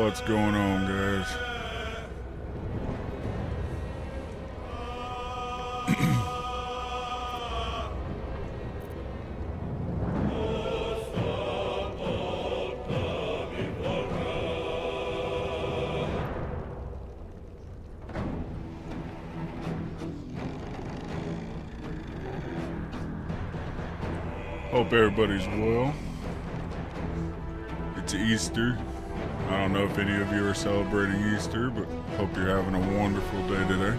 What's going on, guys? Hope everybody's well. It's Easter. I don't know if any of you are celebrating Easter, but hope you're having a wonderful day today.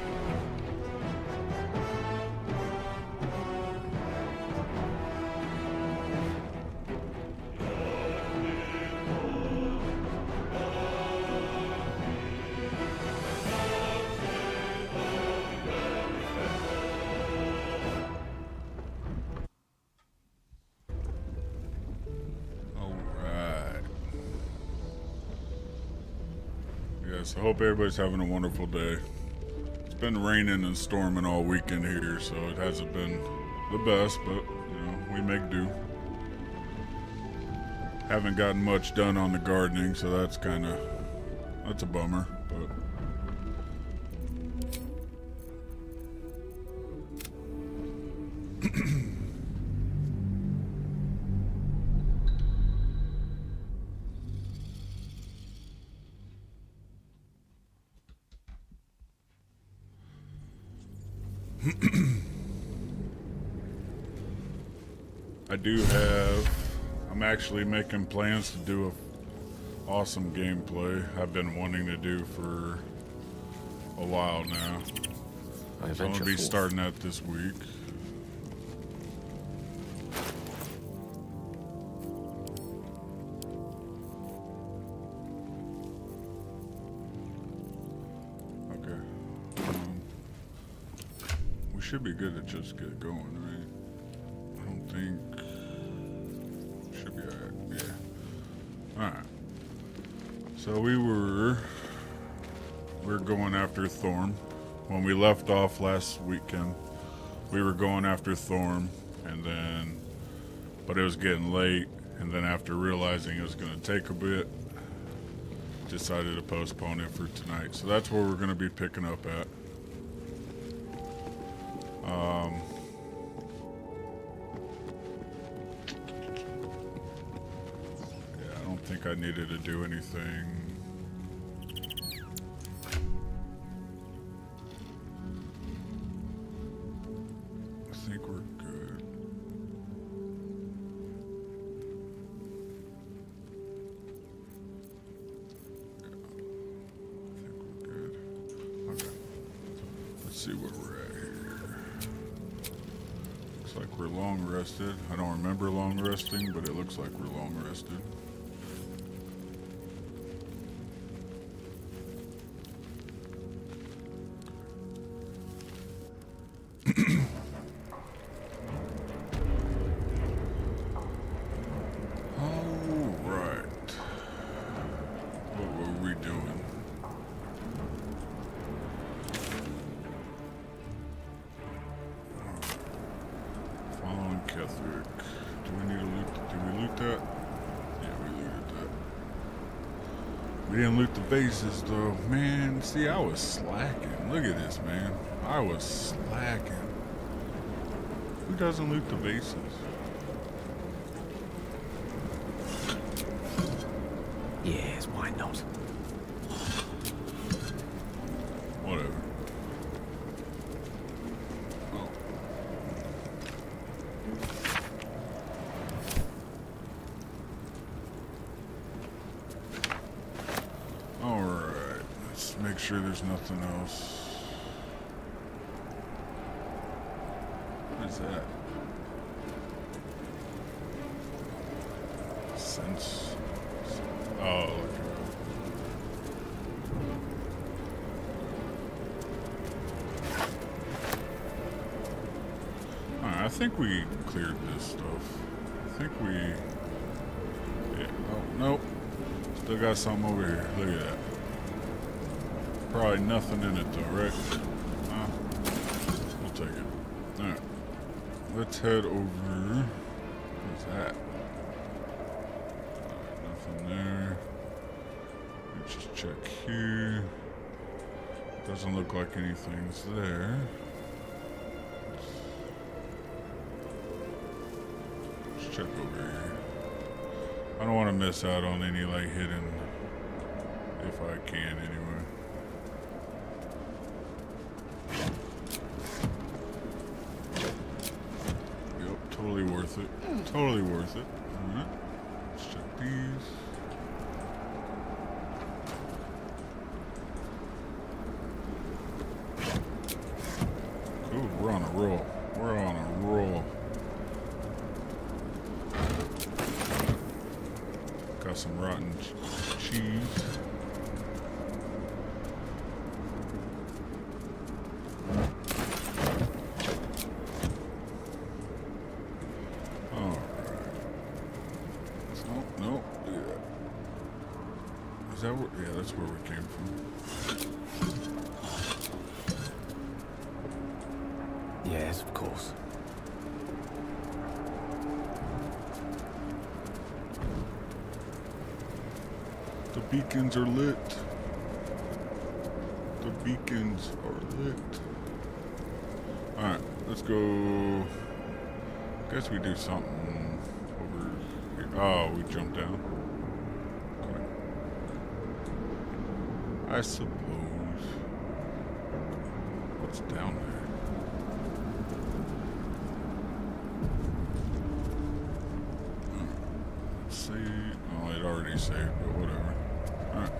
Yes, I hope everybody's having a wonderful day. It's been raining and storming all weekend here, so it hasn't been the best, but, we make do. Haven't gotten much done on the gardening, so that's a bummer, but... I'm actually making plans to do a awesome gameplay I've been wanting to do for a while now. So I'm going to be starting that this week. Okay. We should be good to just get going, right? I don't think... Should be alright, yeah. Alright. So we're going after Thorm. When we left off last weekend, we were going after Thorm, but it was getting late, and then after realizing it was going to take a bit, decided to postpone it for tonight. So that's where we're going to be picking up at. I don't think I needed to do anything. I think we're good. Yeah, I think we're good. Okay. Let's see where we're at here. Looks like we're long rested. I don't remember long resting, but it looks like we're long rested. We didn't loot the bases though. Man, see, I was slacking. Look at this, man. I was slacking. Who doesn't loot the bases? Yes, why not? Whatever. Alright, let's make sure there's nothing else. What is that? Sense. Oh, okay. Alright, I think we cleared this stuff. I think we... Yeah. Oh, nope. Still got something over here. Look at that. Probably nothing in it though, right? We'll take it. Alright. Let's head over. What's that? Nothing there. Let's just check here. Doesn't look like anything's there. Let's check over here. I don't want to miss out on any like hidden, if I can anyway. Yep, totally worth it. Totally worth it. Alright. Let's check these. Cool, we're on a roll. We're on a roll. Got some rotten cheese. Alright. Nope. Yeah. Is that where? Yeah, that's where we came from. Yes, of course. The beacons are lit. The beacons are lit. Alright, let's go. Guess we do something over here. Oh, we jumped down. Okay. I suppose. What's down there? Let's see. Oh, it already saved, but whatever. Alright.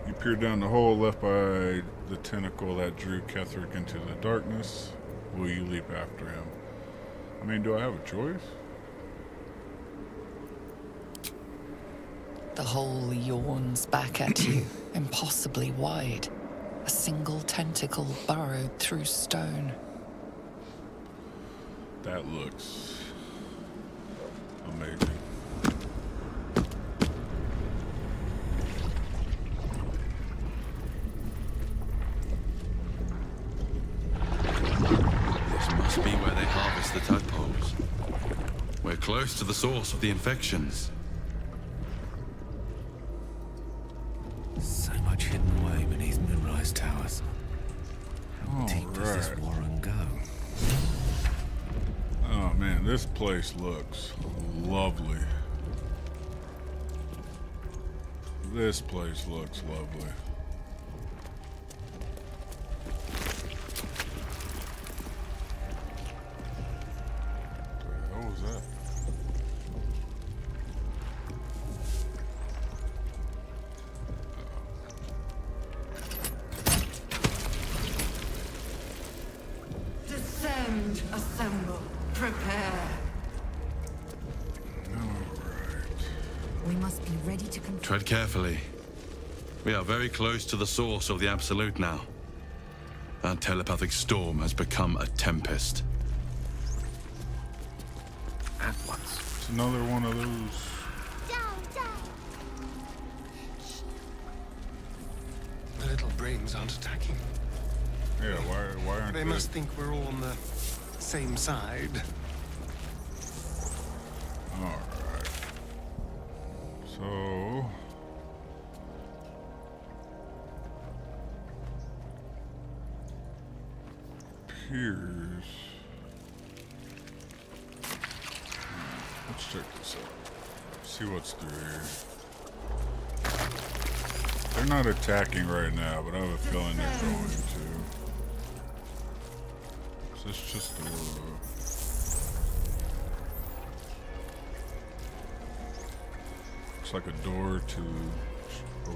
You peered down the hole left by the tentacle that drew Ketherick into the darkness. Will you leap after him? I mean, do I have a choice? The hole yawns back at you, impossibly wide. A single tentacle burrowed through stone. That looks amazing. This must be where they harvest the tadpoles. We're close to the source of the infections. So much hidden away beneath Moonrise Towers. How deep does this Alright. warren go? Oh man, this place looks lovely. This place looks lovely. What was that? Descend, assemble, prepare. We must be ready to confront. Tread carefully. We are very close to the source of the Absolute now. Our telepathic storm has become a tempest. At once. It's another one of those. The little brains aren't attacking. Yeah, why aren't They must think we're all on the same side. Alright. So appears. Let's check this out. See what's through here. They're not attacking right now, but I have a feeling they're going to. Is this just a... Looks like a door to... over there.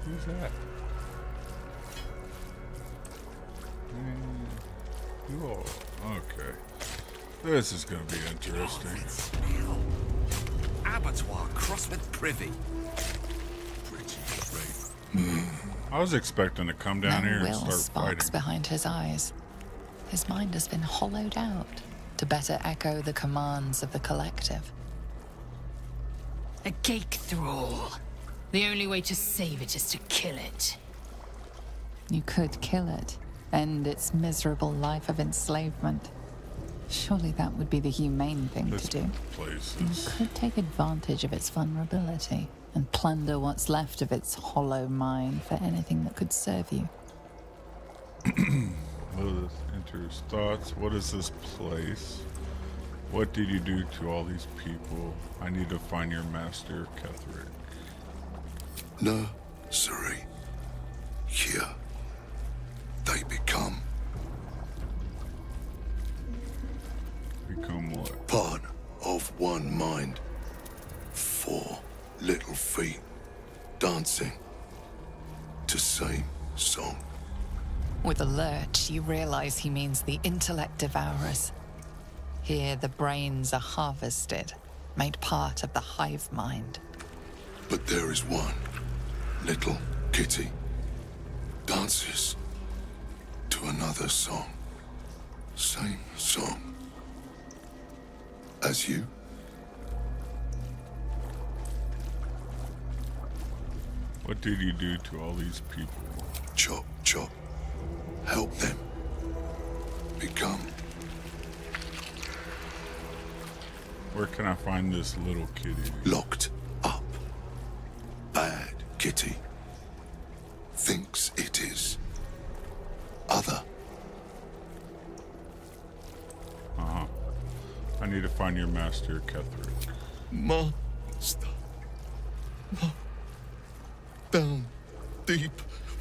Who's that? You all... Okay. This is gonna be interesting. Smell. Abattoir crossed with privy. I was expecting to come down here No and will start sparks fighting. behind his eyes. His mind has been hollowed out to better echo the commands of the collective. A gate thrall. The only way to save it is to kill it. You could kill it, end its miserable life of enslavement. Surely that would be the humane thing This to do. place You is... could take advantage of its vulnerability. and plunder what's left of its hollow mine for anything that could serve you. Let us enter his thoughts. What is this place? What did you do to all these people? I need to find your master, Ketherick. No, Siri. Here. They become what? part of one mind. 4 little feet dancing to same song. With a lurch, you realize he means the intellect devourers. Here, the brains are harvested, made part of the hive mind. But there is one little kitty dances to another song. Same song as you. What did you do to all these people? Chop, chop. Help them become. Where can I find this little kitty? Locked up. Bad kitty. Thinks it is. Other. I need to find your master, Ketherick. Master. Down. Deep.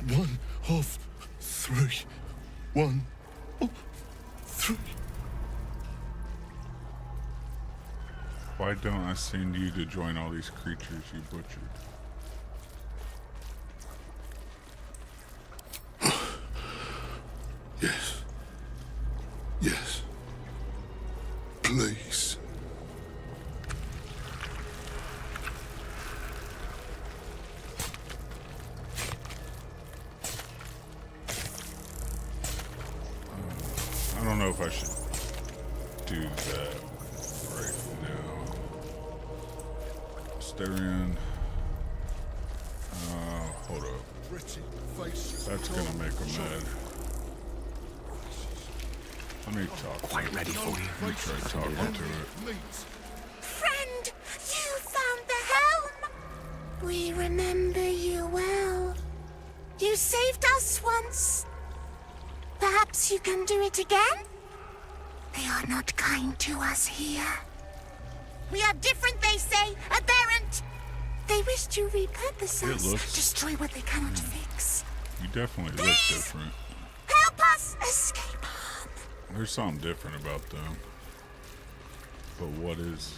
1 of 3. 1 of 3. Why don't I send you to join all these creatures you butchered? Yes. Yes. Please. I don't know if I should do that right now. Larian. Hold up. That's gonna make him mad. Let me talk. Quite ready for you. Let me try talking to it. Friend, you found the helm! We remember you well. You saved us once. Perhaps you can do it again? They are not kind to us here. We are different, they say, aberrant. They wish to repurpose It us, looks- destroy what they cannot fix. You definitely look Please. different. Help us escape harm. There's something different about them. But what is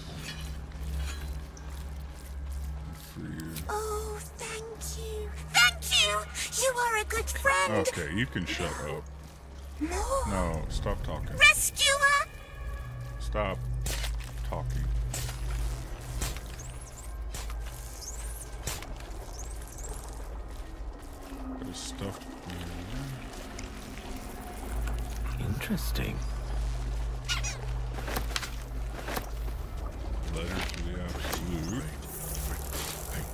for you? Oh, thank you. Thank you! You are a good friend. Okay, you can shut up. More. No, stop talking. Rescuer! Stop talking. There's stuff. Interesting. Letter to the Absolute. Think,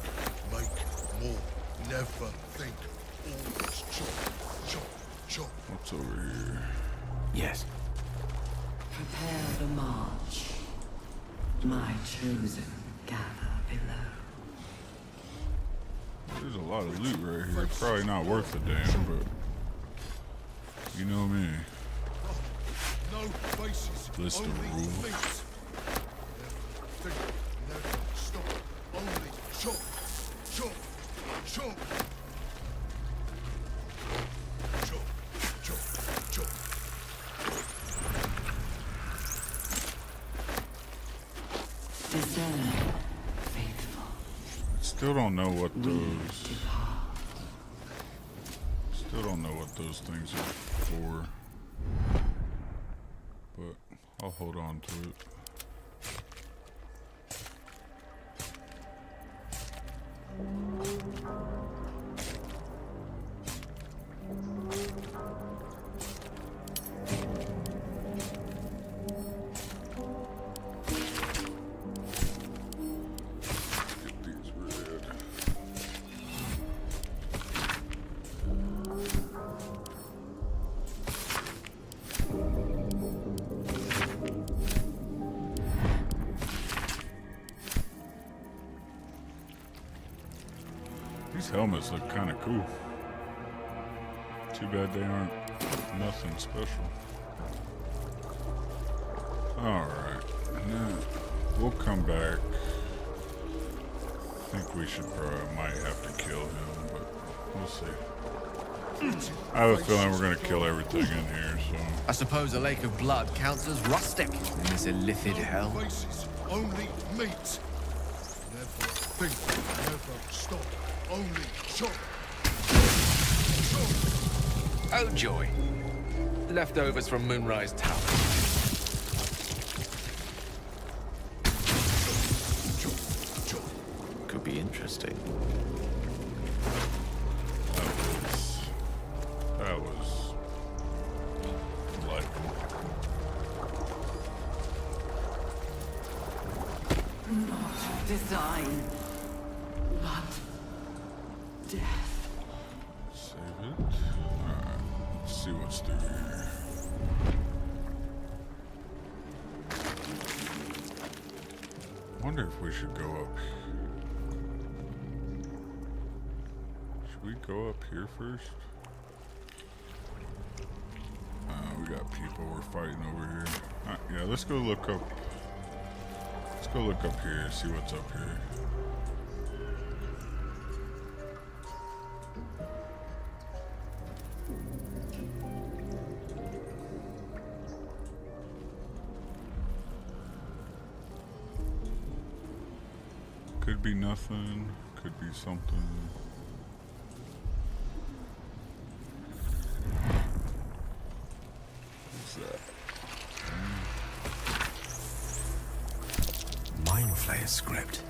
make more, never think. Always chop, chop, chop. What's over here? Yes. Prepare the march. My chosen gather below. There's a lot of loot right here. Probably not worth a damn, but you know me. No faces, List of only rules. things. Never think, never stop. Only chop, chop, chop. Chop, chop, chop. Discern, faithful. Still don't know what those. Depart. Still don't know what those things are for. But I'll hold on to it. Get these red. helmets look kind of cool. Too bad they aren't nothing special. Alright, now we'll come back. I think we might have to kill him, but we'll see. I have a feeling we're gonna kill everything in here, so. I suppose a lake of blood counts as rustic in this illithid hell. Faces, only meat. Never think, never stop. Only chop. Chop. Oh joy. Leftovers from Moonrise Tower. Could be interesting. That was delightful. Not design, but death. Save it. Alright, let's see what's through here. Wonder if we should go up. Should we go up here first? We got people we're fighting over here. Yeah, let's go look up. Let's go look up here and see what's up here. Could be nothing, could be something. What's that? Mind Flayer script.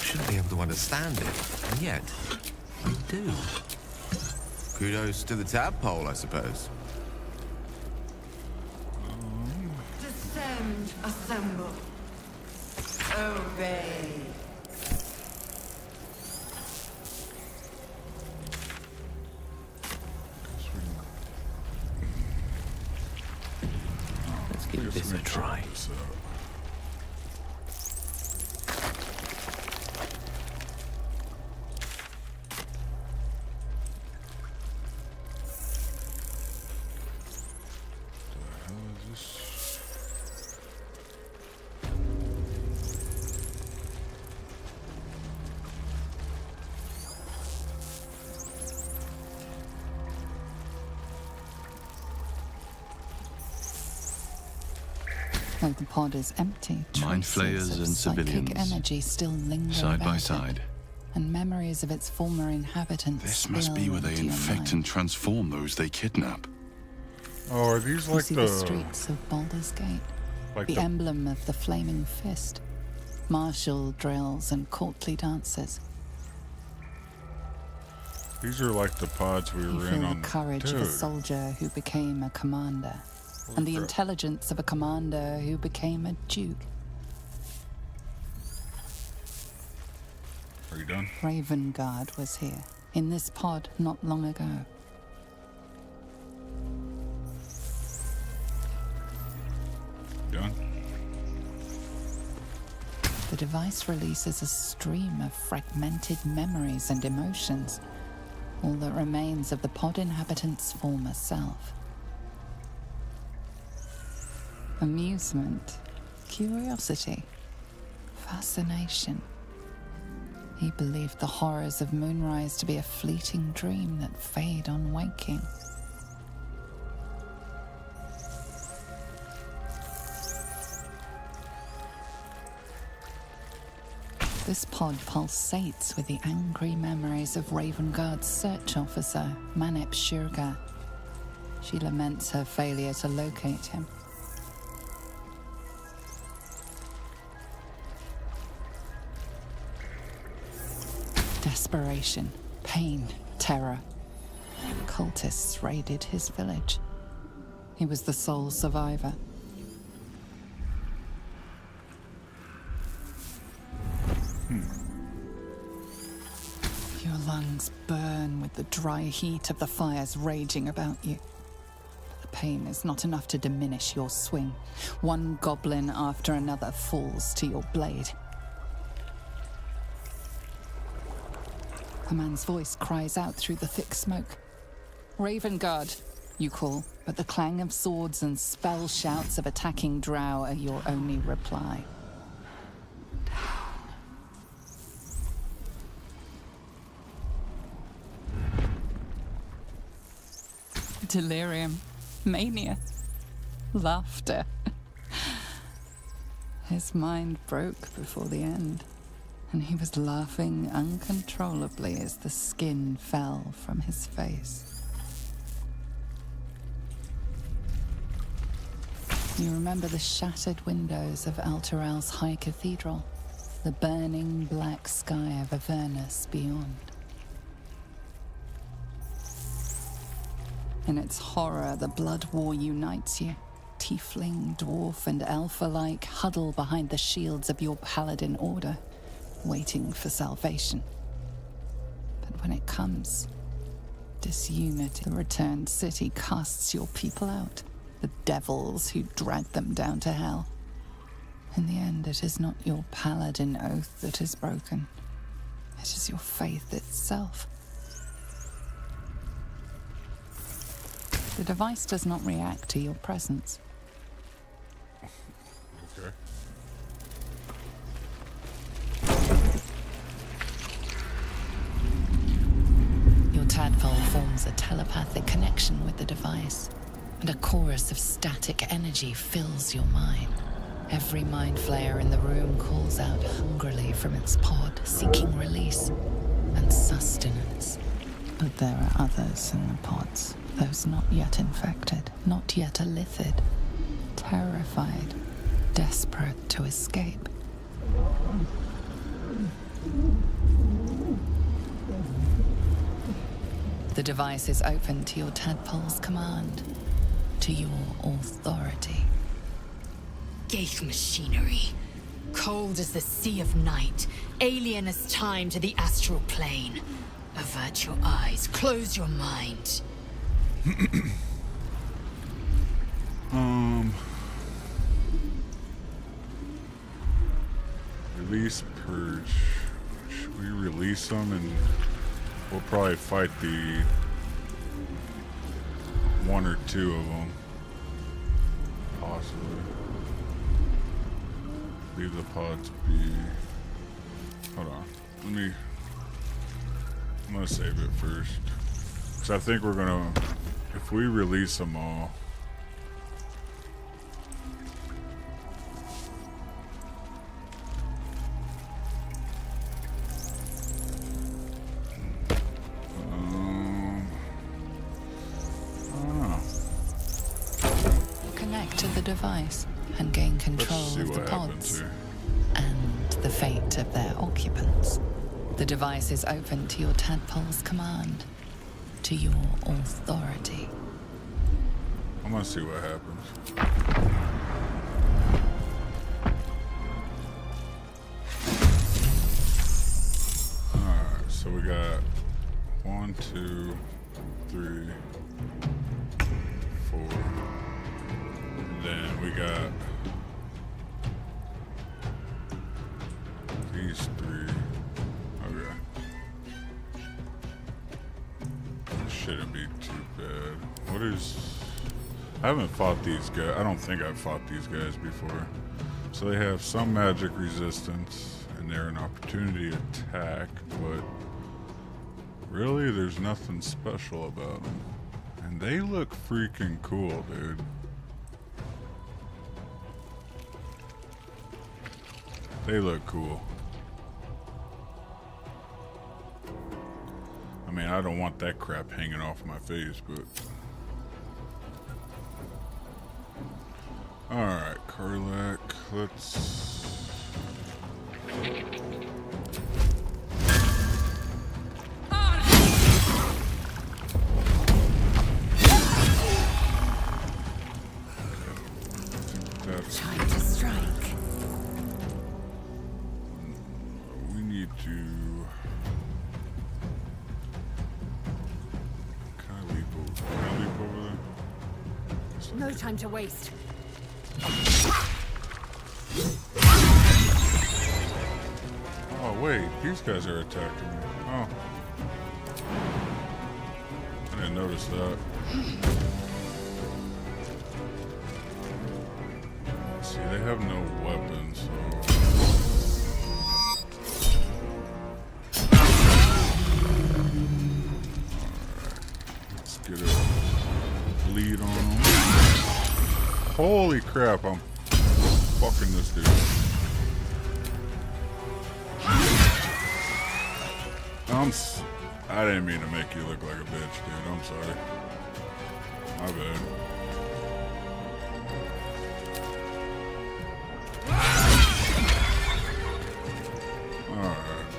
Shouldn't be able to understand it, and yet I do. Kudos to the tadpole, I suppose. Descend, assemble. Obey. Let's give this a try. Though the pod is empty, Mind traces flayers of and psychic civilians, energy still linger side by about it, side. and memories of its former inhabitants. This must be spill where they into your infect mind. and transform those they kidnap. Oh, are these You like see the streets of Baldur's Gate, like the the emblem of the flaming fist, martial drills and courtly dances. these are like the pods we You were feel in the on courage of a Dude. soldier who became a commander, and the crap. intelligence of a commander who became a duke. Are you done? Ravengard was here, in this pod not long ago. Done? The device releases a stream of fragmented memories and emotions, all that remains of the pod inhabitant's former self. Amusement, curiosity, fascination. He believed the horrors of Moonrise to be a fleeting dream that fade on waking. This pod pulsates with the angry memories of Ravengard's search officer, Manip Shurga. She laments her failure to locate him. Desperation, pain, terror. Cultists raided his village. He was the sole survivor. Your lungs burn with the dry heat of the fires raging about you. The pain is not enough to diminish your swing. One goblin after another falls to your blade. A man's voice cries out through the thick smoke. Raven Guard, you call, but the clang of swords and spell shouts of attacking drow are your only reply. Delirium, mania, laughter. His mind broke before the end, and he was laughing uncontrollably as the skin fell from his face. You remember the shattered windows of Alteral's High Cathedral, the burning black sky of Avernus beyond. In its horror, the blood war unites you. Tiefling, dwarf, and elf alike huddle behind the shields of your paladin order, waiting for salvation. But when it comes, disunity, the returned city casts your people out, the devils who drag them down to hell. In the end, it is not your paladin oath that is broken. It is your faith itself. The device does not react to your presence. Okay. Your tadpole forms a telepathic connection with the device, and a chorus of static energy fills your mind. Every mind flayer in the room calls out hungrily from its pod, seeking release and sustenance. But there are others in the pods, those not yet infected, not yet elithid, terrified, desperate to escape. The device is open to your tadpole's command, to your authority. Ghaik machinery. Cold as the sea of night, alien as time to the astral plane. Avert your eyes, close your mind. Release purge. Should we release them and we'll probably fight the one or two of them. Possibly. Leave the pods be. Hold on. I'm gonna save it first. Because I think we're gonna, if we release them all. Connect to the device and gain control of the pods and the fate of their occupants. The device is open to your tadpole's command, to your authority. I'm gonna see what happens. Alright, so we got 1, 2, 3, 4. And then we got these 3. Okay. This shouldn't be too bad. What is... I haven't fought these guys. I don't think I've fought these guys before. So they have some magic resistance, and they're an opportunity attack, but really there's nothing special about them. And they look freaking cool, dude. They look cool. I mean, I don't want that crap hanging off my face, but... Alright, Karlak, let's... That's... Time to strike. We need to... Can I leap over there? No time to waste. Oh wait, these guys are attacking me. Oh. notice that. See, they have no weapons, so... Let's get a bleed on him. Holy crap, I'm fucking this dude. I didn't mean to make you look like a bitch, dude. I'm sorry. My bad. Alright.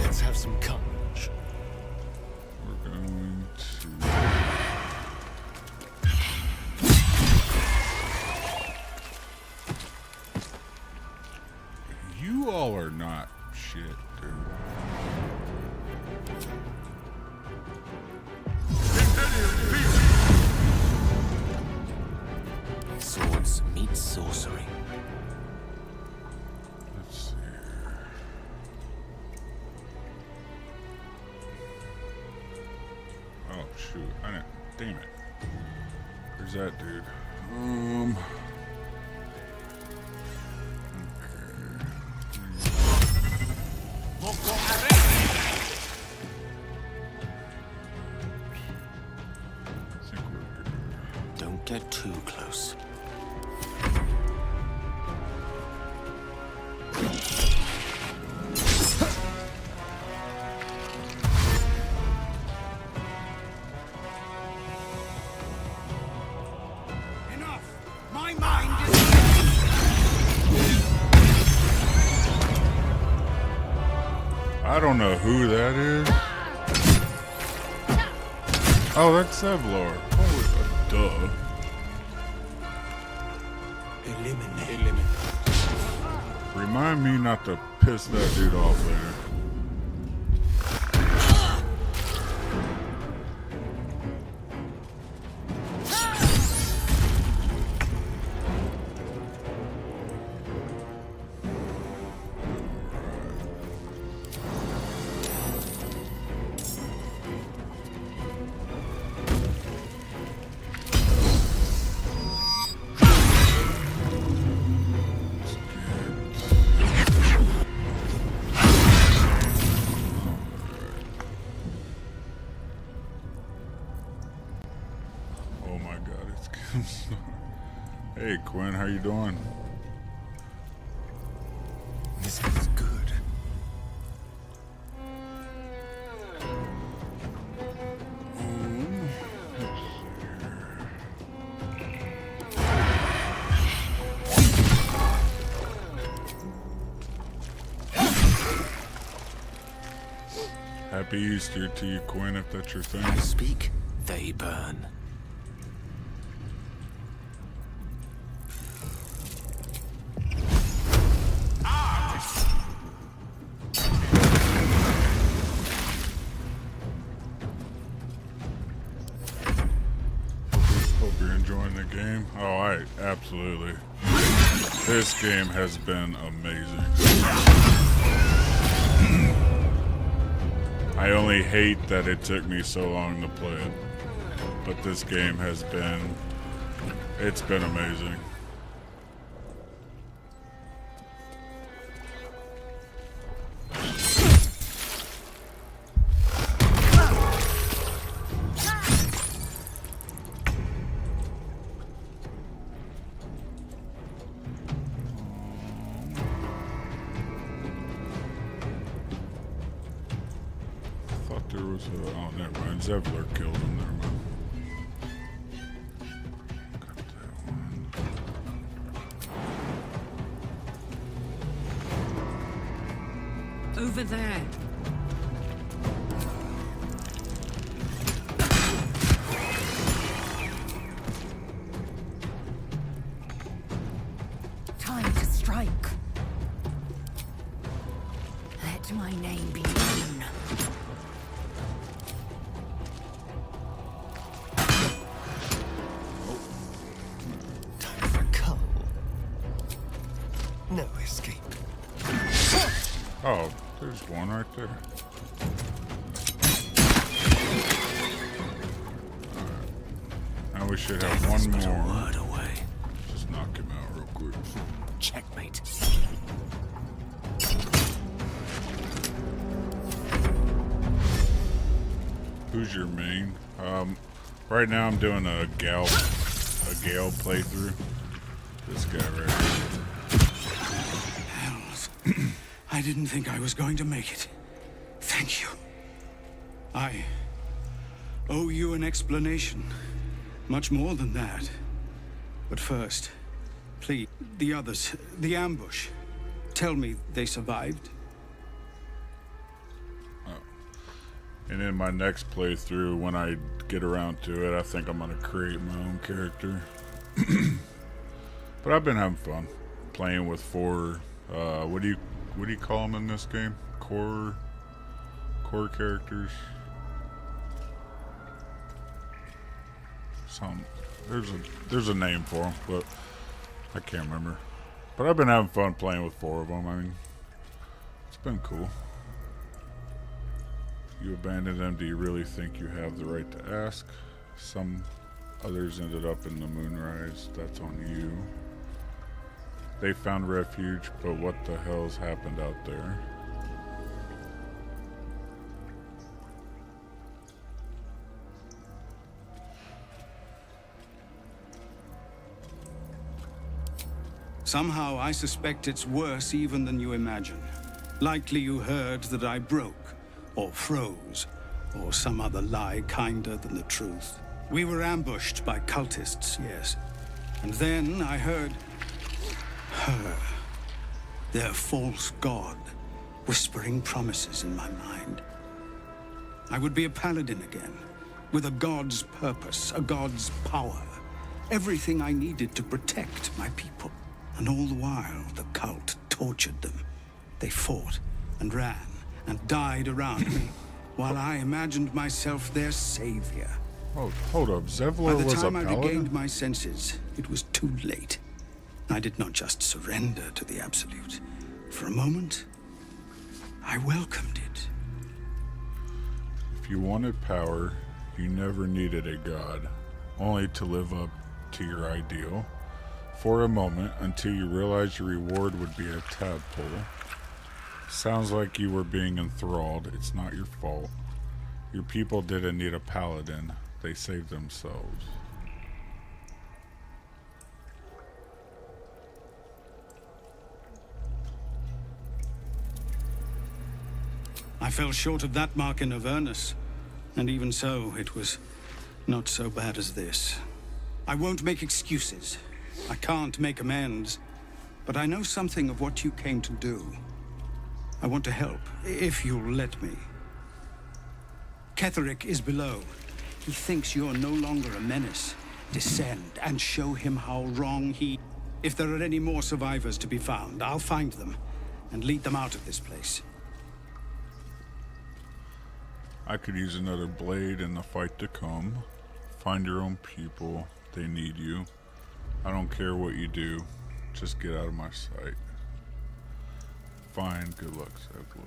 Let's have some courage. We're going to... You all are not shit, dude. Swords meet sorcery. Let's see here. Oh, shoot. I didn't... Damn it. Where's that dude? Don't get too close. Enough! My mind is... I don't know who that is. Oh, that's Zevlor. Oh, duh. Eliminate. Remind me not to piss that dude off later. Oh my god, it's Hey Quinn, how you doing? This feels good. Happy Easter to you, Quinn, if that's your thing. I speak, they burn. Hope you're enjoying the game. Oh, absolutely. This game has been amazing. I only hate that it took me so long to play it. But this game has been... It's been amazing. There was a... Oh, never mind. Zevlor killed him. Never mind. Got that one. Over there. Time to strike. Let my name be known. No escape. Oh, there's one right there. should have one But a more. word away. Just knock him out real quick. Checkmate. Who's your main? Right now I'm doing a Gale playthrough. This guy right here. Hells. I didn't think I was going to make it. Thank you. I owe you an explanation. Much more than that. But first, please, the others, the ambush. Tell me they survived. And in my next playthrough, when I get around to it, I think I'm gonna create my own character. But I've been having fun playing with 4. What do you call them in this game? Core characters. There's a name for them, but I can't remember. But I've been having fun playing with 4 of them. I mean, it's been cool. You abandoned them. Do you really think you have the right to ask? Some others ended up in the Moonrise. That's on you. They found refuge, but what the hell's happened out there? Somehow I suspect it's worse even than you imagine. Likely you heard that I broke, or froze, or some other lie kinder than the truth. We were ambushed by cultists, yes. And then I heard her, their false god, whispering promises in my mind. I would be a paladin again, with a god's purpose, a god's power. Everything I needed to protect my people. And all the while, the cult tortured them. They fought and ran and died around me, while I imagined myself their savior. Oh, hold up. Zevlor By the was a time I paladin? regained my senses, it was too late. I did not just surrender to the Absolute. For a moment, I welcomed it. If you wanted power, you never needed a god, only to live up to your ideal. For a moment, until you realized your reward would be a tadpole. Sounds like you were being enthralled. It's not your fault. Your people didn't need a paladin. They saved themselves. I fell short of that mark in Avernus, and even so, it was not so bad as this. I won't make excuses. I can't make amends, but I know something of what you came to do. I want to help, if you'll let me. Ketherick is below. He thinks you're no longer a menace. Descend and show him how wrong he... If there are any more survivors to be found, I'll find them and lead them out of this place. I could use another blade in the fight to come. Find your own people. They need you. I don't care what you do. Just get out of my sight. Fine. Good luck, Zevlor.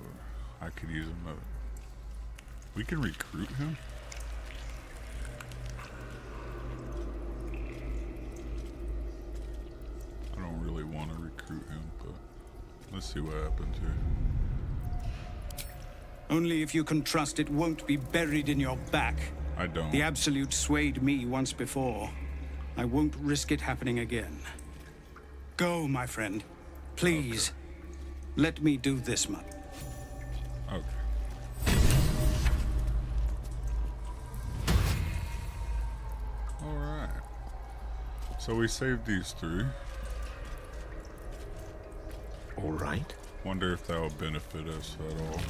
I could use another. We can recruit him? I don't really want to recruit him, but let's see what happens here. Only if you can trust it won't be buried in your back. I don't. The Absolute swayed me once before. I won't risk it happening again. Go, my friend. Please. Okay. Let me do this much. Okay. Alright. So we saved these 3. All right. Wonder if that will benefit us at all.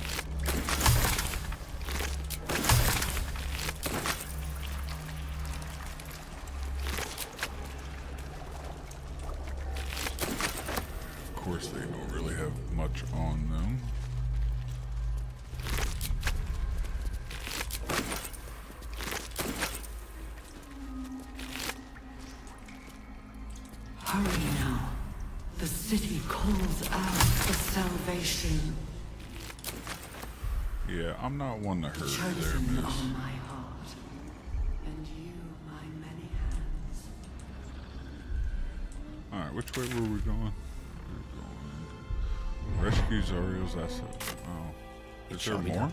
Of course, they don't really have much on them. Hurry now. The city calls out for salvation. Yeah, I'm not one to hurt there, Chosen miss. are my heart, and you my many hands. Alright, which way were we going? We were going. Rescue Zariel's asset. Oh. Is there more?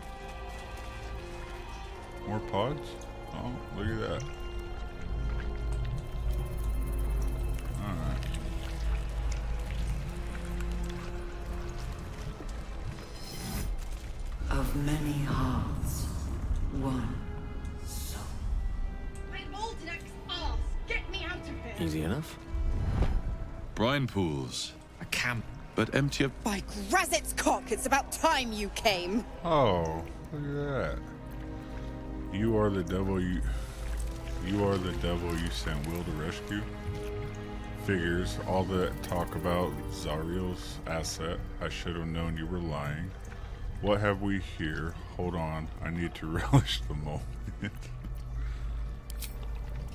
More pods? Oh, look at that. Alright. Of many hearts, one soul. My Voldemort's ass! Get me out of here! Easy enough. Brine pools, A camp. but empty of... By Grazit's cock, it's about time you came. Oh, look at that. You are the devil you are the devil you sent Will to rescue. Figures, all that talk about Zariel's asset. I should have known you were lying. What have we here? Hold on, I need to relish the moment.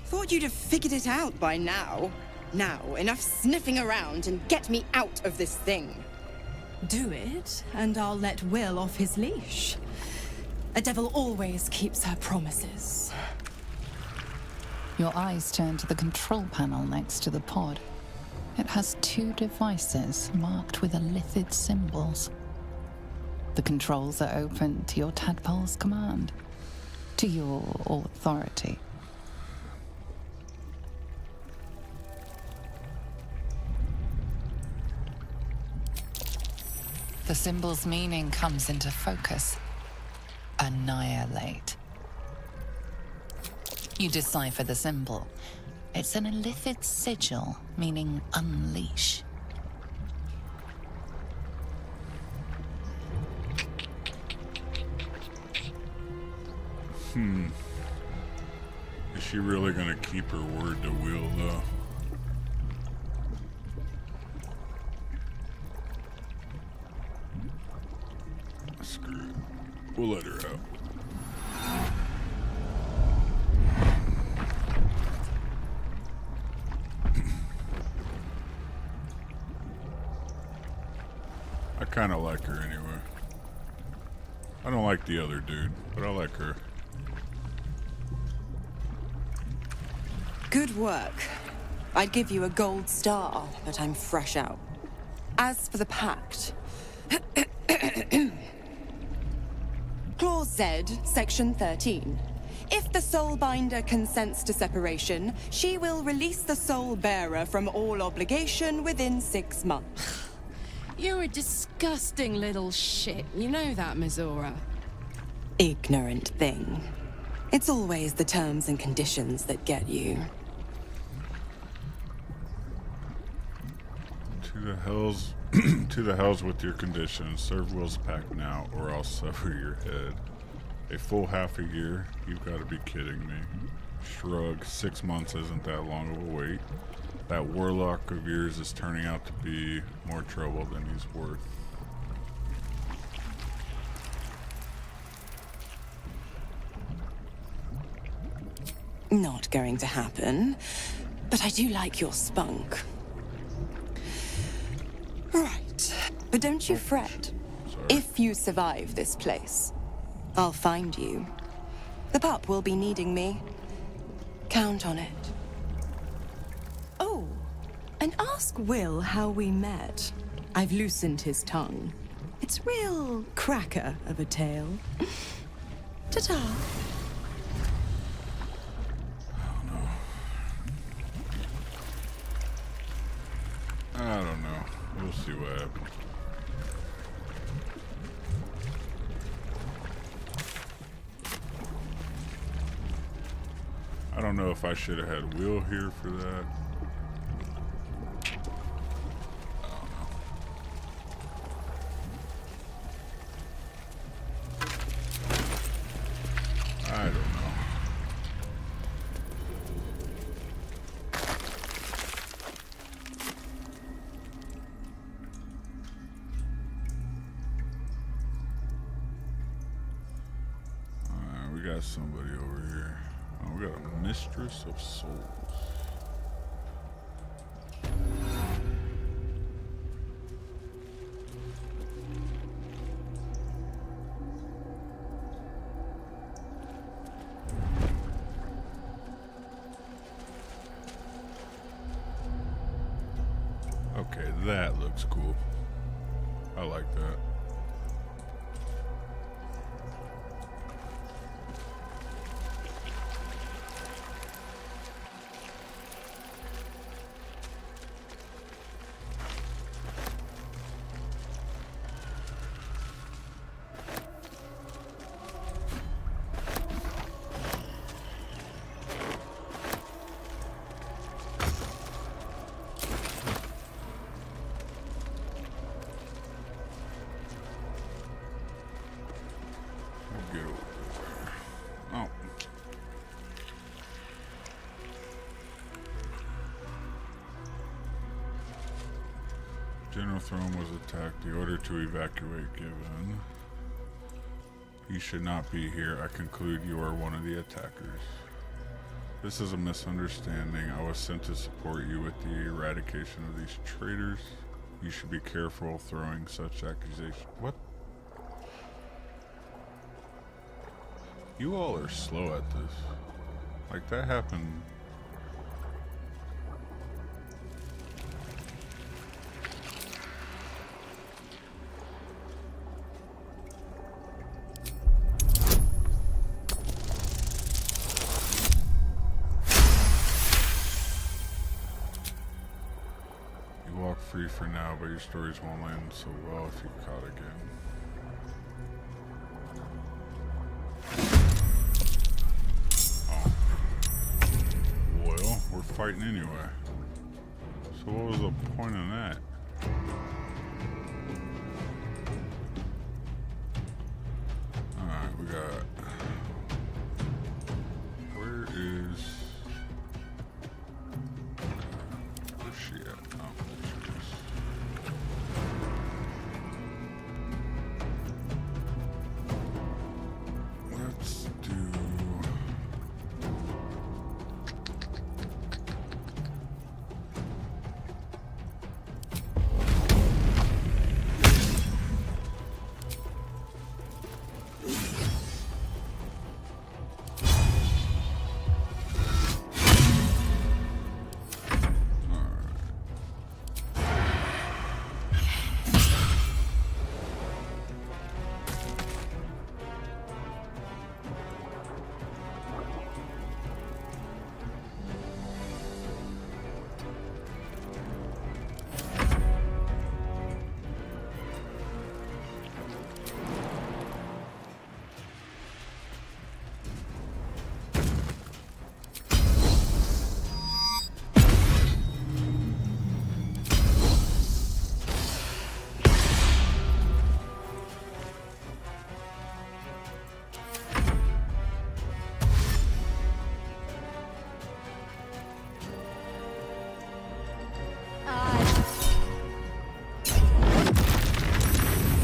Thought you'd have figured it out by now. Now, enough sniffing around and get me out of this thing. Do it, and I'll let Will off his leash. A devil always keeps her promises. Your eyes turn to the control panel next to the pod. It has 2 devices marked with elithid symbols. The controls are open to your tadpole's command, to your authority. The symbol's meaning comes into focus. Annihilate. You decipher the symbol. It's an elithid sigil, meaning unleash. Is she really gonna keep her word to Will, though? Screw it. We'll let her out. I kind of like her anyway. I don't like the other dude, but I like her. Good work. I'd give you a gold star, but I'm fresh out. As for the pact... Clause Z, Section 13. If the Soulbinder consents to separation, she will release the Soul Bearer from all obligation within 6 months. You're a disgusting little shit. You know that, Mizora. Ignorant thing. It's always the terms and conditions that get you. To the hells, to the hells with your conditions. Serve Will's pact now, or I'll sever your head. A full half a year? You've got to be kidding me. Shrug. 6 months isn't that long of a wait. That warlock of yours is turning out to be more trouble than he's worth. Not going to happen, but I do like your spunk. Right, but don't you fret. Sorry. If you survive this place, I'll find you. The pup will be needing me. Count on it. Oh, and ask Will how we met. I've loosened his tongue. It's real cracker of a tale. Ta-ta. I don't know. We'll see what happens. I don't know if I should have had Will here for that. I don't know. We got somebody over here. Oh, we got a Mistress of Souls. That looks cool. I like that. Get over there. Oh. General Throne was attacked. The order to evacuate given. You should not be here. I conclude you are one of the attackers. This is a misunderstanding. I was sent to support you with the eradication of these traitors. You should be careful throwing such accusations. What? You all are slow at this. Like, that happened. You walk free for now, but your stories won't end so well if you're caught again. We're fighting anyway. So what was the point of that? Alright, we got... Where is... Where's she at? Oh, there she is. Let's do...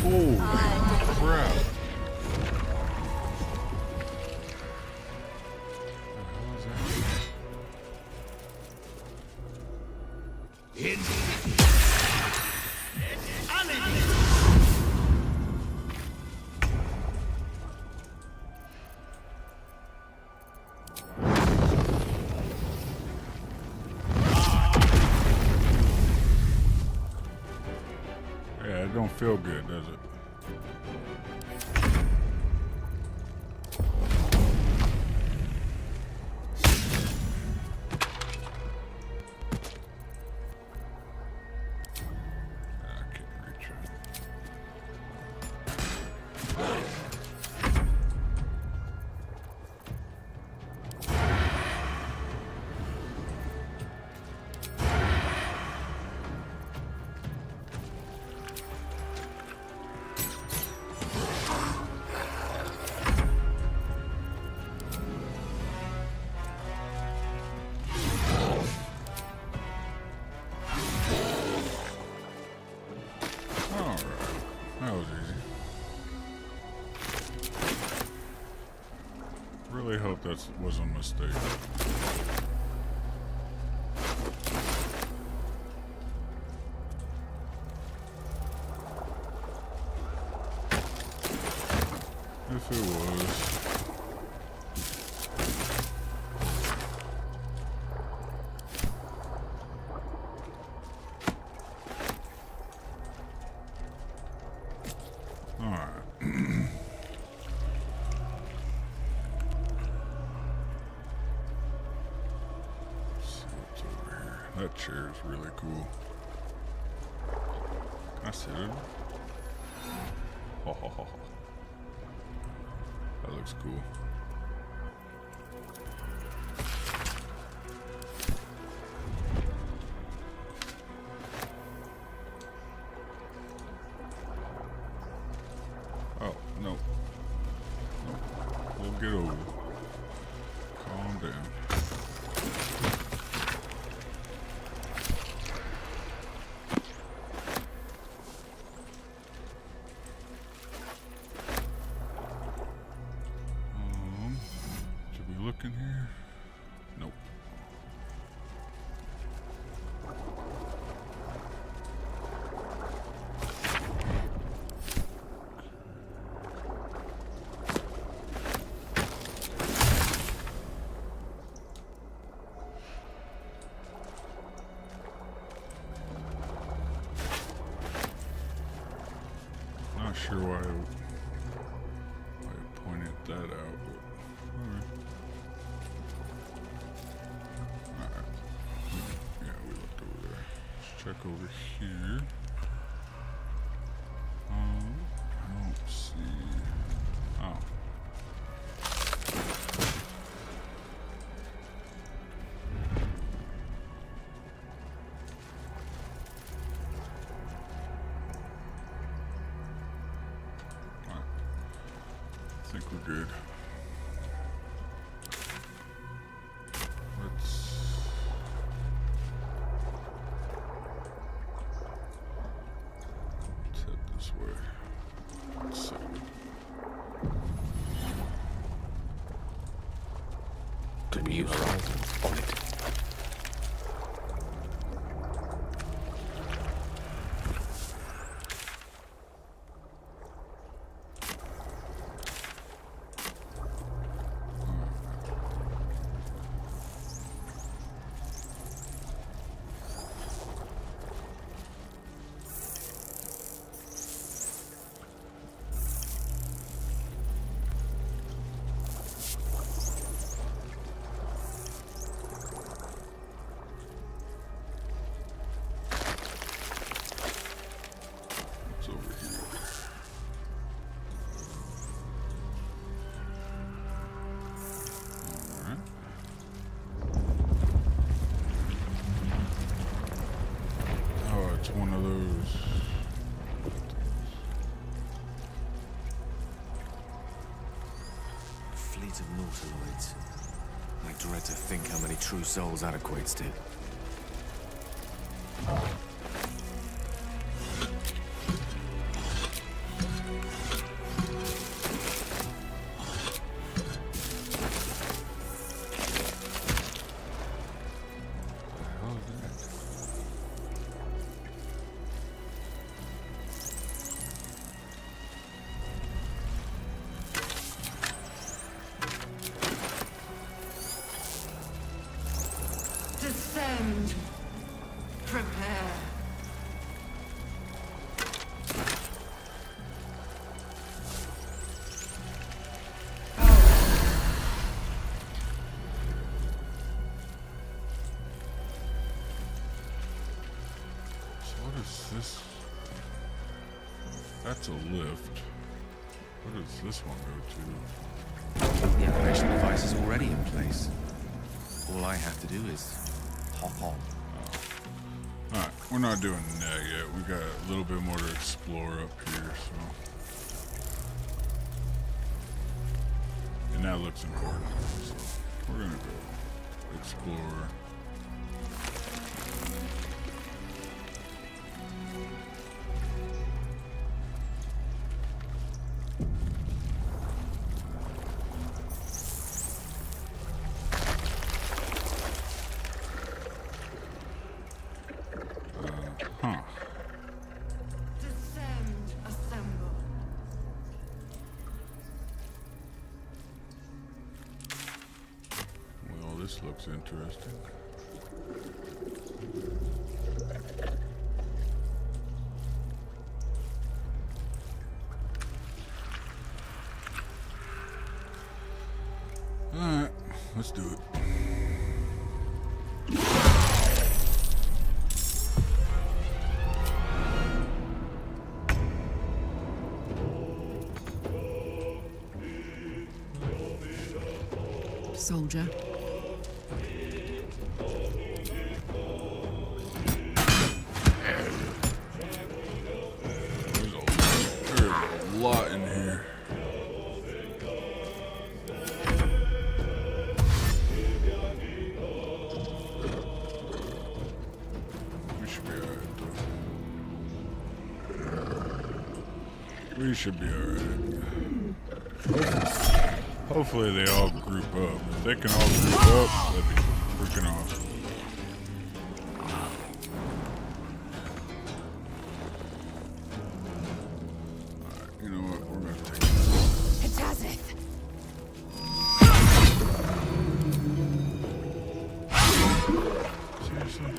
Holy crap. Yeah, it don't feel good, does it? That was easy. Really hope that was a mistake. If it was... that chair is really cool. Can I sit in it? Oh. That looks cool. Oh, no. We'll get over it. Calm down. Should we look in here? Nope. Not sure why I pointed that out, but alright. Alright. Yeah, we looked over there. Let's check over here. I don't see. Oh. I think we're good. Let's head this way. Let's see. Could be used on it. What's over here? Alright. Oh, it's one of those. A fleet of nautiloids. I dread to think how many true souls that equates to. Descend. Prepare. So what is this? That's a lift. What does this one go to? The elevation device is already in place. All I have to do is hop on. Alright, we're not doing that yet. We got a little bit more to explore up here, so. And that looks important. So we're gonna go explore. Descend. Assemble. Well, this looks interesting. Alright, let's do it. soldier. There's a lot in here. We should be alright, though. We should be alright. Hopefully they all group up. If they can all group up, that'd be freaking awesome. Alright, you know what? We're gonna take this. Hitazith. Seriously?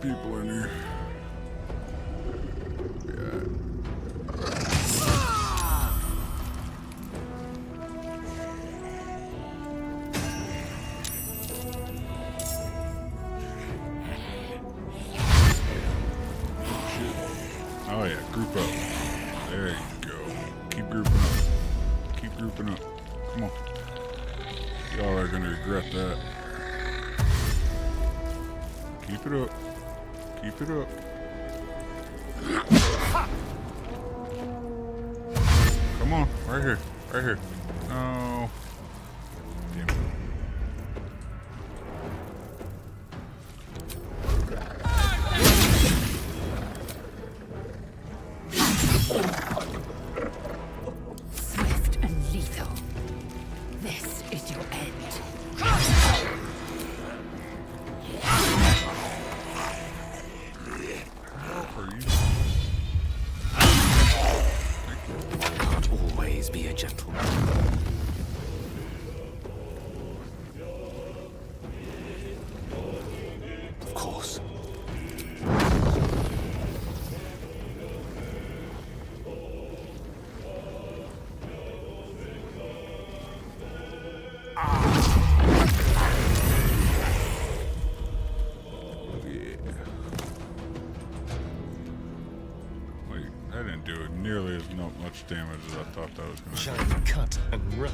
People in here. Oh yeah, group up. There you go. Keep grouping up. Keep grouping up. Come on. Y'all are gonna regret that. Keep it up. Keep it up. Come on, right here, right here. No. Damn it. Swift and lethal. This is your end. Can't always be a gentleman. Of course. That didn't do nearly as much damage as I thought that was going to do. Shine, cut, and run.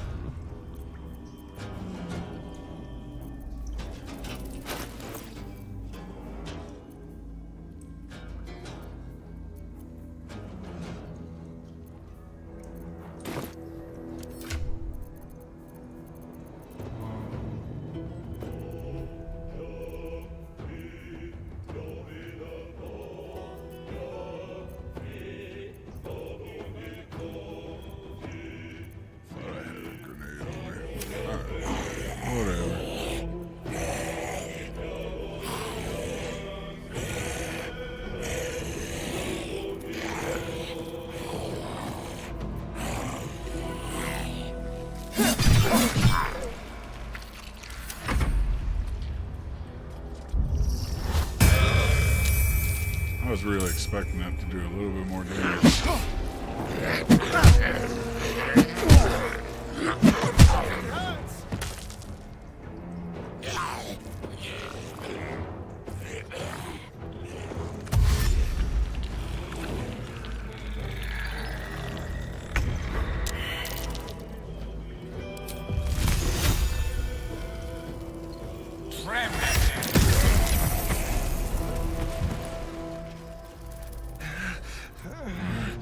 I was really expecting that to do a little bit more damage.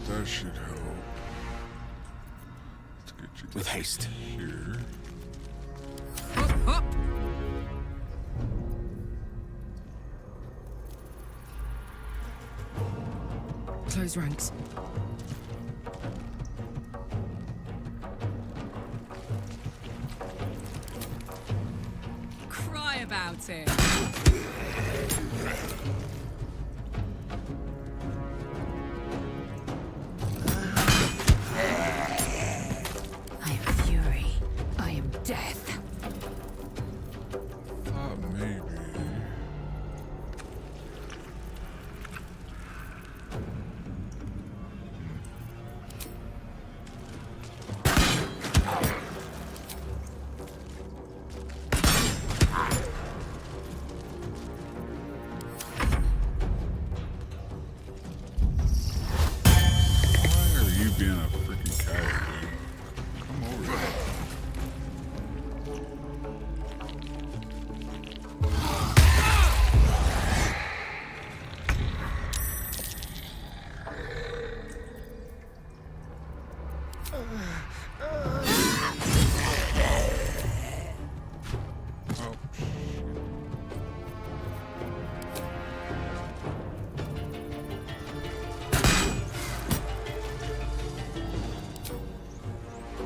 That should help. Let's get you with haste here. Close ranks. about it. I am fury. I am death. Maybe. Why are you being a freaking coward, dude? Come over here.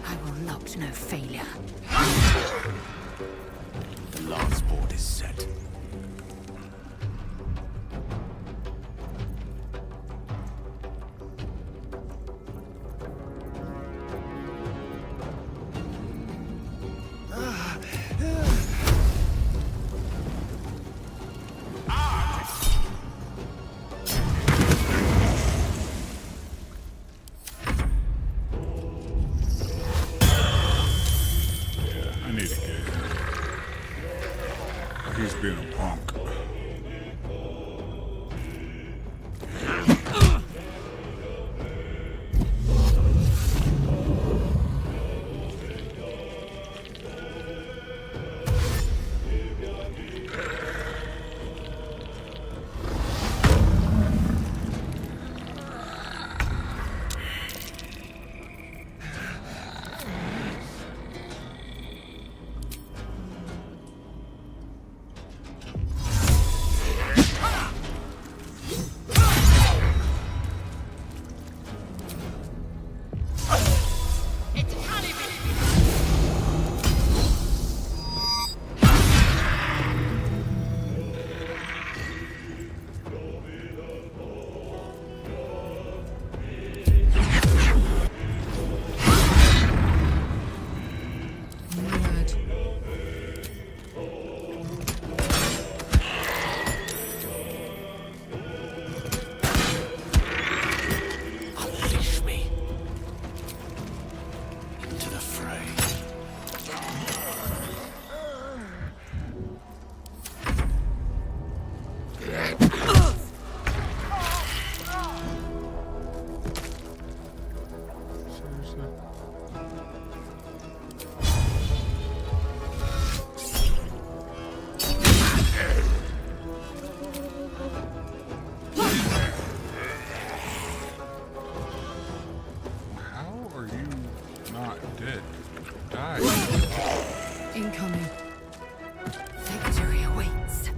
I will not know failure. The last board is set. I need to get him. He's being a punk. Unleash me. Into the fray. How are you not dead? Die. Incoming. Victory awaits.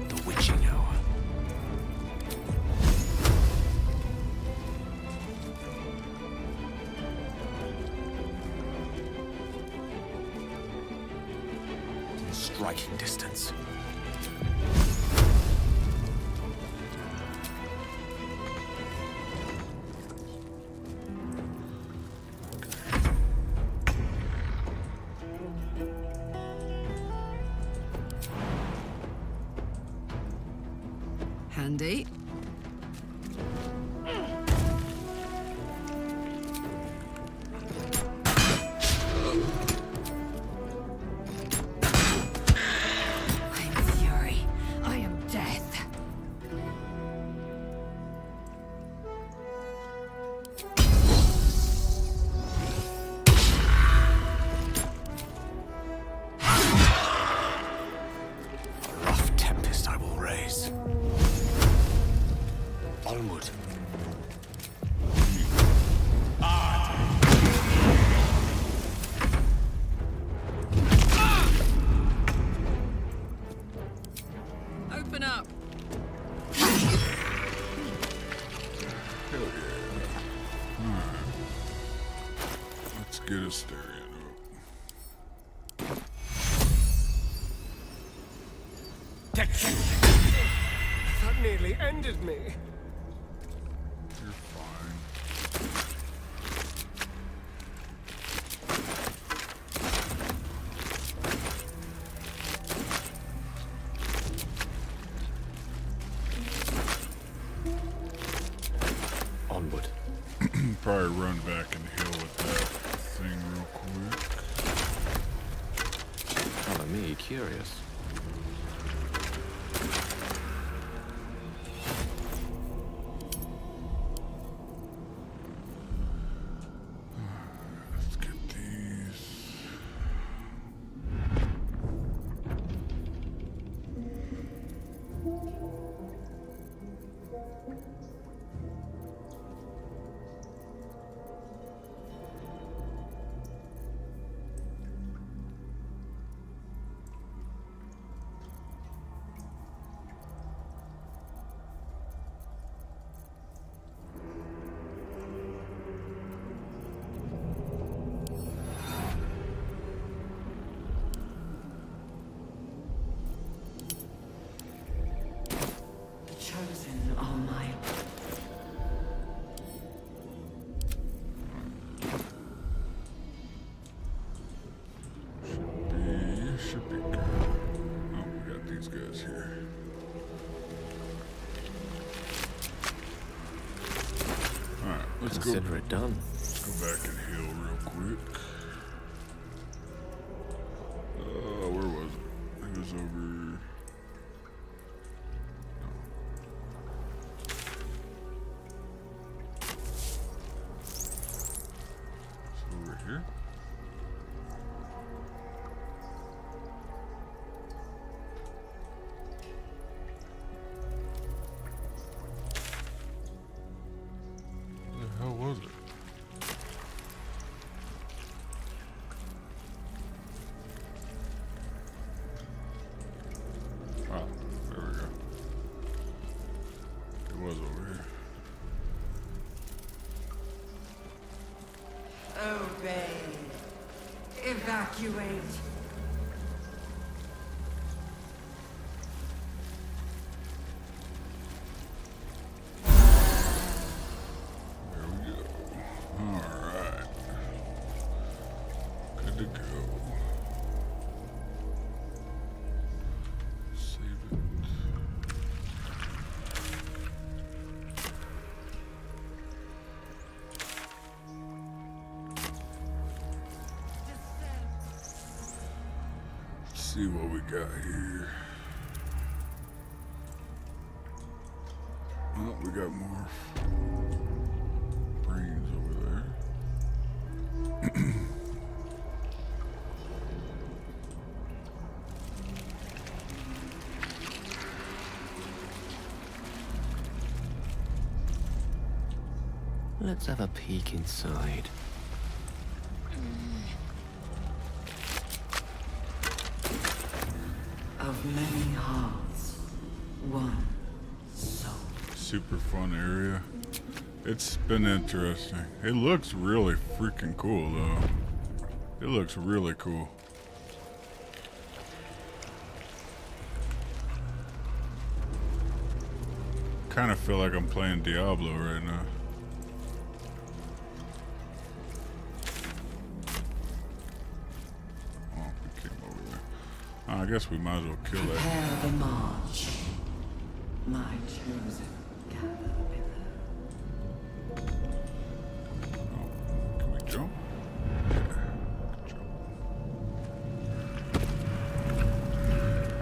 The witching hour. Striking distance. Handy. I am fury. I am death. A rough tempest I will raise. Onward. Open up. get a Starian up. That nearly ended me. You're fine. Onward. Probably run back and heal with that thing real quick. Follow me, curious. Let's get these. Chosen are mine. Should be good. Oh, we got these guys here. Alright, let's go. Consider it done. Let's go back and heal real quick. Where was it? It was over. It's over here. Where the hell was it? Ah, there we go. It was over here. Obey. Evacuate. There we go. Alright. Good to go. Save it. Let's see what we got here. Oh, we got more brains over there. Let's have a peek inside. Of many hearts, one soul. Super fun area. It's been interesting. It looks really freaking cool though. It looks really cool. Kind of feel like I'm playing Diablo right now. Oh, we came over there. I guess we might as well kill that. Prepare the march. My chosen gather Can we jump?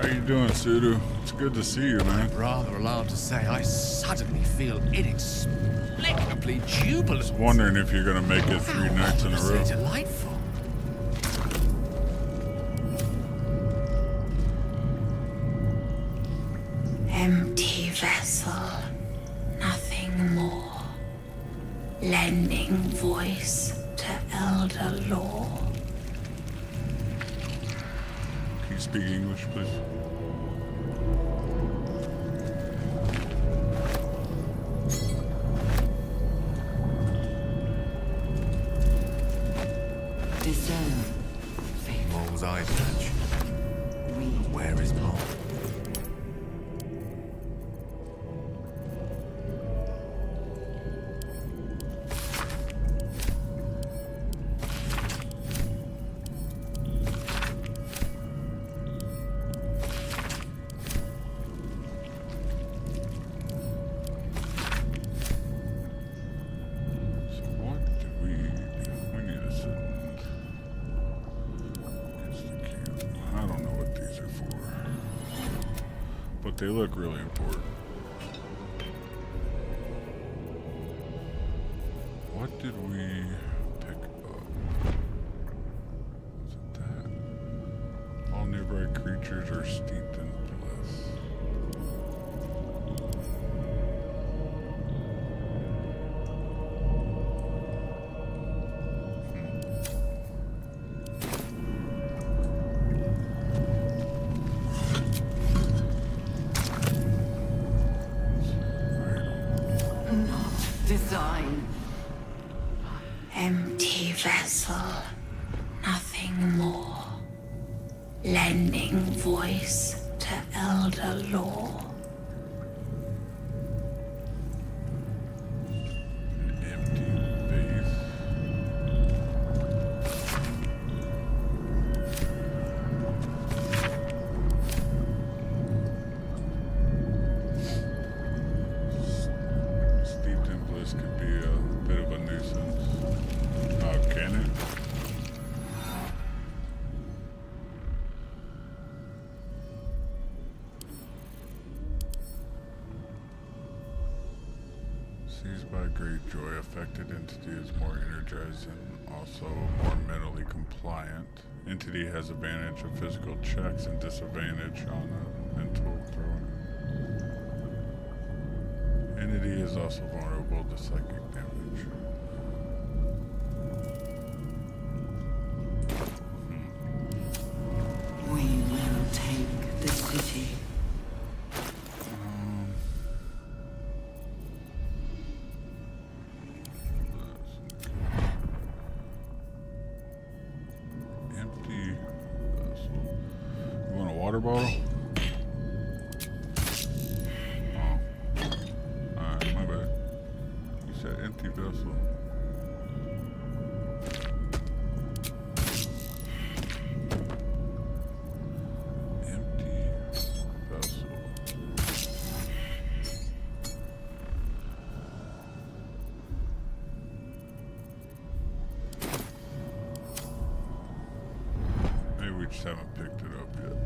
How you doing, Sudo? It's good to see you, man. I'm rather allowed to say I suddenly feel inexplicably jubilant. Wondering if you're gonna make it 3 nights in a row. Delightful. Empty vessel, nothing more. Lending voice to elder law. Can you speak English, please? but they look really important. What did we pick up? Was it that? All nearby creatures are steeped in bliss. Design. Empty vessel, nothing more. Lending voice to elder law. Seized by great joy, affected entity is more energized and also more mentally compliant. Entity has advantage of physical checks and disadvantage on a mental throw. Entity is also vulnerable to psychic damage. We will take the city. Water bottle? Oh. Alright, my bad. You said empty vessel. Empty vessel. Maybe we just haven't picked it up yet.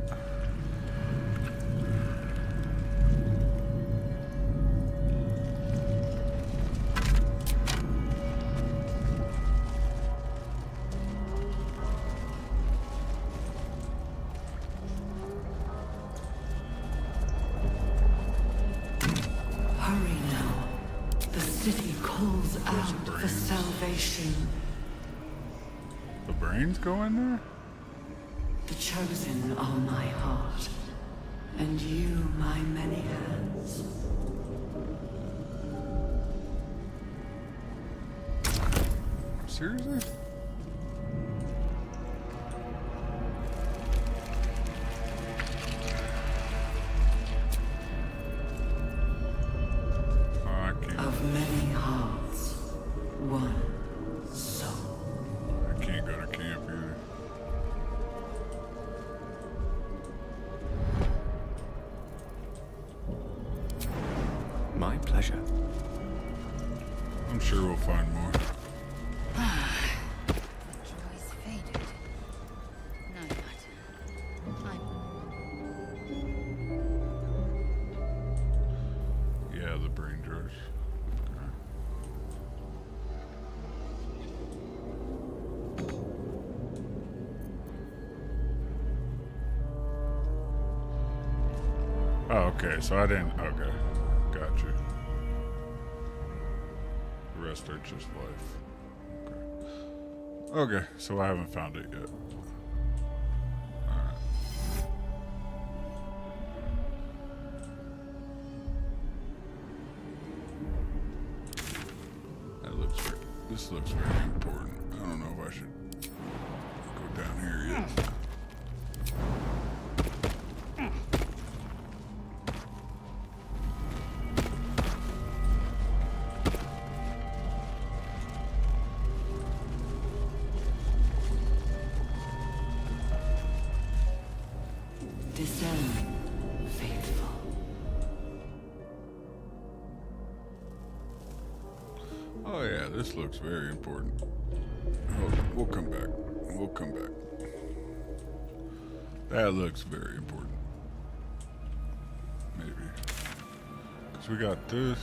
Hurry now. The city calls out for salvation. The brains go in there? The chosen are my heart, and you my many hands. Seriously? Of many hearts, one soul. I can't go to camp either. My pleasure. I'm sure we'll find more. Joy's faded. No matter. Yeah, the brain jars. Oh, okay, so I didn't. Okay, gotcha. The rest are just life. Okay. Okay, so I haven't found it yet. Alright. This looks very important. I don't know if I should go down here yet. Discern, faithful. Oh yeah, this looks very important. Oh, we'll come back. We'll come back. That looks very important. So we got this.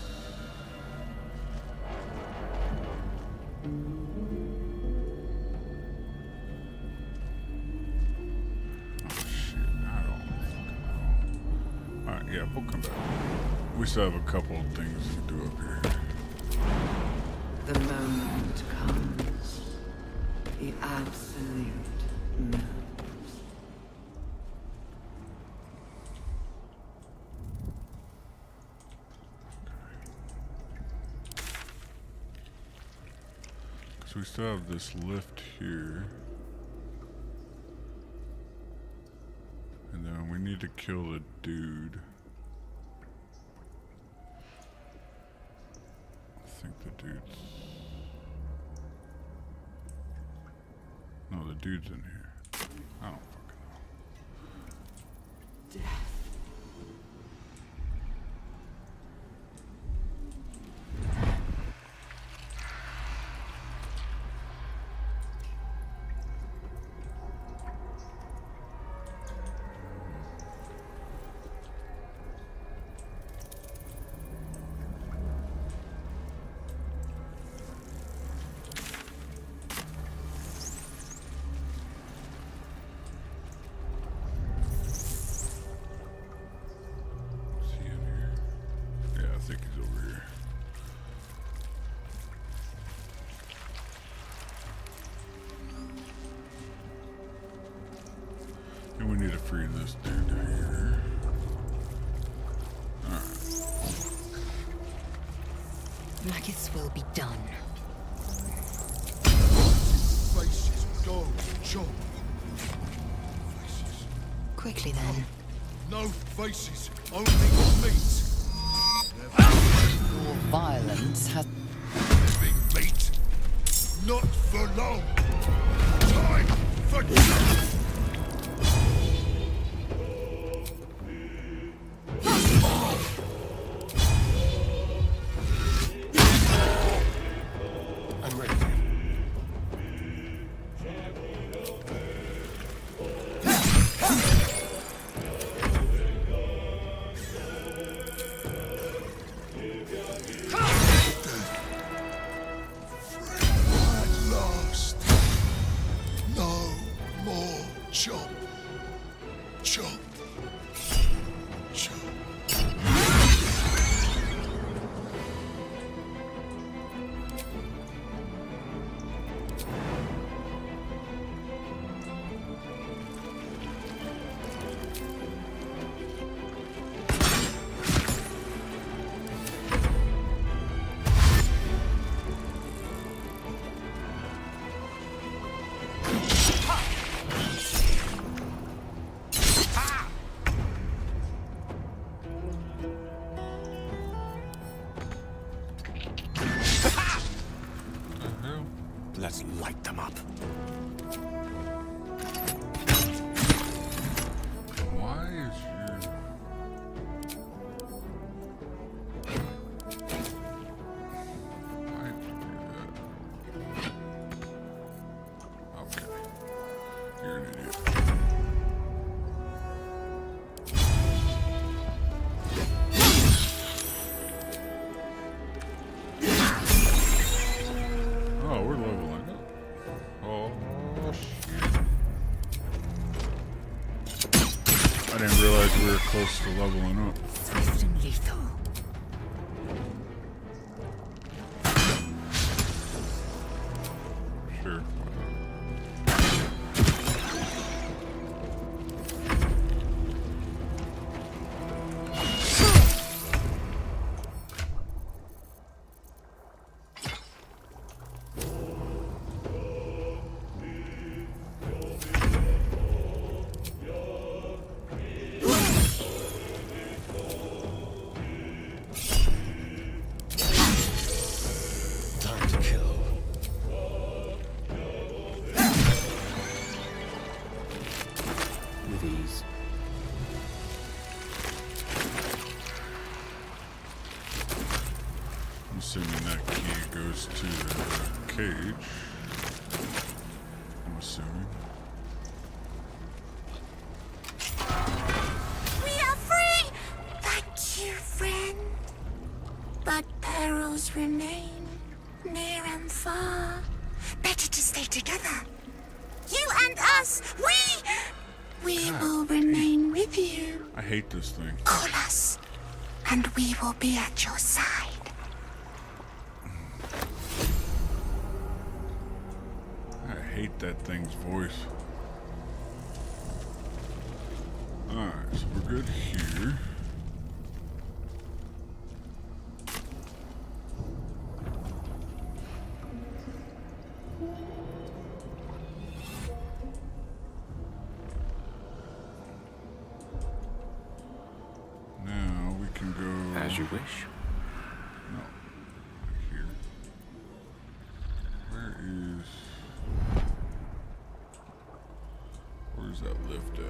Yeah, we'll come back. We still have a couple of things to do up here. The moment comes. The absolute moves. So we still have this lift here. And then we need to kill the dude. I think the dude's... No, the dude's in here. I don't fucking know. Death. And we need to free this dude here. Alright. Magus will be done. Faces, go, chop. Faces. Quickly then. No faces, only meat. Your violence has... Living meat. Not for long. Time for... Let's light them up. Why is your... Why'd you do that? Okay. You're an idiot. Oh, we're leveling up. Oh, shit. I didn't realize we were close to leveling up. Swift and lethal. Sure. Time to kill. With ease. I'm assuming that key goes to the cage. I'm assuming. We are free! Thank you, friend. shadows remain, near and far. Better to stay together. You and us, we will remain with you. I hate this thing. Call us, and we will be at your side. I hate that thing's voice. Alright, so we're good here. Now we can go... As you wish. No. Here. Where's that lift at?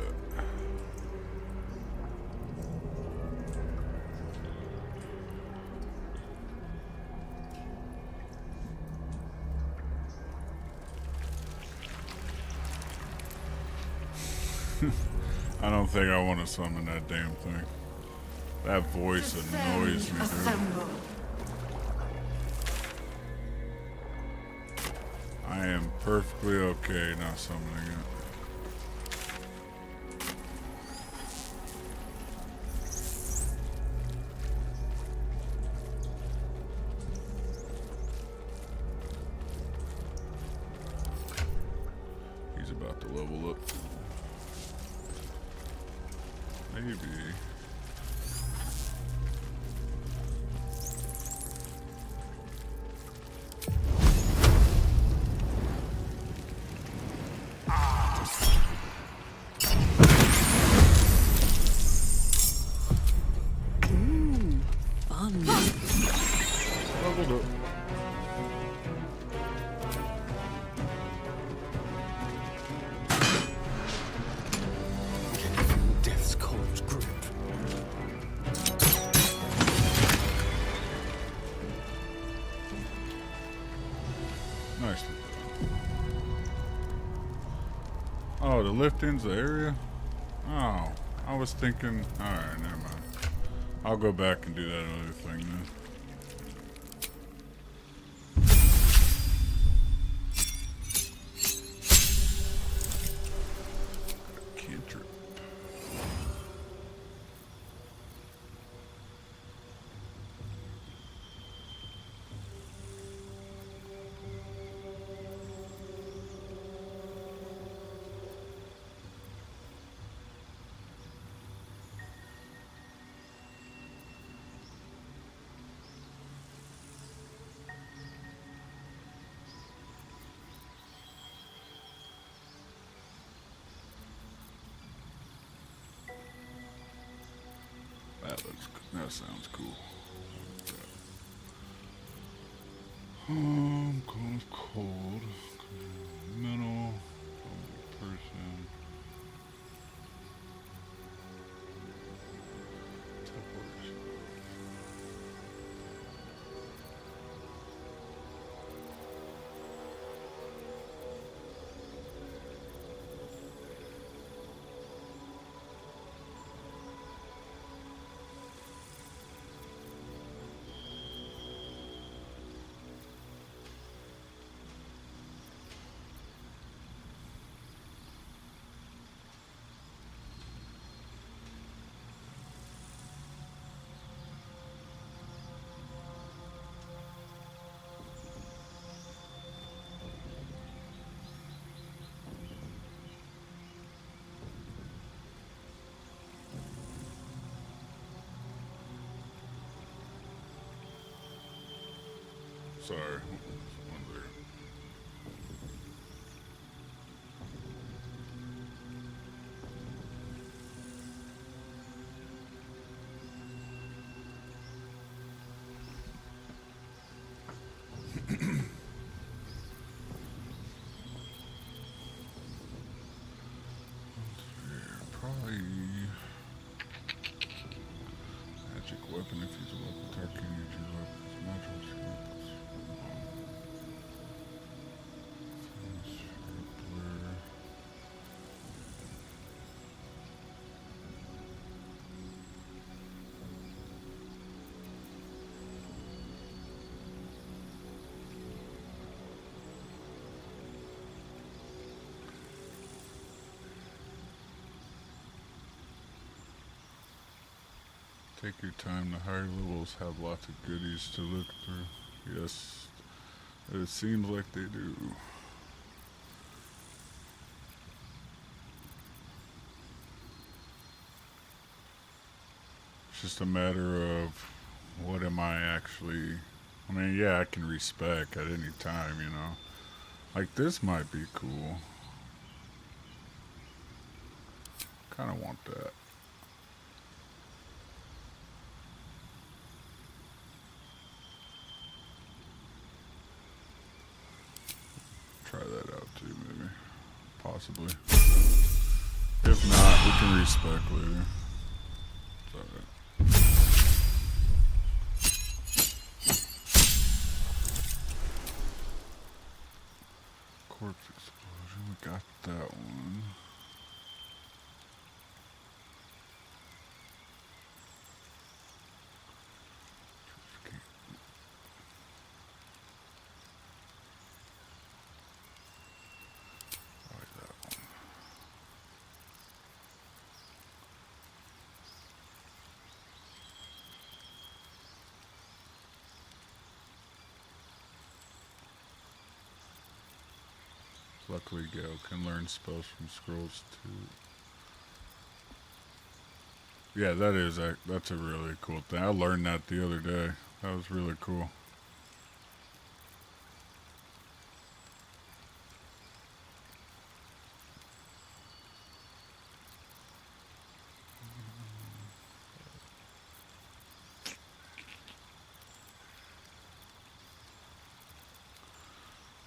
I don't think I want to summon that damn thing. That voice annoys me, dude. I am perfectly okay not summoning it. He's about to level up. Maybe. Fun. Leveled up. Death's cold grip. Nice. Oh, the lift ends the area? Oh, I was thinking... Alright, never mind. I'll go back and do that other thing then. Cantrip. That sounds cool. Cold, cold, mental, person. Teleportation. Sorry. One there. Probably magic weapon if he's a local target. Magic weapons. Take your time. The higher levels have lots of goodies to look through. Yes, it seems like they do. It's just a matter of what am I actually... I mean, yeah, I can respec at any time, you know. Like, this might be cool. Kind of want that. Try that out too, maybe. Possibly. If not, we can respec later. It's alright. Corpse explosion, we got that one. Luckily, Gale can learn spells from scrolls too. Yeah, that's a really cool thing. I learned that the other day. That was really cool.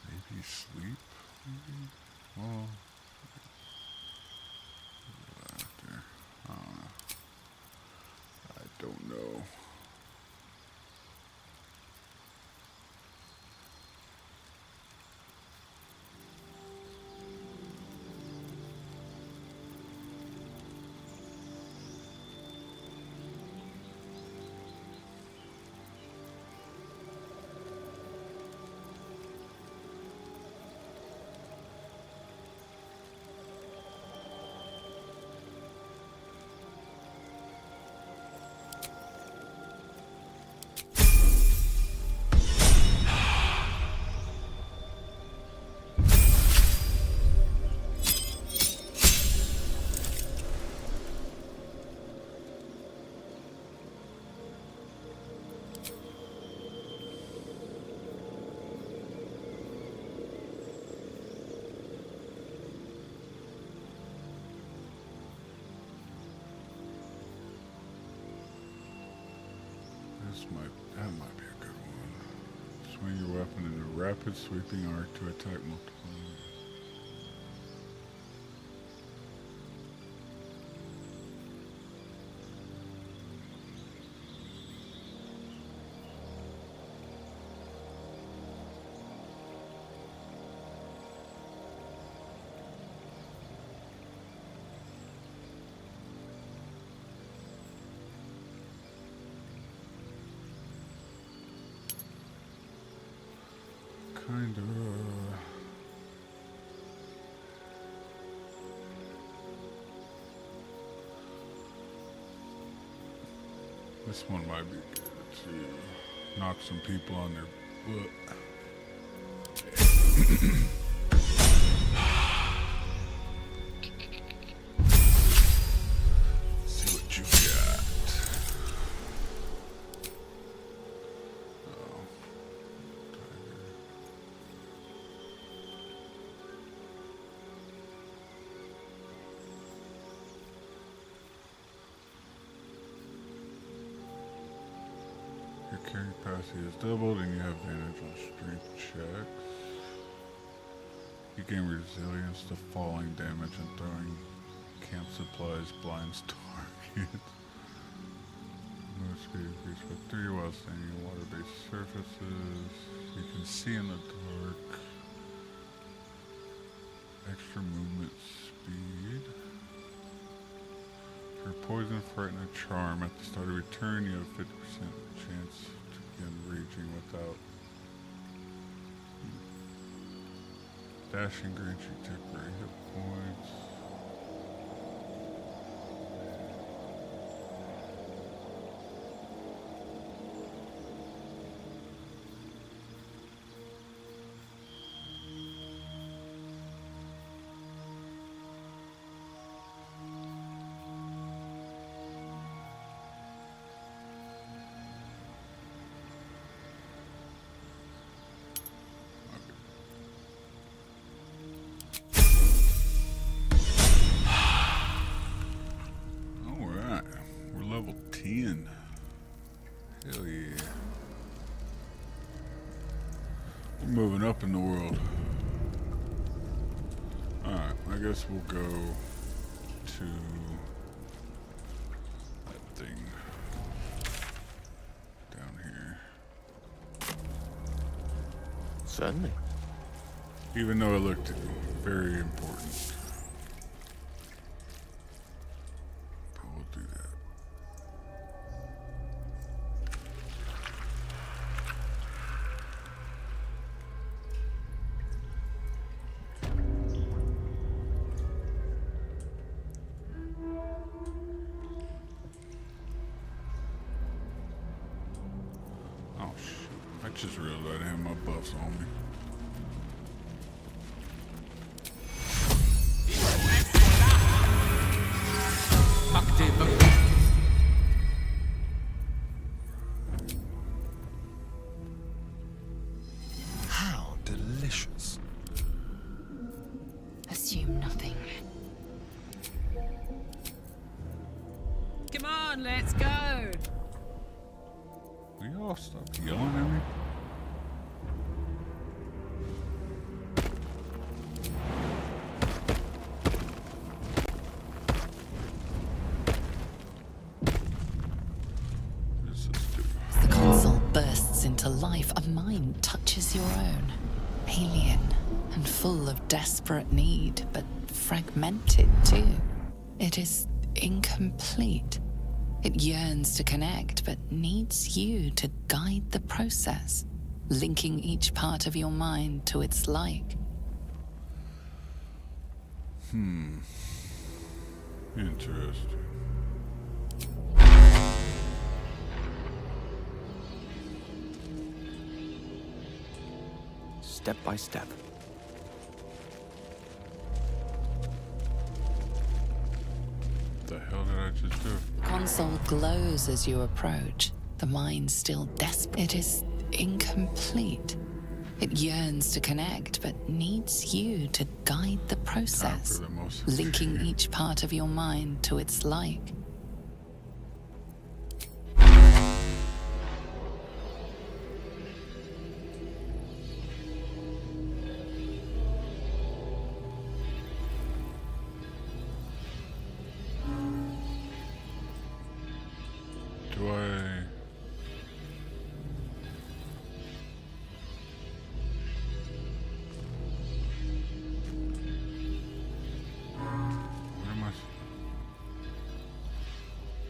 Maybe sleep? Well, there. I don't know. That might be a good one. Swing your weapon in a rapid sweeping arc to attack multiple. Kind of. This one might be good to knock some people on their butt. See what you got. Your carry capacity is doubled and you have advantage on strength checks. You gain resilience to falling damage and throwing camp supplies blinds targets. Move speed increased by 3 while standing on water-based surfaces. You can see in the dark. Extra movement speed. If you're poisoned, frightened, or charmed at the start of your turn, you have 50% chance to begin raging without. Dashing grants you temporary hit points. Hell yeah. We're moving up in the world. Alright, I guess we'll go to that thing down here. Certainly. Even though it looked very important. But we'll do that. Oh shit. I just realized I had my buffs on me. How delicious. Assume nothing. Come on, let's go. Will y'all stop yelling at me? As the console bursts into life, a mind touches your own. Alien and full of desperate need, but fragmented too. It is incomplete. It yearns to connect, but needs you to guide the process, linking each part of your mind to its like. Interesting. Step by step. What the hell did I just do? The console glows as you approach, the mind still desperate. It is incomplete. It yearns to connect, but needs you to guide the process, linking each part of your mind to its like. Do I...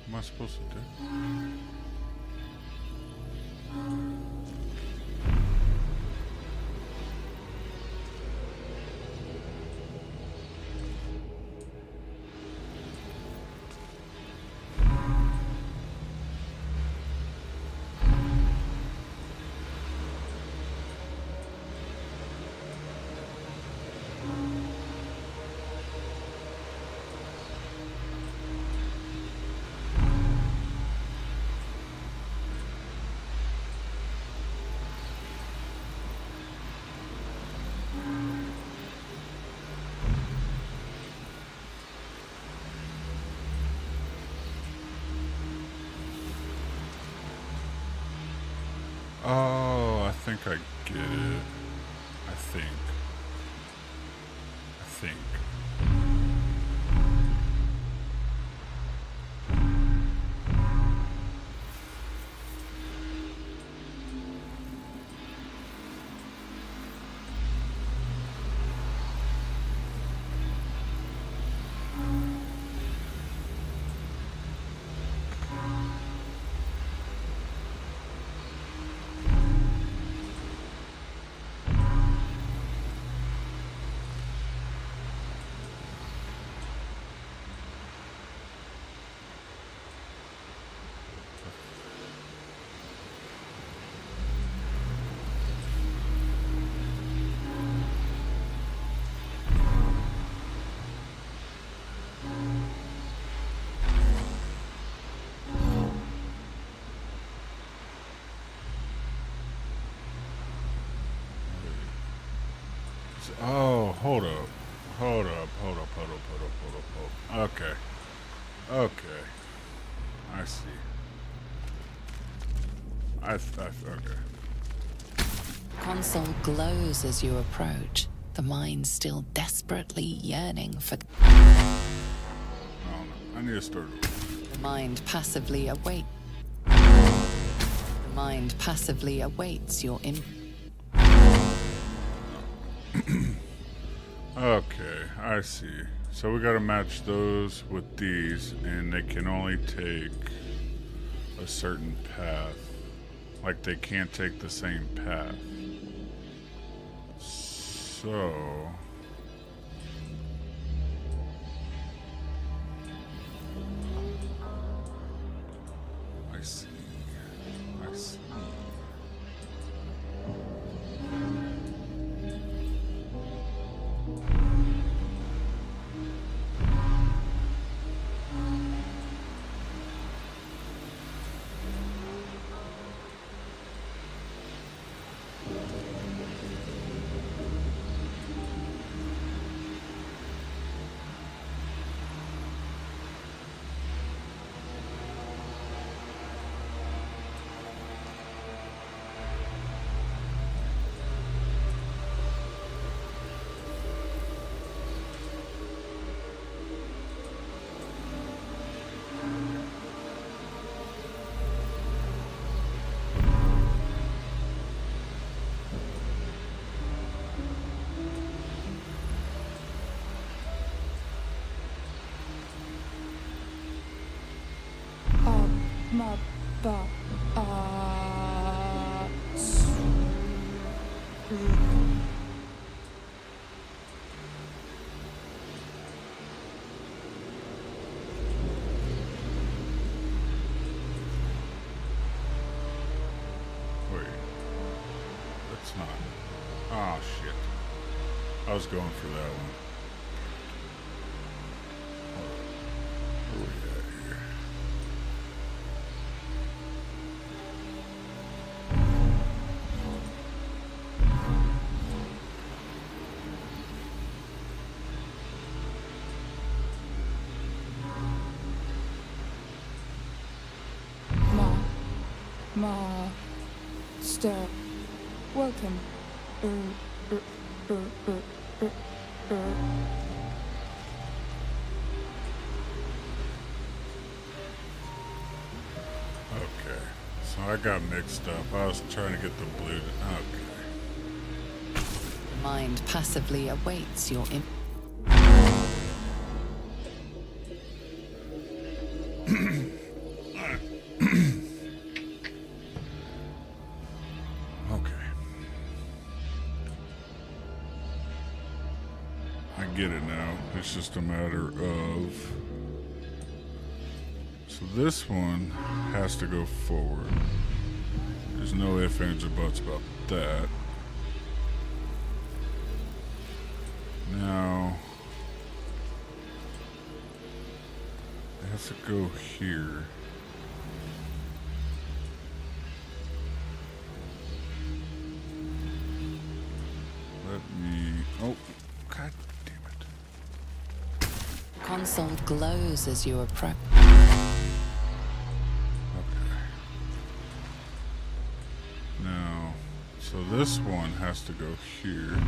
What am I supposed to do? Oh, I think I get it. I think. Oh, hold up. Okay. I see. Okay. Console glows as you approach, the mind still desperately yearning for... Oh, no. I need to start over. The mind passively awaits. The mind passively awaits your Okay, I see. So we gotta match those with these, and they can only take a certain path. Like they can't take the same path. So... I see. I see. Wait. That's not... Oh, shit. I was going for that one. Where we at here? Master, welcome. Okay, so I got mixed up. I was trying to get the blue. Okay. mind passively awaits your Get it now. It's just a matter of... So this one has to go forward. There's no ifs, ands, or buts about that. Now... it has to go here. Let me... Oh, God. console glows as you approach. Okay. Now, so this one has to go here.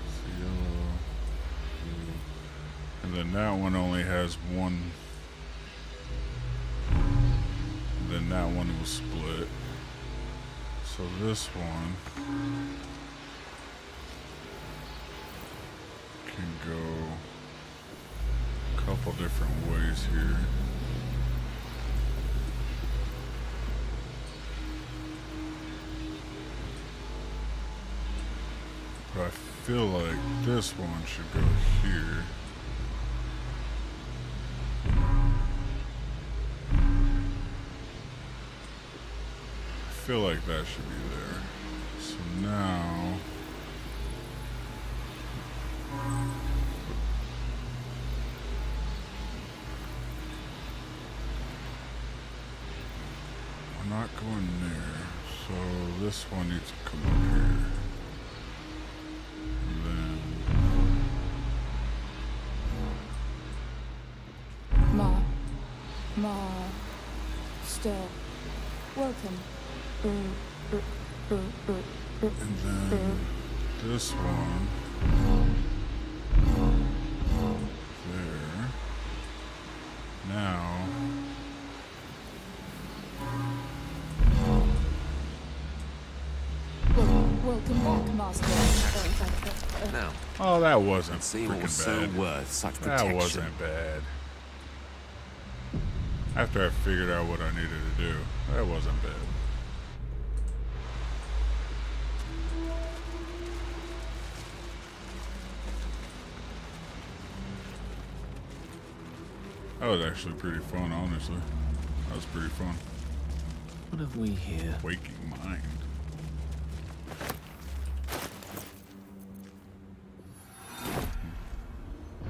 It's yellow, blue, and then that one only has one. Then that one will split. So this one can go a couple different ways here. But I feel like this one should go here. I feel like that should be there. So now... I'm not going there. So this one needs to come up here. Still. Welcome. And then this one. There. Now. Welcome back, Master. Now. Oh, that wasn't See freaking what's so bad. worth such protection. That wasn't bad. After I figured out what I needed to do, that wasn't bad. That was actually pretty fun, honestly. That was pretty fun. What have we here? Waking mind.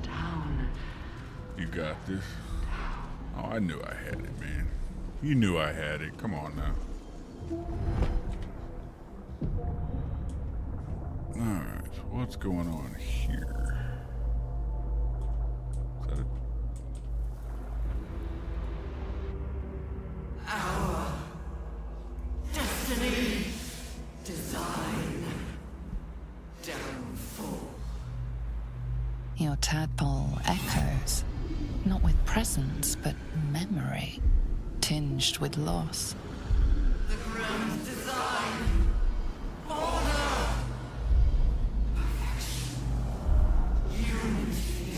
Down. You got this. Oh, I knew I had it, man. You knew I had it. Come on now. Alright, so what's going on here? Is that it? Our destiny, design, downfall. Your tadpole echoes, not with presence, but memory, tinged with loss. The grand design, order, perfection, unity.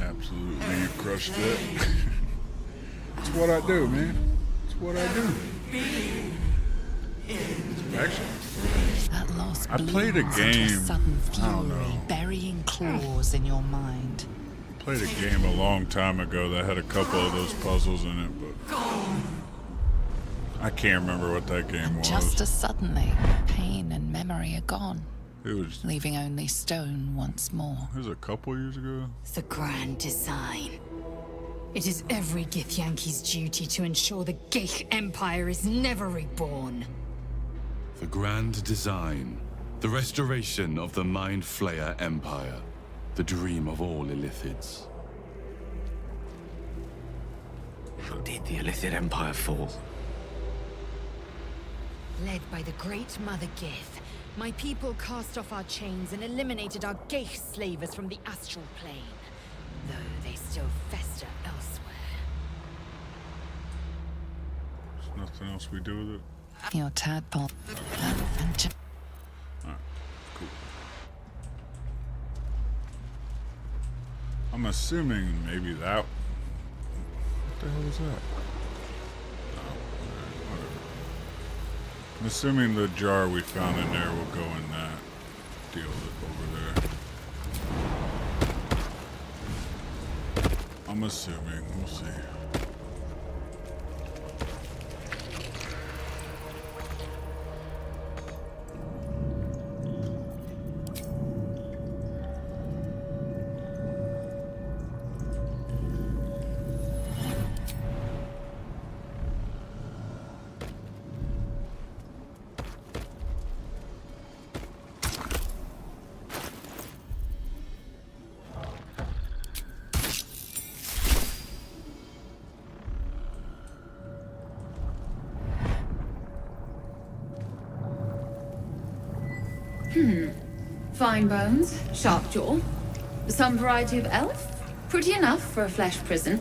Absolutely, you crushed it. That's what I do, man. That's what I do. Actually, That loss I played a blooms into game. sudden I don't fury, know. burying claws in your mind. I played a game a long time ago that had a couple of those puzzles in it, but I can't remember what that game was. Just as suddenly, pain and memory are gone, It was leaving only stone once more. a couple years ago. The grand design. It is every Githyanki's duty to ensure the Geich Empire is never reborn. The grand design. The restoration of the Mind Flayer Empire. The dream of all Illithids. How did the Illithid Empire fall? Led by the great Mother Gith, my people cast off our chains and eliminated our Geich slavers from the astral plane, though they still fester elsewhere. There's nothing else we do with it. Your tadpole. Alright, cool. I'm assuming maybe that. What the hell is that? Oh, whatever. I'm assuming the jar we found in there will go in that deal over there. I'm assuming. We'll see. Fine bones, sharp jaw. Some variety of elf? Pretty enough for a flesh prison,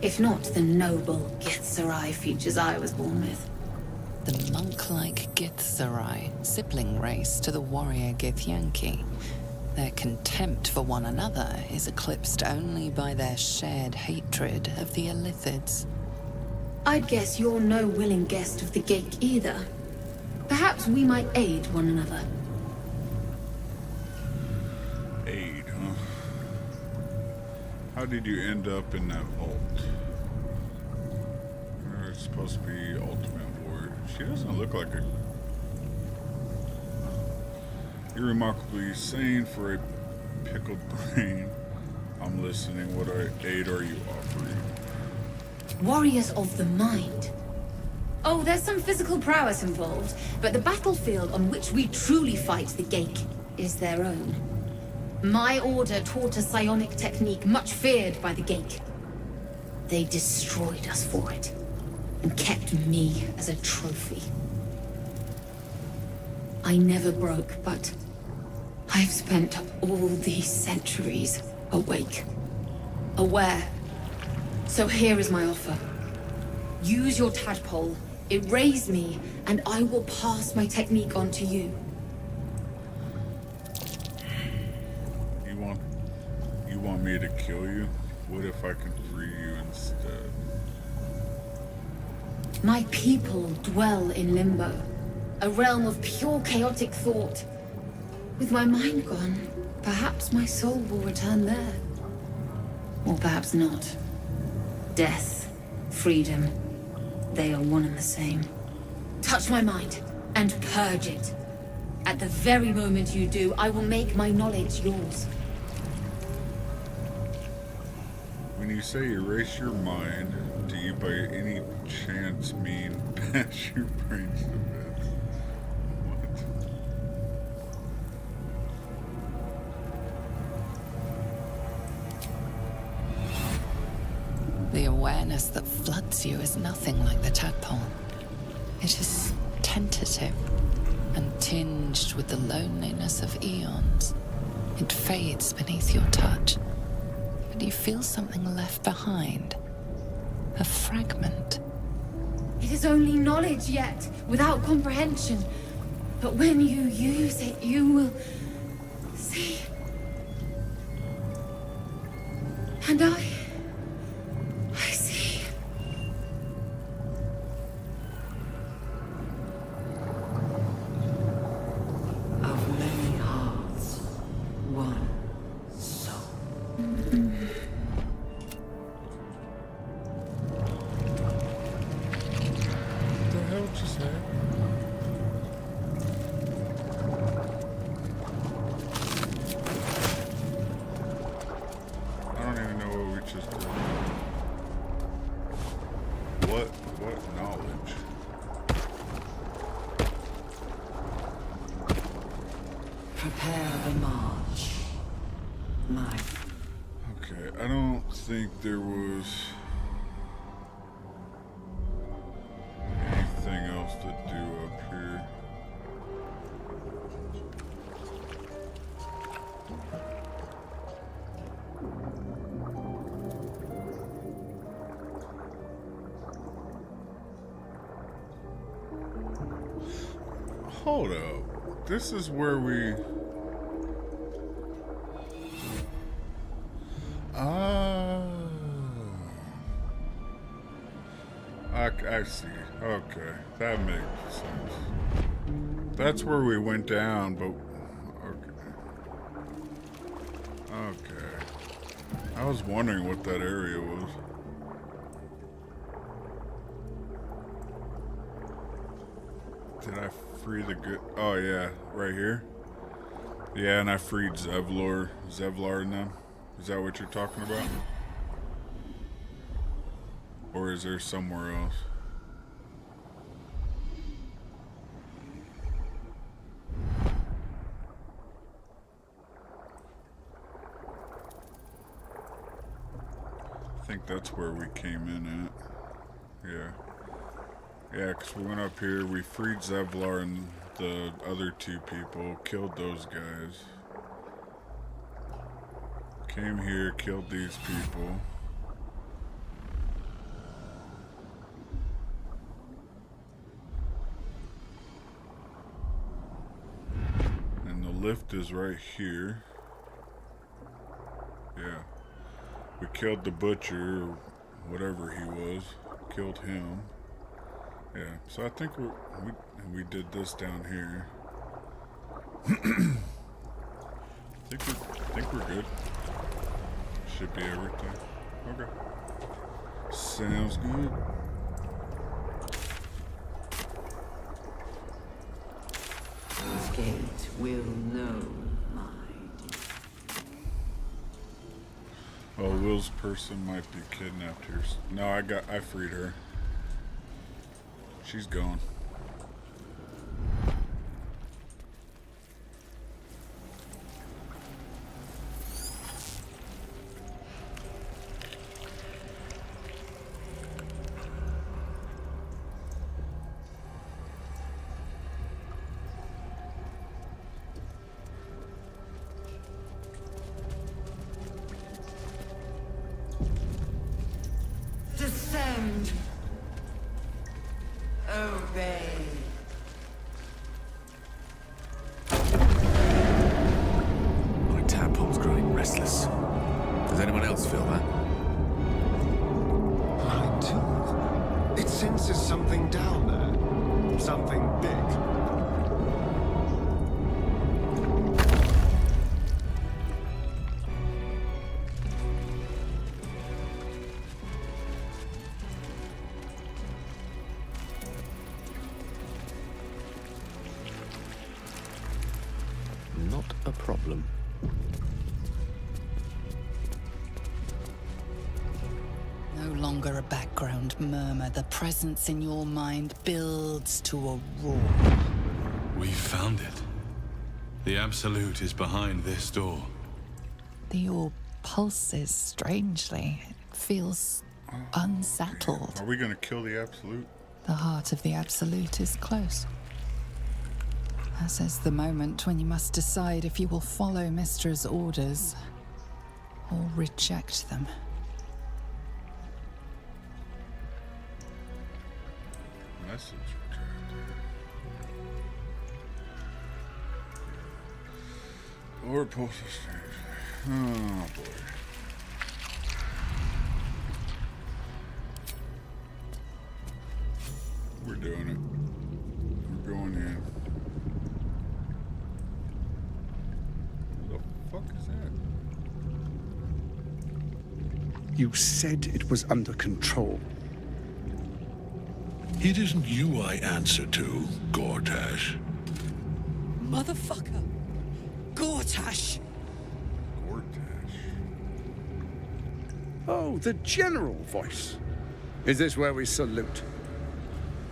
if not the noble Githzerai features I was born with. The monk-like Githzerai, sibling race to the warrior Githyanki. Their contempt for one another is eclipsed only by their shared hatred of the Illithids. I'd guess you're no willing guest of the Geik either. Perhaps we might aid one another. Aid, huh? How did you end up in that vault? It's supposed to be Ultimate Warrior. She doesn't look like a... You're remarkably sane for a pickled brain. I'm listening. What aid are you offering? Warriors of the mind. Oh, there's some physical prowess involved, but the battlefield on which we truly fight the Geik is their own. My order taught a psionic technique much feared by the Geik. They destroyed us for it, and kept me as a trophy. I never broke, but I've spent all these centuries awake, aware. So here is my offer. Use your tadpole, erase me, and I will pass my technique on to you. You want me to kill you? What if I can free you instead? My people dwell in limbo, a realm of pure chaotic thought. With my mind gone, perhaps my soul will return there. Or perhaps not. Death, freedom, they are one and the same. Touch my mind, and purge it. At the very moment you do, I will make my knowledge yours. When you say erase your mind, do you by any chance mean bash your brains to bits? What? The awareness that floods you is nothing like the tadpole. It is tentative and tinged with the loneliness of eons. It fades beneath your touch. But you feel something left behind. A fragment. It is only knowledge yet, without comprehension. But when you use it, you will see. And I see. Of many hearts, one soul. What the hell just happened? I don't even know what we just did. What knowledge? Prepare the march. My Okay, I don't think there was anything else to do up here. Hold up. This is where we... I see. Okay, that makes sense. That's where we went down, but... Okay. I was wondering what that area was. Did I free the good... Oh, yeah. Right here? Yeah, and I freed Zevlor and them. Is that what you're talking about? Or is there somewhere else? I think that's where we came in at. Yeah. Yeah, because we went up here, we freed Zevlar and the other two people, killed those guys. Came here, killed these people. And the lift is right here. Yeah. We killed the butcher, or whatever he was. Killed him. Yeah, so I think we did this down here. I think we're good. Should be everything. Okay. Sounds good. This gate will know mine. Oh, Will's person might be kidnapped here. No, I freed her. She's gone. restless. Does anyone else feel that? I do. It senses something down there. Something big. Not a problem. No longer a background murmur. The presence in your mind builds to a roar. We found it. The Absolute is behind this door. The orb pulses strangely. It feels unsettled. Are we gonna kill the Absolute? The heart of the Absolute is close. This is the moment when you must decide if you will follow Mistra's orders or reject them. Message rejected. Or pulse exchange. Oh boy. We're doing it. We're going in. What the fuck is that? You said it was under control. It isn't you I answer to, Gortash. Motherfucker! Gortash! Oh, the general voice. Is this where we salute?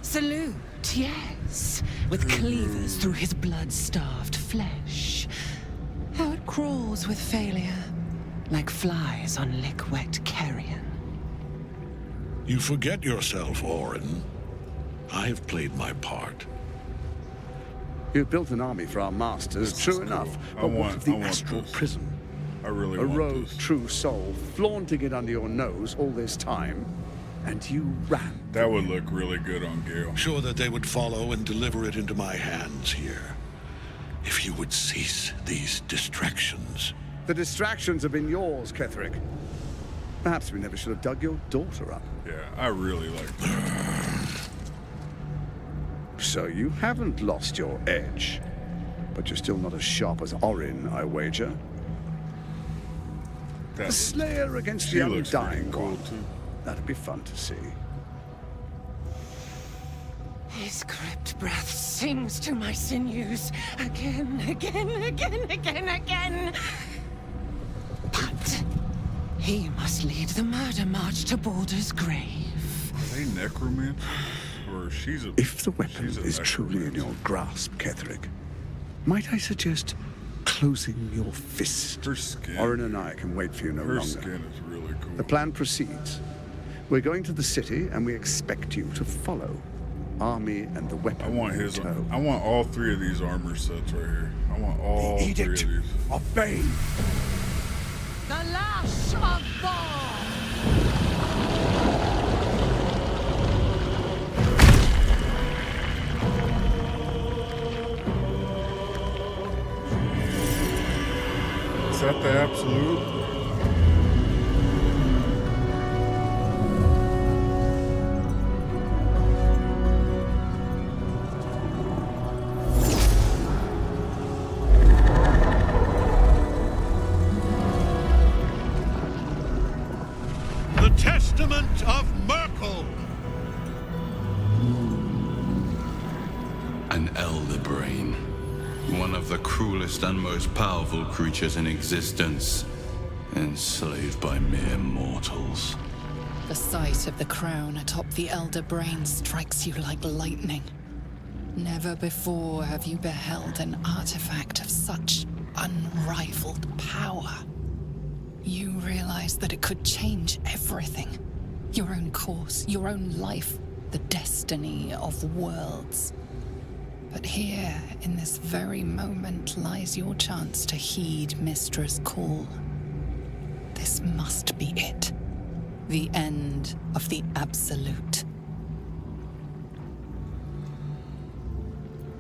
Salute, yes, with cleavers through his blood-starved flesh. How it crawls with failure, like flies on lick-wet carrion. You forget yourself, Orin. I have played my part. You built an army for our masters, true enough. But what of the astral prison? I really A want rogue this. true soul, flaunting it under your nose all this time, and you ran. That would look really good on Gale. Sure that they would follow and deliver it into my hands here. If you would cease these distractions. The distractions have been yours, Ketherick. Perhaps we never should have dug your daughter up. Yeah, I really like that. So you haven't lost your edge. But you're still not as sharp as Orin, I wager. The Slayer against the Undying one. That'd be fun to see. His crypt breath sings to my sinews again, again, again, again, again. But he must lead the murder march to Baldur's grave. Are they necromancers? Or she's a... If the weapon is truly in your grasp, Ketherick, might I suggest closing your fist? Her skin. Orin and I can wait for you no longer. Her skin is really cool. The plan proceeds. We're going to the city, and we expect you to follow. Army and the weapon. I want his. I want all three of these armor sets right here. I want all three of these. Obey. The lash of Thor! Is that the Absolute? The Testament of Merkel! An elder brain. One of the cruelest and most powerful creatures in existence. Enslaved by mere mortals. The sight of the crown atop the elder brain strikes you like lightning. Never before have you beheld an artifact of such unrivaled power. You realize that it could change everything. Your own course, your own life, the destiny of worlds. But here, in this very moment, lies your chance to heed Mistra's call. This must be it. The end of the Absolute.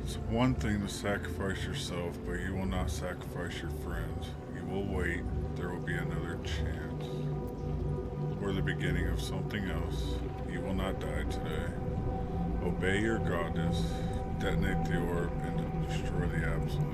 It's one thing to sacrifice yourself, but you will not sacrifice your friends. You You will wait. There will be another chance. Or the beginning of something else. You will not die today. Obey your goddess. Detonate the orb and destroy the absolute.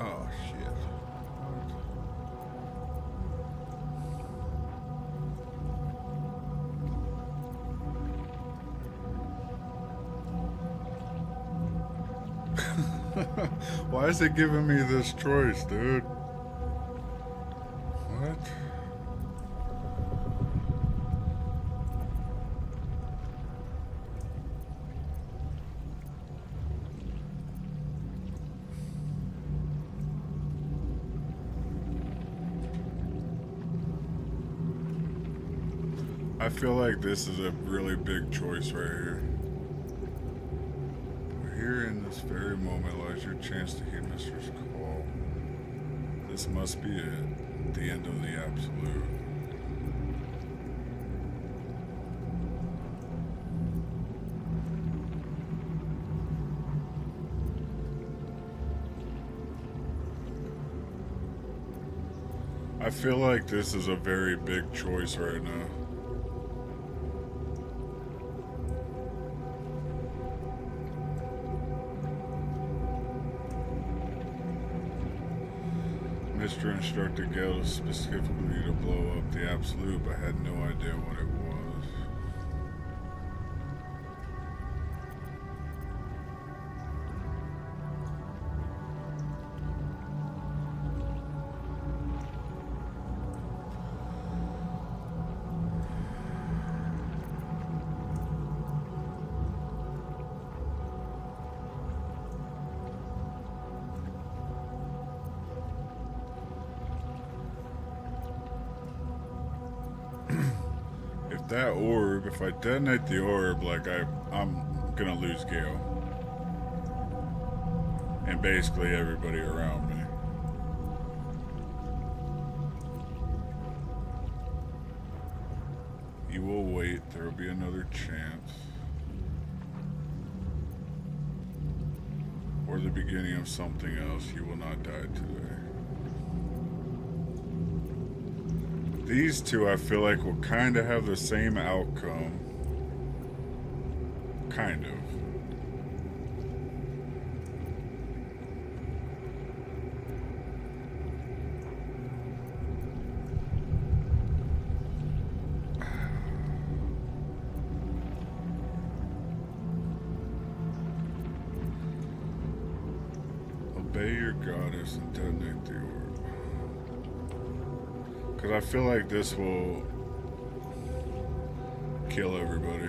Oh, shit. Why is it giving me this choice, dude? What? I feel like this is a really big choice right here. Here in this very moment lies your chance to heed Mistress' call. This must be it, the end of the absolute. I feel like this is a very big choice right now. Mr. instructed Gale specifically to blow up the absolute, but had no idea what it was. That orb, if I detonate the orb, like I'm gonna lose Gale. And basically everybody around me. You will wait, there will be another chance. Or the beginning of something else, you will not die today. These two, I feel like, will kind of have the same outcome. Kind of. Obey your goddess and detonate the orb. Because I feel like this will kill everybody.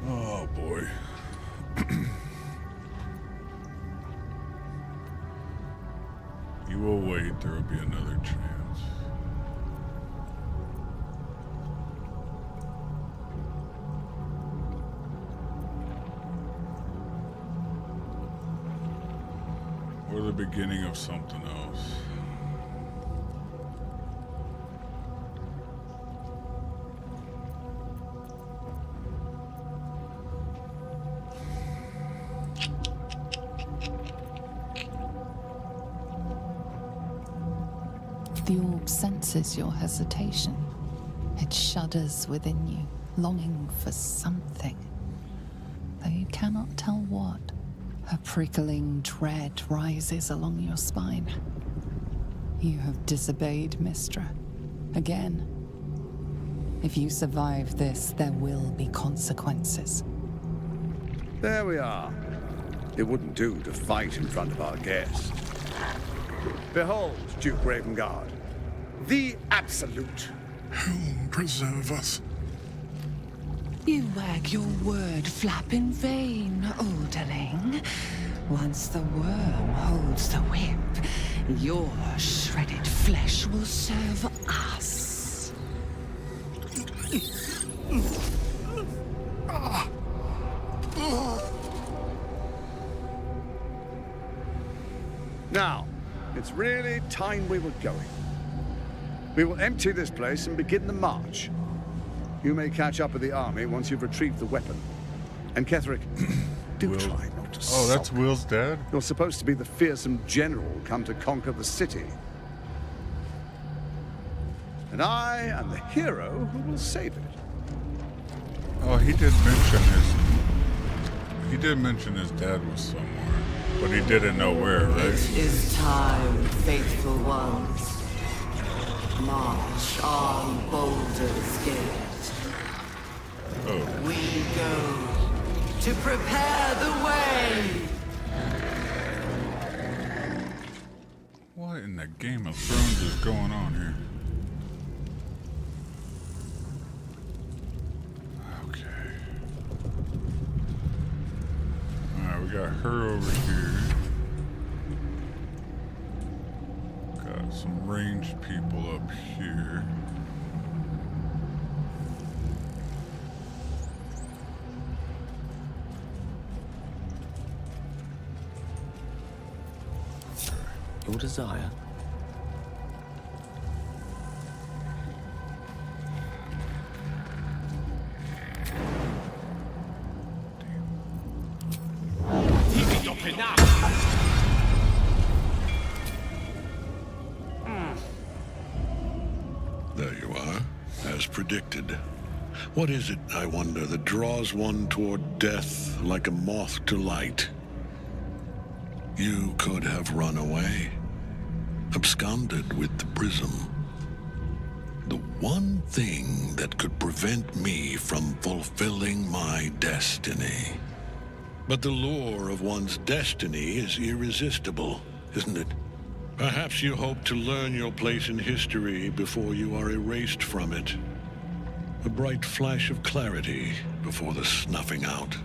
Oh boy. You will wait, there will be another chance. Or the beginning of something else. The orb senses your hesitation. It shudders within you, longing for something, though you cannot tell what. A prickling dread rises along your spine. You have disobeyed Mistra. Again. If you survive this, there will be consequences. There we are. It wouldn't do to fight in front of our guest. Behold, Duke Ravengard, the Absolute. Helm preserve us. You wag your word flap in vain, olderling. Once the worm holds the whip, your shredded flesh will serve us. Now, it's really time we were going. We will empty this place and begin the march. You may catch up with the army once you've retrieved the weapon. And Ketherick, do try not to Oh, that's sulk. Will's dad? You're supposed to be the fearsome general come to conquer the city. And I am the hero who will save it. Oh, he did mention his dad was somewhere, but he didn't know where, right? It is time, faithful ones. March on Baldur's Gate. Oh. We go to prepare the way. What in the Game of Thrones is going on here? Okay. Alright, we got her over here. Got some ranged people up here. Your desire? There you are, as predicted. What is it, I wonder, that draws one toward death like a moth to light? You could have run away, absconded with the prism. The one thing that could prevent me from fulfilling my destiny. But the lure of one's destiny is irresistible, isn't it? Perhaps you hope to learn your place in history before you are erased from it. A bright flash of clarity before the snuffing out.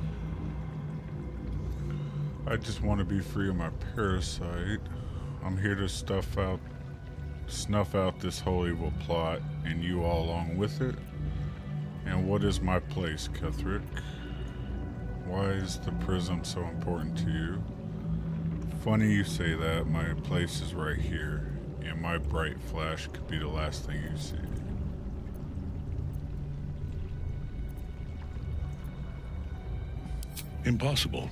I just want to be free of my parasite. I'm here to snuff out this whole evil plot, and you all along with it. And what is my place, Ketherick? Why is the prism so important to you? Funny you say that. My place is right here, and my bright flash could be the last thing you see. Impossible.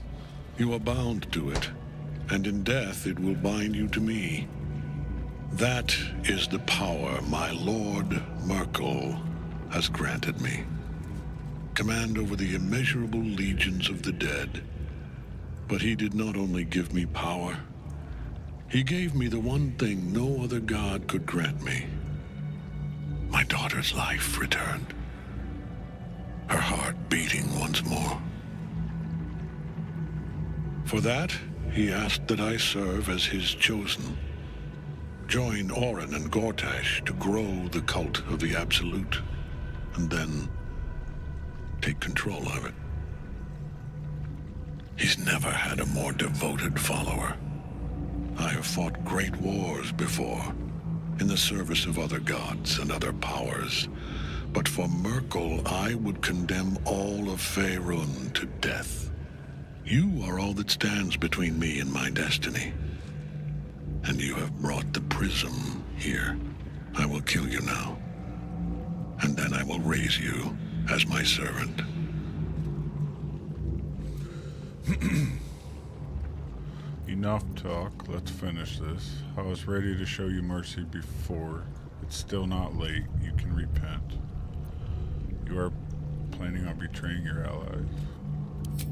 You are bound to it, and in death it will bind you to me. That is the power my Lord Merkel has granted me. Command over the immeasurable legions of the dead. But he did not only give me power, he gave me the one thing no other god could grant me. My daughter's life returned. Her heart beating once more. For that, he asked that I serve as his chosen. Join Orin and Gortash to grow the cult of the Absolute, and then take control of it. He's never had a more devoted follower. I have fought great wars before, in the service of other gods and other powers, but for Merkel, I would condemn all of Faerun to death. You are all that stands between me and my destiny. And you have brought the prism here. I will kill you now. And then I will raise you as my servant. Enough talk. Let's finish this. I was ready to show you mercy before. It's still not late. You can repent. You are planning on betraying your allies.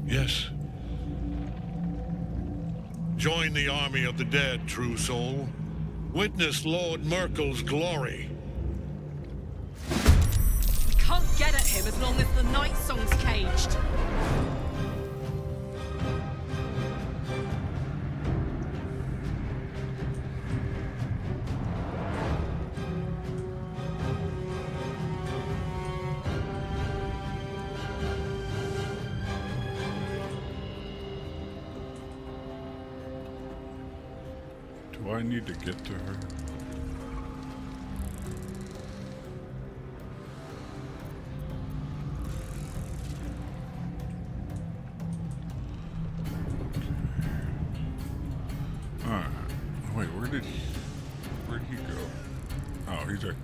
Yes. Join the army of the dead, true soul. Witness Lord Merkel's glory. We can't get at him as long as the night song's caged. Do I need to get to her? Alright. Wait, where'd he go? Oh, he's like,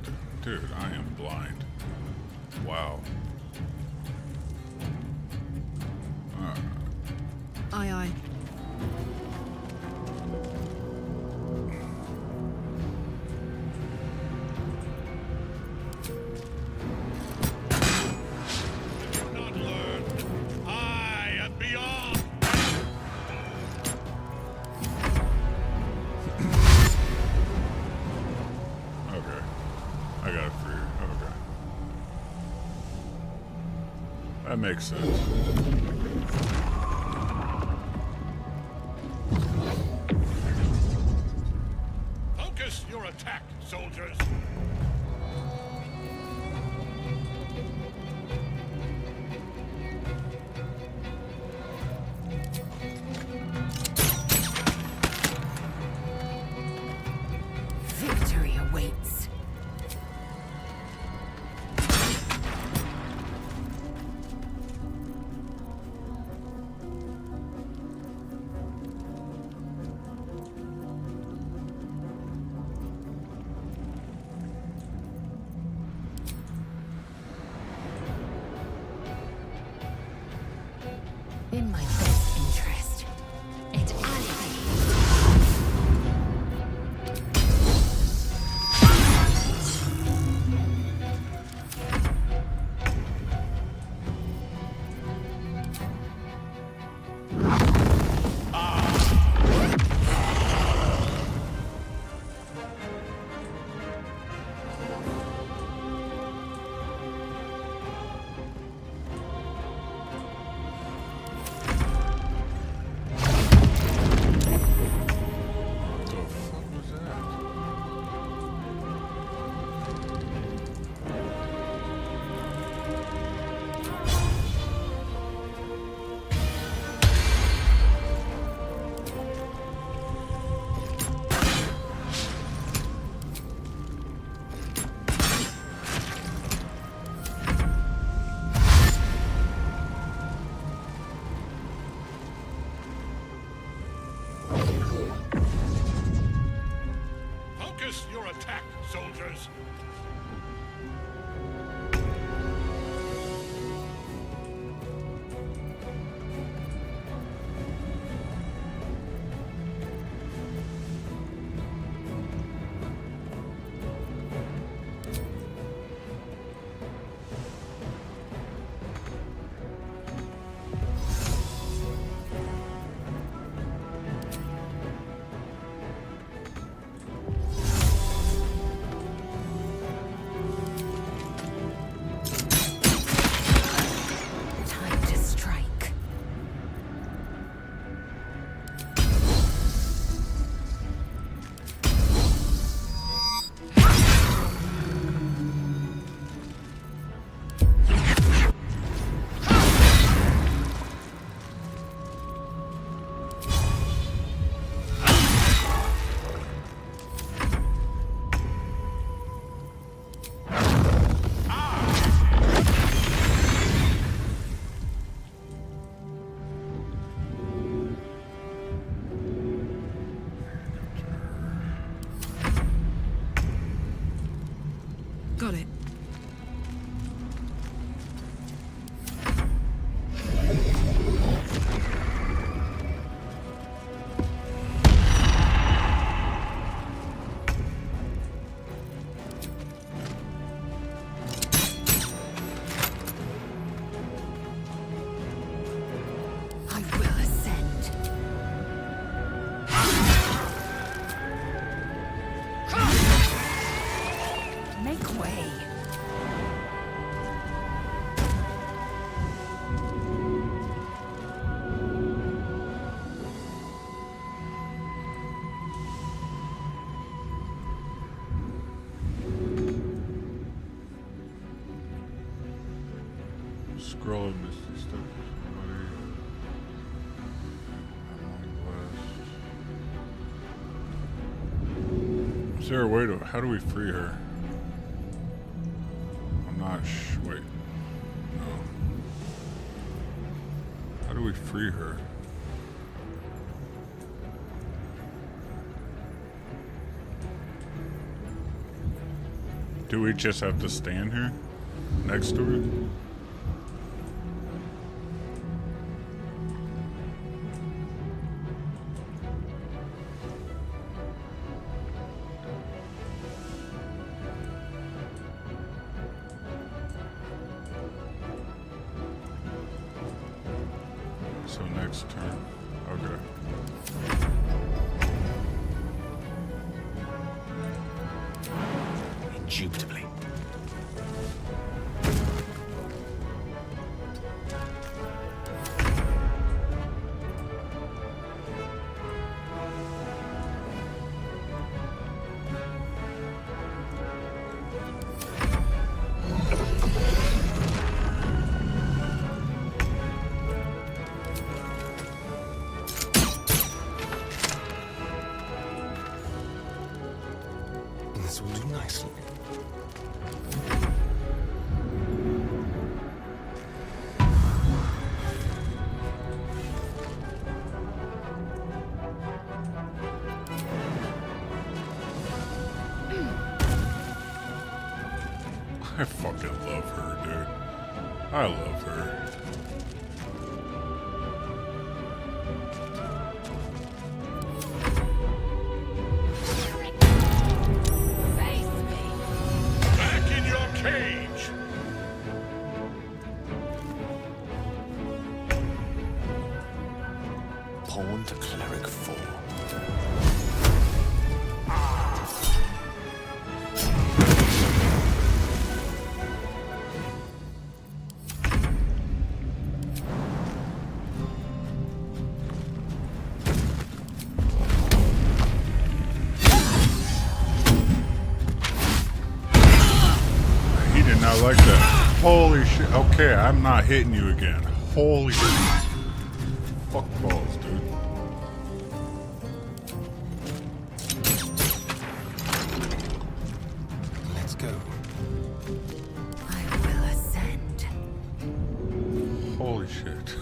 dude, I am blind. Wow. Aye, aye. Not learn. I am beyond. Okay. I got it for you. Okay. That makes sense. Focus your attack, soldiers. Victory awaits. In my best interest. Et Focus your attack, soldiers. time to strike. Got it. I will ascend. Make way. Scroll and miss the stuff. Somebody. I'm on Is there a way to... How do we free her? I'm not wait. No. How do we free her? Do we just have to stand here? Next to her? So next turn. Okay. Indubitably. This will do nicely. I fucking love her, dude. I love her. Back in your cage! Pawn to cleric 4. He did not like that. Holy shit. Okay, I'm not hitting you again. Holy shit. Fuck balls, dude. Let's go. I will ascend. Holy shit.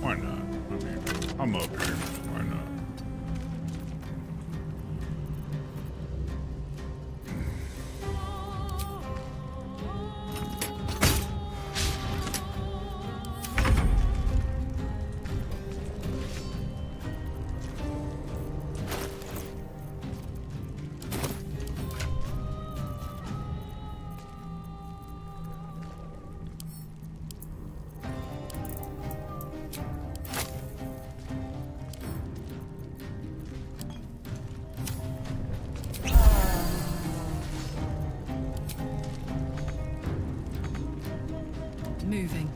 Why not? I mean, I'm up here. Why not? Moving.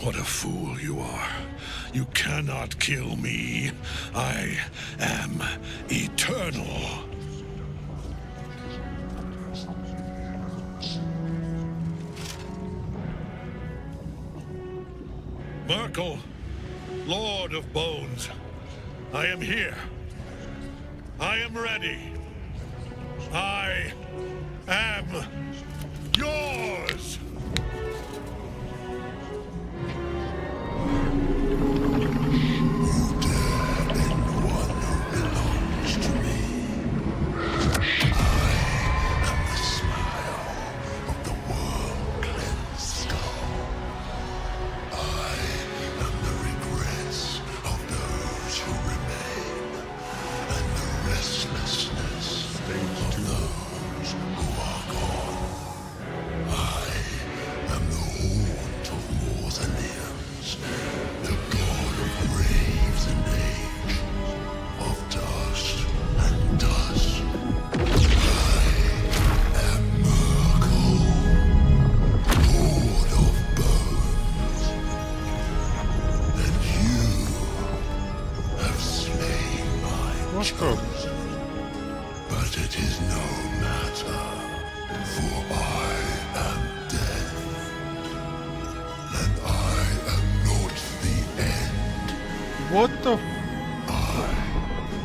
What a fool you are. You cannot kill me. I am eternal. Merkel, Lord of Bones, I am here. I am ready. I am yours. chosen. But it is no matter, for I am death. And I am not the end. What the? I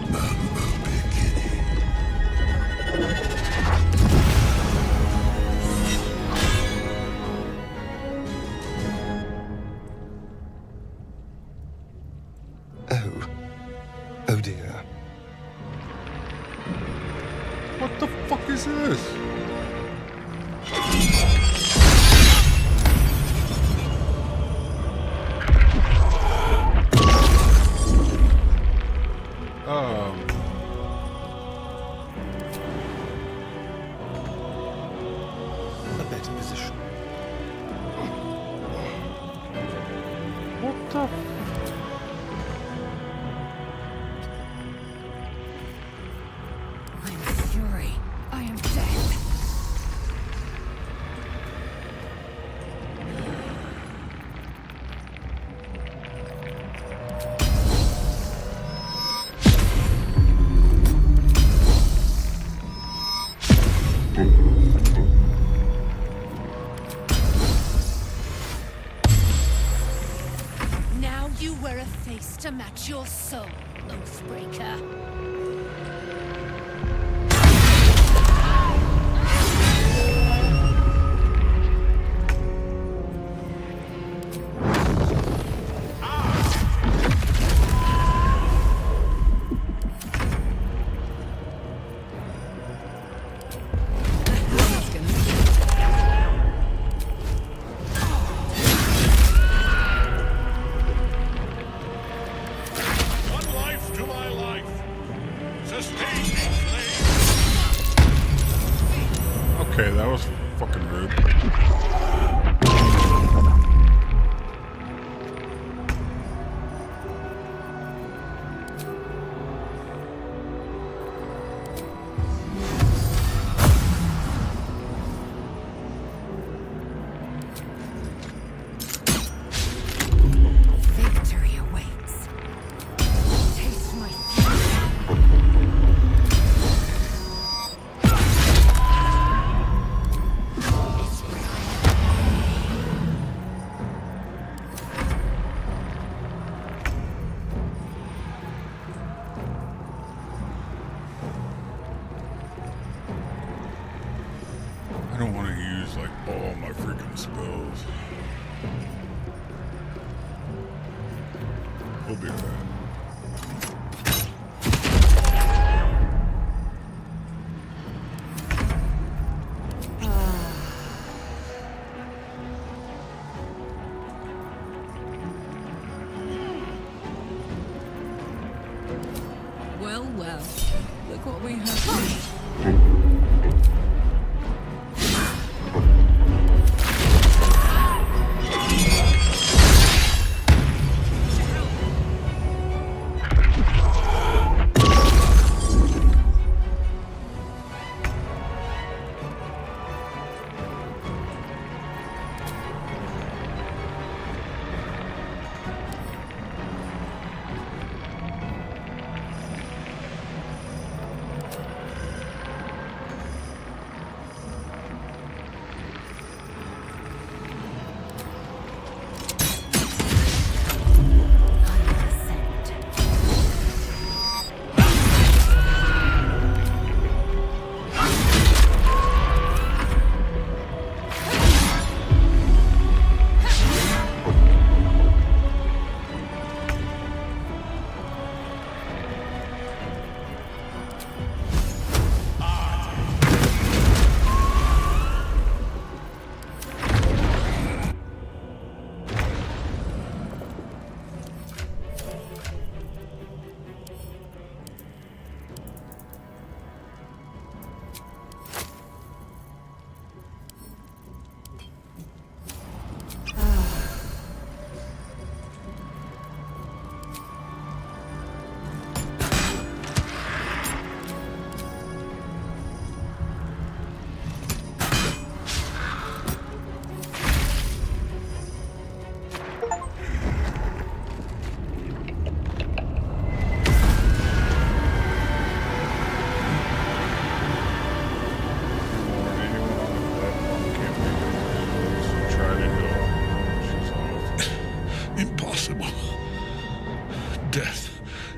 am the beginning. Oh dear. What the fuck is this? A better position. What the? I am fury. I am death. Now you wear a face to match your soul, Oathbreaker. One life to my life. Sustain me, flame. Okay, that was fucking rude. Victory awaits. Taste my I don't want to use like all my freaking spells. We'll be right back. Well, well. Look what we have.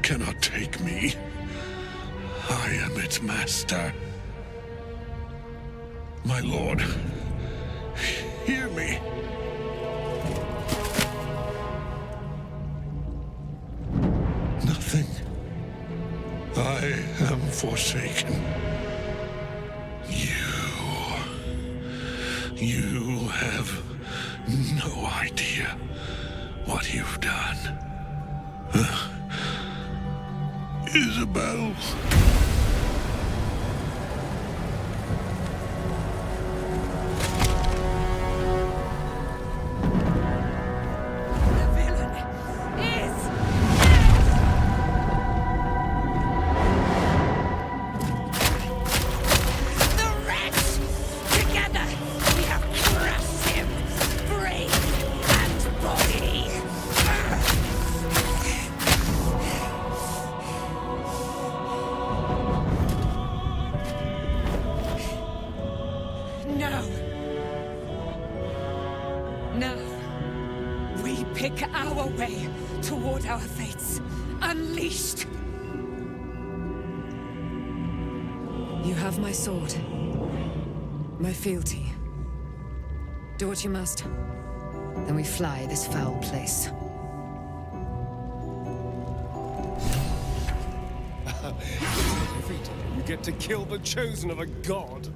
cannot take me. I am its master. My lord, hear me. Nothing. I am forsaken. You have no idea what you've done. Isabel. My sword. My fealty. Do what you must. Then we fly this foul place. You get to kill the chosen of a god.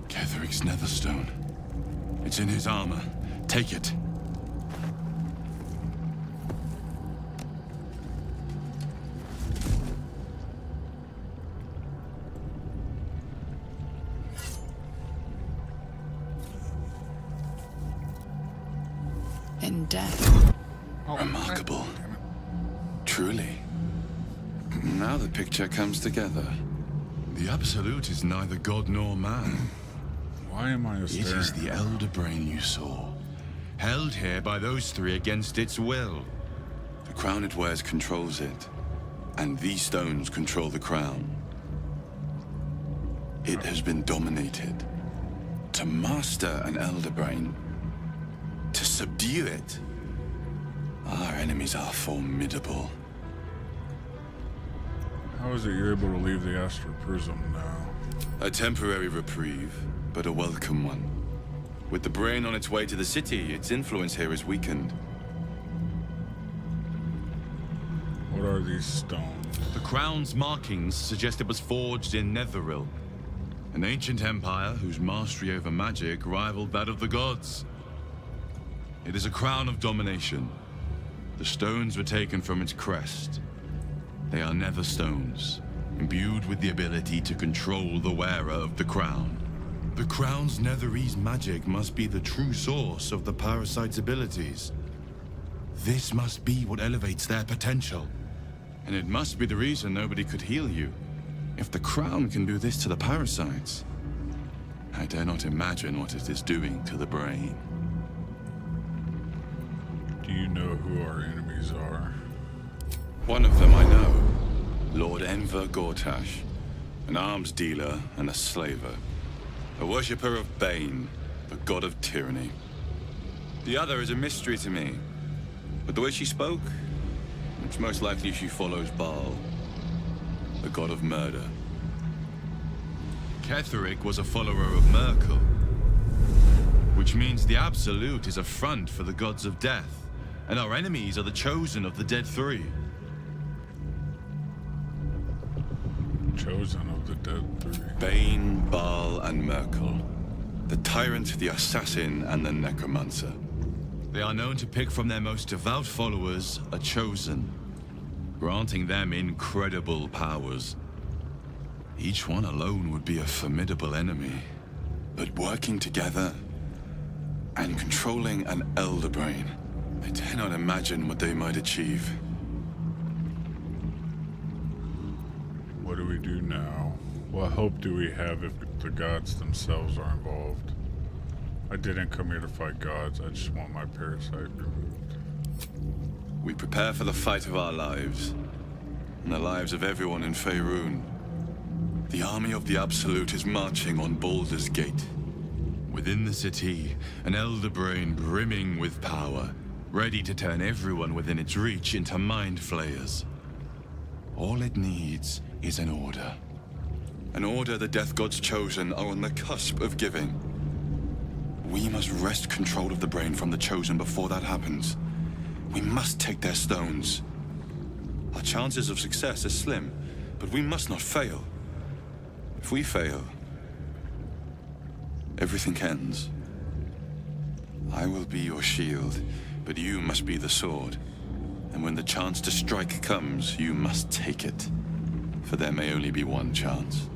Ketheric's netherstone. It's in his armor. Take it. In death. Remarkable. Truly. Now the picture comes together. The Absolute is neither god nor man. Why am I It is the Elder Brain you saw, held here by those three against its will. The crown it wears controls it, and these stones control the crown. It has been dominated. To master an Elder Brain, to subdue it, our enemies are formidable. How is it you're able to leave the Astral Prism now? A temporary reprieve, but a welcome one. With the brain on its way to the city, its influence here is weakened. What are these stones? The crown's markings suggest it was forged in Netheril, an ancient empire whose mastery over magic rivaled that of the gods. It is a crown of domination. The stones were taken from its crest. They are nether stones, imbued with the ability to control the wearer of the crown. The crown's netherese magic must be the true source of the parasite's abilities. This must be what elevates their potential. And it must be the reason nobody could heal you. If the crown can do this to the parasites, I dare not imagine what it is doing to the brain. Do you know who our enemies are? One of them I know. Lord Enver Gortash. An arms dealer and a slaver. A worshipper of Bane, the god of tyranny. The other is a mystery to me. But the way she spoke, it's most likely she follows Baal, the god of murder. Ketheric was a follower of Merkel, which means the Absolute is a front for the gods of death, and our enemies are the chosen of the Dead Three. Chosen of the Dead Three. Bane, Baal, and Merkel. The tyrant, the assassin, and the necromancer. They are known to pick from their most devout followers a chosen, granting them incredible powers. Each one alone would be a formidable enemy, but working together and controlling an Elder Brain, I dare not imagine what they might achieve. What do we do now? What hope do we have if the gods themselves are involved? I didn't come here to fight gods, I just want my parasite removed. We prepare for the fight of our lives, and the lives of everyone in Faerun. The army of the Absolute is marching on Baldur's Gate. Within the city, an Elder Brain brimming with power, ready to turn everyone within its reach into mind flayers. All it needs is an order. An order the Death God's chosen are on the cusp of giving. We must wrest control of the brain from the chosen before that happens. We must take their stones. Our chances of success are slim, but we must not fail. If we fail, everything ends. I will be your shield, but you must be the sword. And when the chance to strike comes, you must take it. For there may only be one chance.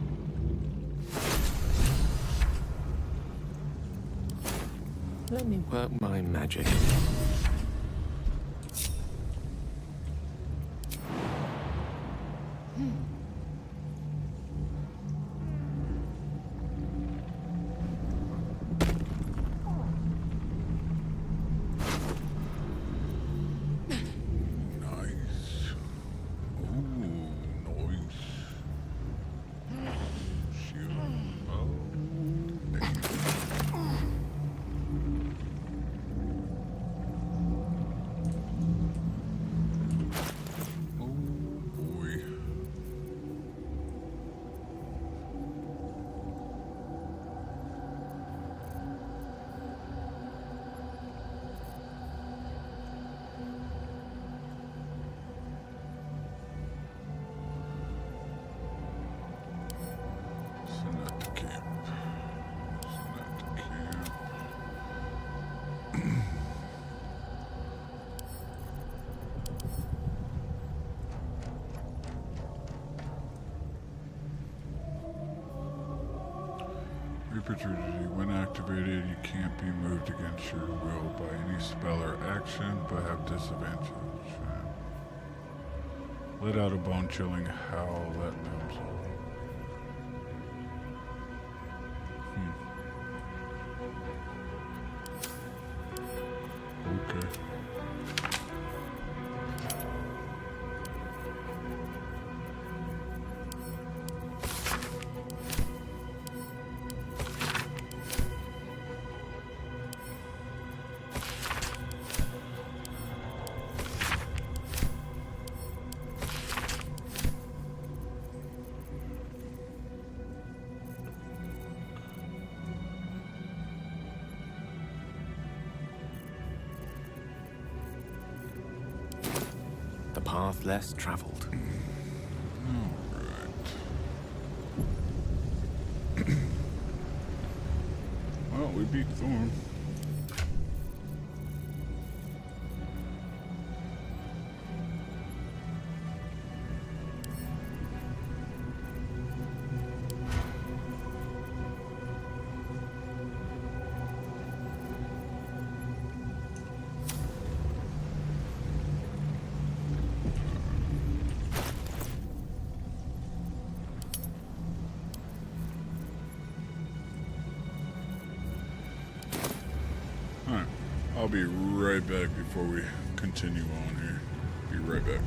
Let me work my magic. Rigidity. When activated, you can't be moved against your will by any spell or action, but have disadvantage. Let out a bone-chilling howl that numbs all. Okay. The path less traveled. Alright. Well, we beat Thorn. I'll be right back before we continue on here. Be right back.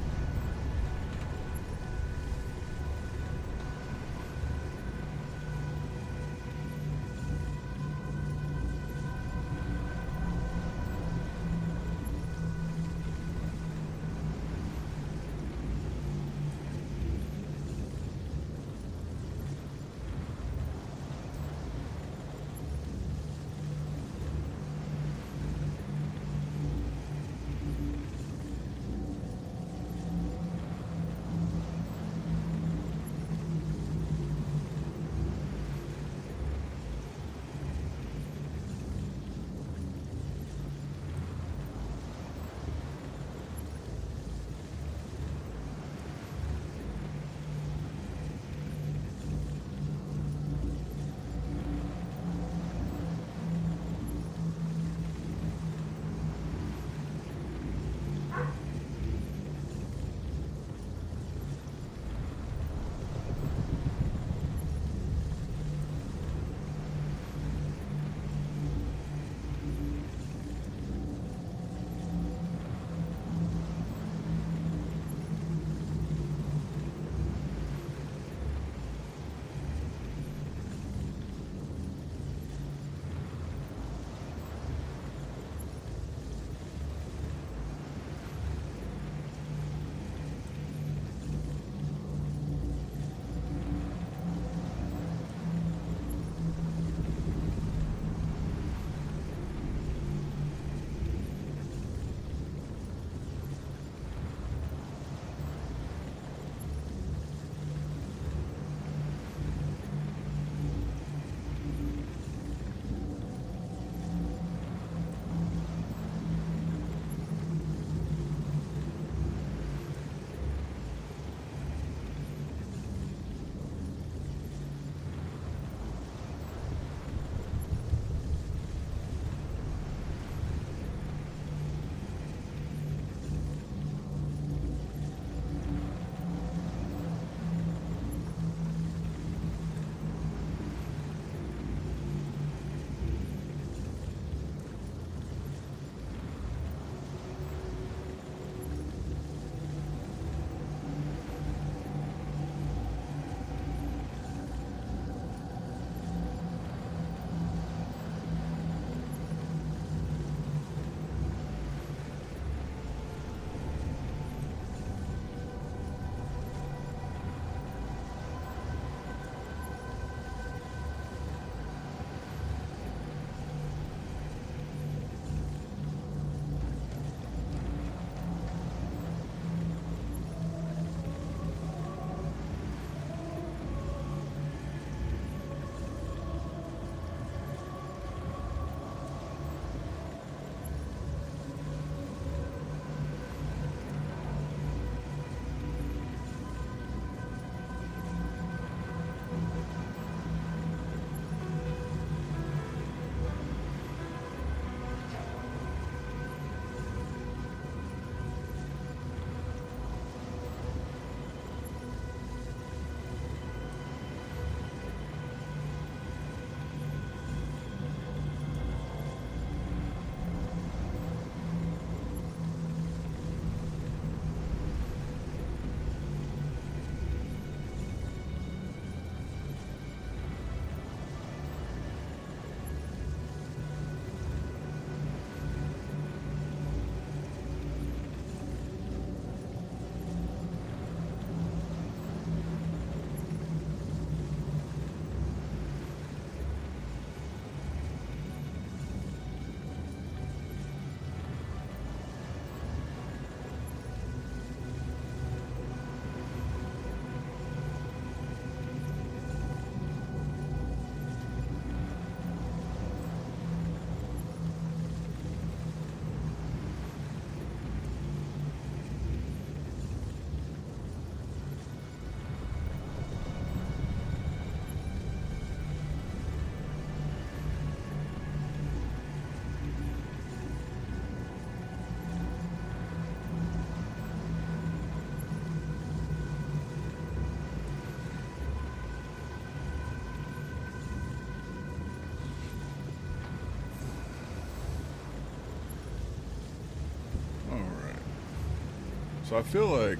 So I feel like...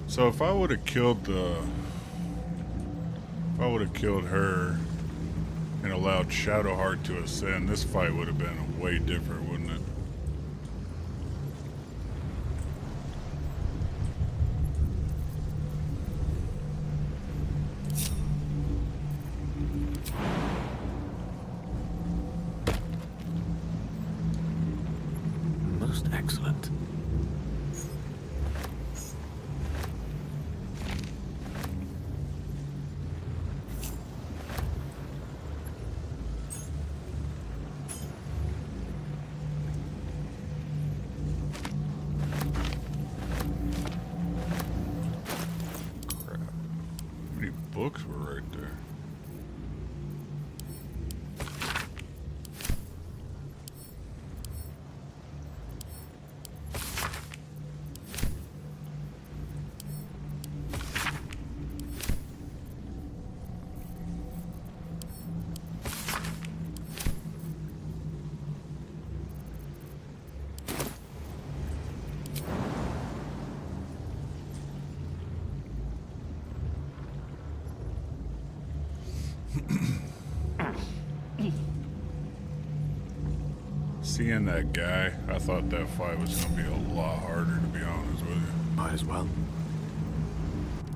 So if I would have killed her and allowed Shadowheart to ascend, this fight would have been way different, wouldn't it? Most excellent. Books were right there. Seeing that guy, I thought that fight was going to be a lot harder, to be honest with you. Might as well.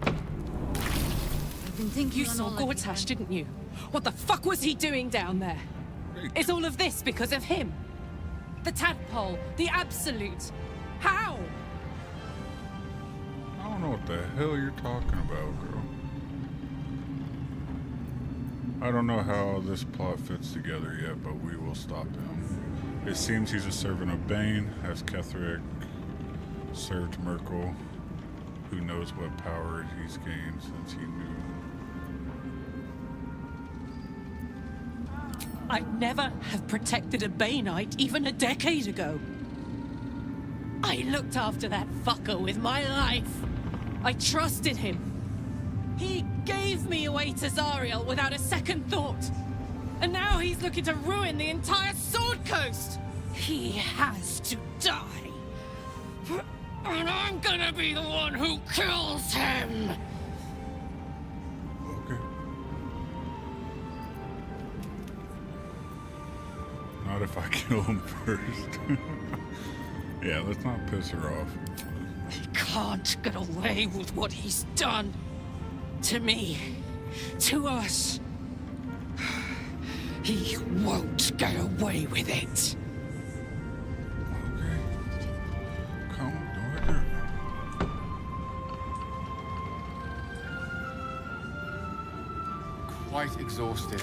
I've been thinking you saw Gortash, didn't you? What the fuck was he doing down there? Is all of this because of him? The tadpole, the absolute. How? I don't know what the hell you're talking about, girl. I don't know how this plot fits together yet, but we will stop him. It seems he's a servant of Bane, as Ketheric served Merkel. Who knows what power he's gained since he knew. I'd never have protected a Baneite even a decade ago. I looked after that fucker with my life. I trusted him. He gave me away to Zariel without a second thought. And now he's looking to ruin the entire Sword Coast. He has to die. And I'm gonna be the one who kills him. Okay. Not if I kill him first. Yeah, let's not piss her off. He can't get away with what he's done. To me. To us. He won't get away with it. Okay. Come on, Quite exhausted.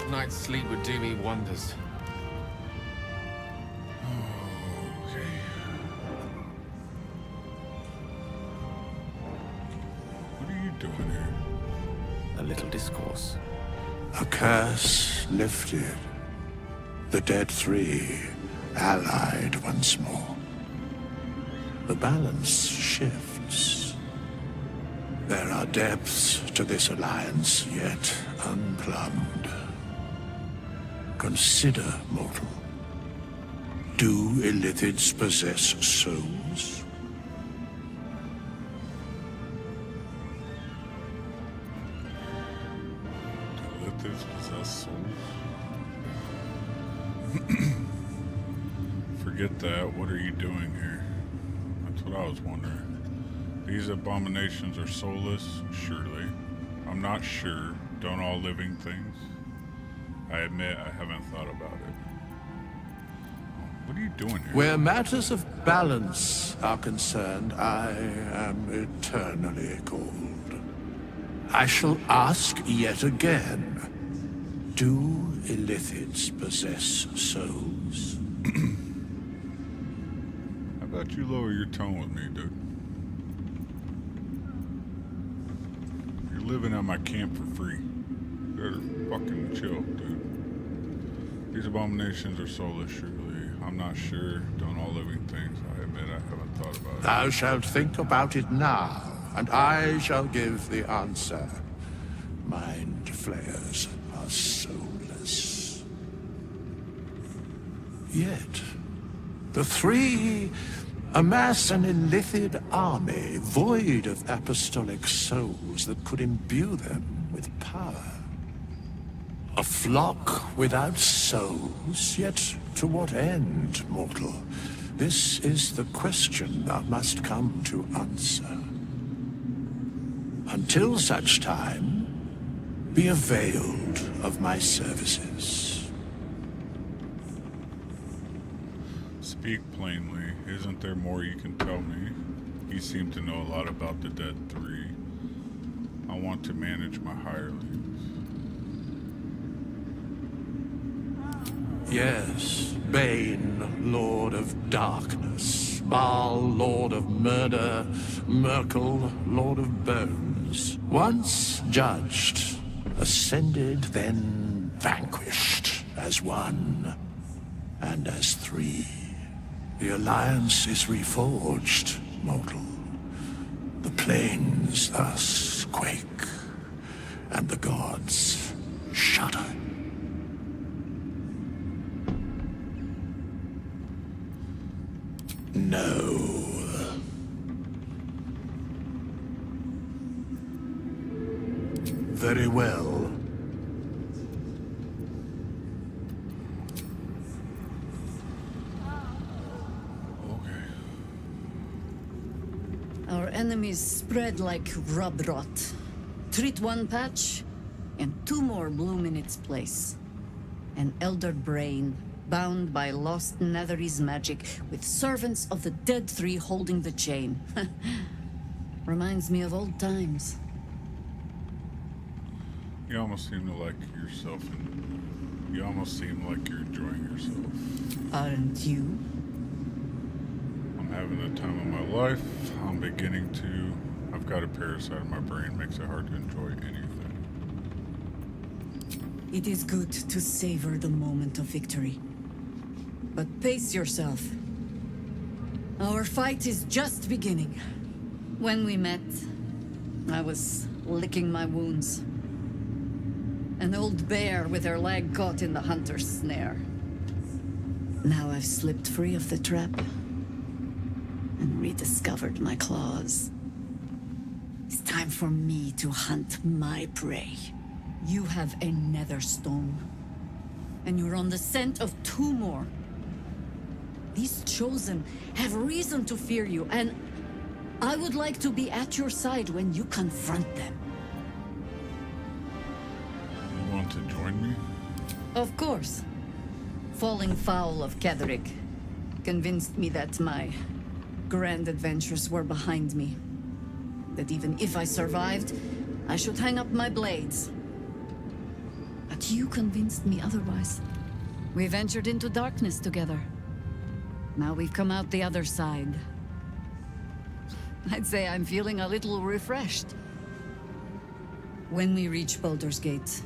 Night's sleep would do me wonders. Okay. What are you doing here? A little discourse. A curse lifted. The dead three allied once more. The balance shifts. There are depths to this alliance yet unplumbed. Consider, mortal. Do illithids possess souls? Illithids possess souls? Forget that. What are you doing here? That's what I was wondering. These abominations are soulless? Surely. I'm not sure. Don't all living things? I admit I haven't thought about it. What are you doing here? Where matters of balance are concerned, I am eternally cold. I shall ask yet again, do illithids possess souls? How about you lower your tone with me, dude? You're living at my camp for free. Better fucking chill, dude. These abominations are soulless, surely. I'm not sure. Don't all living things. I admit I haven't thought about it. Thou shalt think about it now, and I shall give the answer. Mind flayers are soulless. Yet, the three Amass an illithid army void of apostolic souls that could imbue them with power. A flock without souls, yet to what end, mortal? This is the question thou must come to answer. Until such time, be availed of my services. Speak plainly. Isn't there more you can tell me? You seem to know a lot about the Dead Three. I want to manage my hirelings. Yes, Bane, Lord of Darkness, Baal, Lord of Murder, Merkel, Lord of Bones. Once judged, ascended, then vanquished, as one, and as three. The Alliance is reforged, mortal. The plains thus quake, and the gods shudder. No. Very well. Our enemies spread like rub rot. Treat one patch, and two more bloom in its place. An elder brain, bound by lost Netherese magic, with servants of the Dead Three holding the chain. Reminds me of old times. You almost seem to like yourself, and you almost seem like you're enjoying yourself. Aren't you? I'm having the time of my life. I'm beginning to... I've got a parasite in my brain. Makes it hard to enjoy anything. It is good to savor the moment of victory. But pace yourself. Our fight is just beginning. When we met, I was licking my wounds. An old bear with her leg caught in the hunter's snare. Now I've slipped free of the trap and rediscovered my claws. It's time for me to hunt my prey. You have a nether stone, and you're on the scent of two more. These chosen have reason to fear you, and I would like to be at your side when you confront them. You want to join me? Of course. Falling foul of Ketheric convinced me that my grand adventures were behind me. That even if I survived, I should hang up my blades. But you convinced me otherwise. We ventured into darkness together. Now we've come out the other side. I'd say I'm feeling a little refreshed. When we reach Baldur's Gate,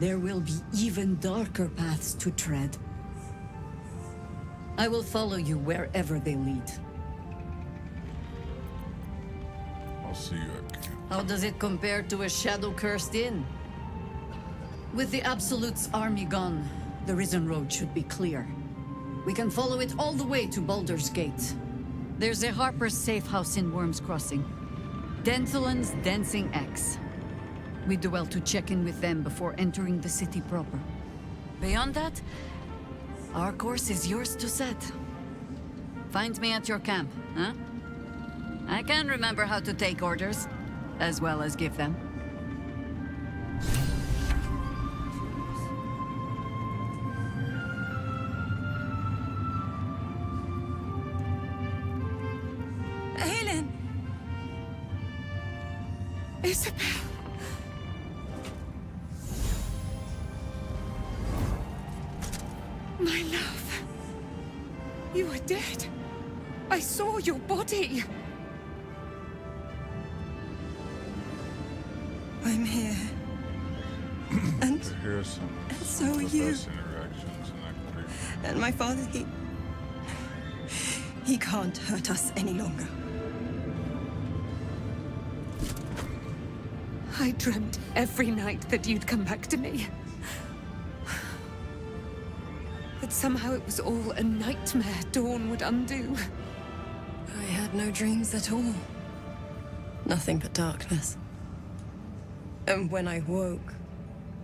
there will be even darker paths to tread. I will follow you wherever they lead. I'll see you at camp. How does it compare to a shadow-cursed inn? With the Absolute's army gone, the Risen Road should be clear. We can follow it all the way to Baldur's Gate. There's a Harper's safe house in Worm's Crossing. Denthalen's Dancing Axe. We do well to check in with them before entering the city proper. Beyond that, our course is yours to set. Find me at your camp, huh? I can remember how to take orders, as well as give them. Helen! Isabel! My love. You are dead. I saw your body. I'm here. And so are you. And my father, he can't hurt us any longer. I dreamt every night that you'd come back to me. That somehow it was all a nightmare Dawn would undo. no dreams at all. Nothing but darkness. And when I woke,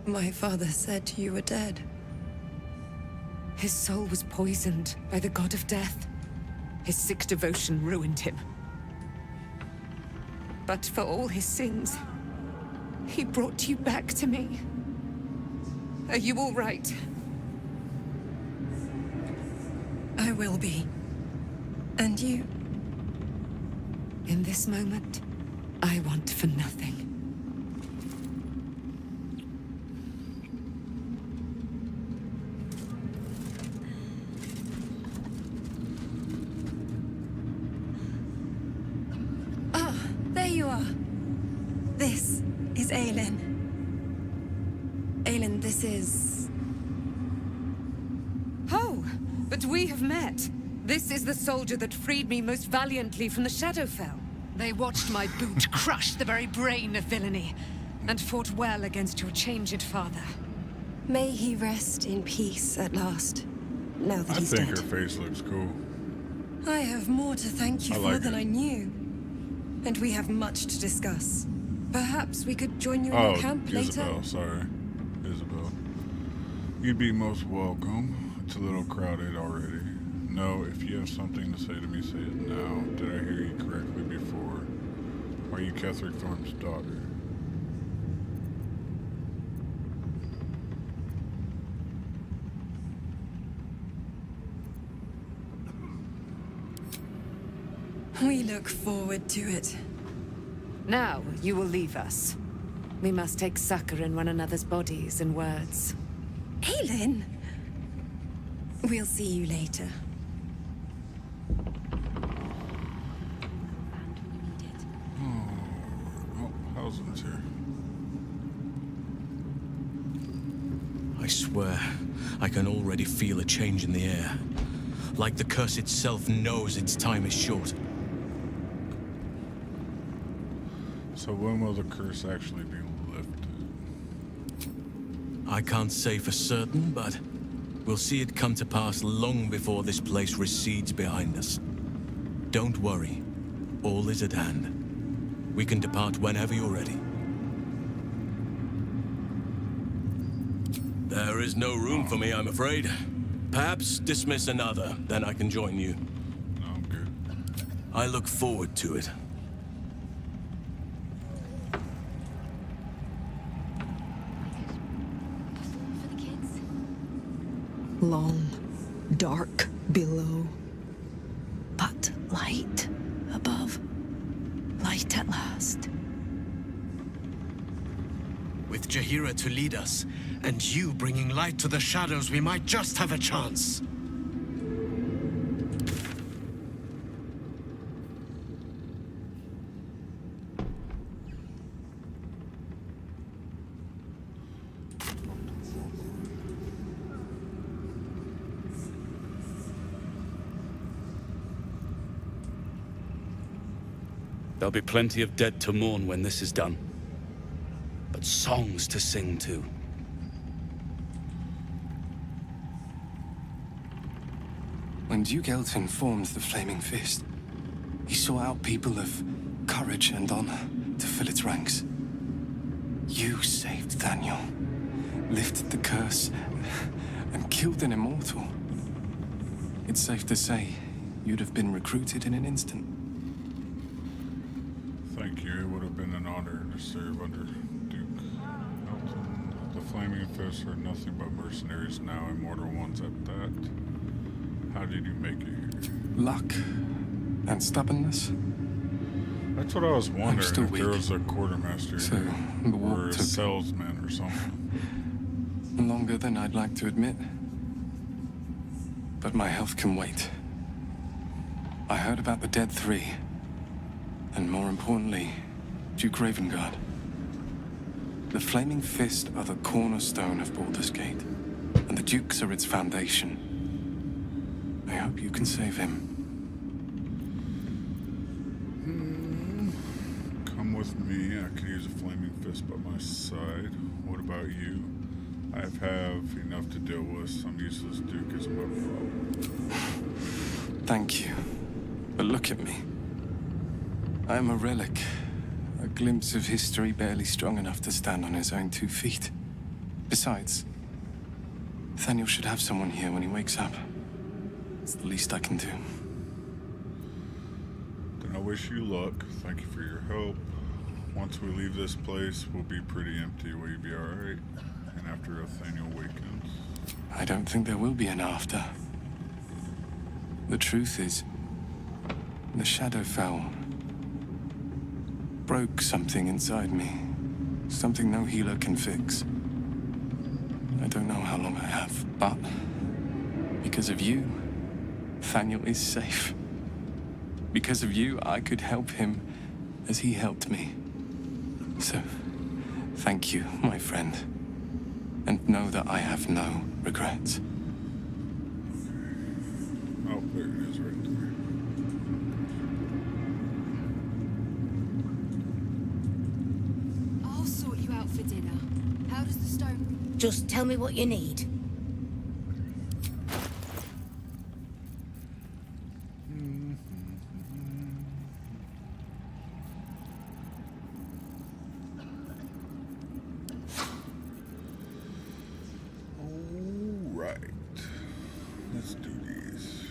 my father said you were dead. His soul was poisoned by the god of death. His sick devotion ruined him. But for all his sins, he brought you back to me. Are you all right? I will be. And you? In this moment, I want for nothing. Ah, there you are. This is Aelin. Aelin, this is... Oh, but we have met. This is the soldier that freed me most valiantly from the Shadowfell. They watched my boot crush the very brain of villainy, and fought well against your changed father. May he rest in peace at last, now that he's dead. I think her face looks cool. I have more to thank you for than I knew. And we have much to discuss. Perhaps we could join you in your camp later? Isabel, sorry. Isabel. You'd be most welcome. It's a little crowded already. No, if you have something to say to me, say it now. Did I hear you correctly before? Are you Ketheric Thorm's daughter? We look forward to it. Now, you will leave us. We must take succor in one another's bodies and words. Aelin! We'll see you later. Housen's here. I swear, I can already feel a change in the air. Like the curse itself knows its time is short. So when will the curse actually be lifted? I can't say for certain, but we'll see it come to pass long before this place recedes behind us. Don't worry. All is at hand. We can depart whenever you're ready. There is no room for me, I'm afraid. Perhaps dismiss another, then I can join you. No, I'm good. I look forward to it. Long, dark below. But light above. Light at last. With Jaheira to lead us, and you bringing light to the shadows, we might just have a chance. There'll be plenty of dead to mourn when this is done. But songs to sing too. When Duke Elton formed the Flaming Fist, he sought out people of courage and honor to fill its ranks. You saved Daniel, lifted the curse, and killed an immortal. It's safe to say you'd have been recruited in an instant. Thank you. It would have been an honor to serve under Duke Elton. The Flaming Fist are nothing but mercenaries now, immortal ones at that. How did you make it here? Luck and stubbornness. That's what I was wondering, still if there weak. was a quartermaster So, here, the walk or a took- salesman or something. Longer than I'd like to admit. But my health can wait. I heard about the Dead Three. And more importantly, Duke Ravengard. The Flaming Fist are the cornerstone of Baldur's Gate, and the Dukes are its foundation. I hope you can save him. Come with me. I could use a Flaming Fist by my side. What about you? I have enough to deal with. Some useless Duke isn't my problem. Thank you. But look at me. I am a relic. A glimpse of history barely strong enough to stand on his own 2 feet. Besides, Nathaniel should have someone here when he wakes up. It's the least I can do. Then I wish you luck. Thank you for your help. Once we leave this place, we'll be pretty empty. Will you be alright? And after Nathaniel wakens? I don't think there will be an after. The truth is, the Shadowfell broke something inside me. Something no healer can fix. I don't know how long I have, but because of you, Nathaniel is safe. Because of you, I could help him as he helped me. So, thank you, my friend. And know that I have no regrets. Oh, there it is right there. I'll sort you out for dinner. How does the stone... Just tell me what you need. Alright. Let's do these.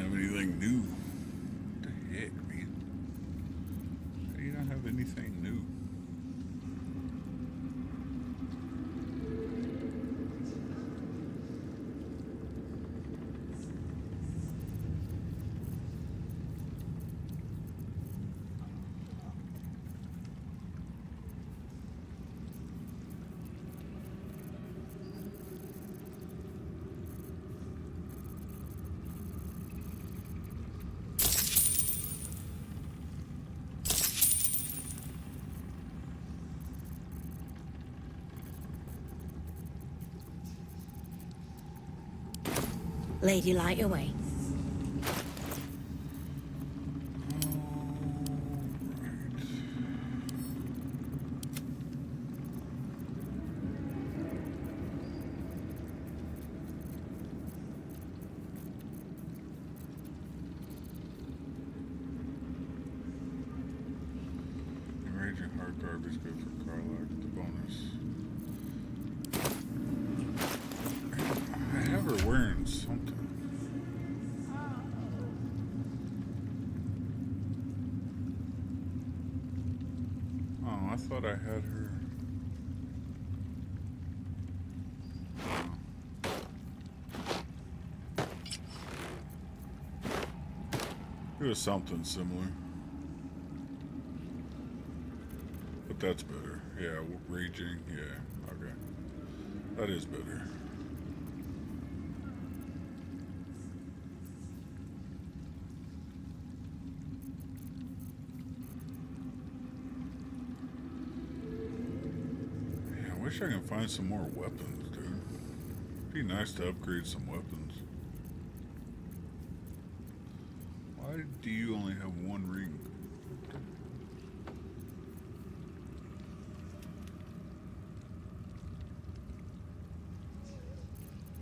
Anything new? What the heck, man? How do you not have anything new? Lady, light your way. Raging Heart Garbage good for Carlock, the bonus. I have her wearing something. Oh, I thought I had her. It was something similar. But that's better. Yeah, raging. Yeah, okay. That is better. wish I could find some more weapons, dude. Be nice to upgrade some weapons. Why do you only have one ring?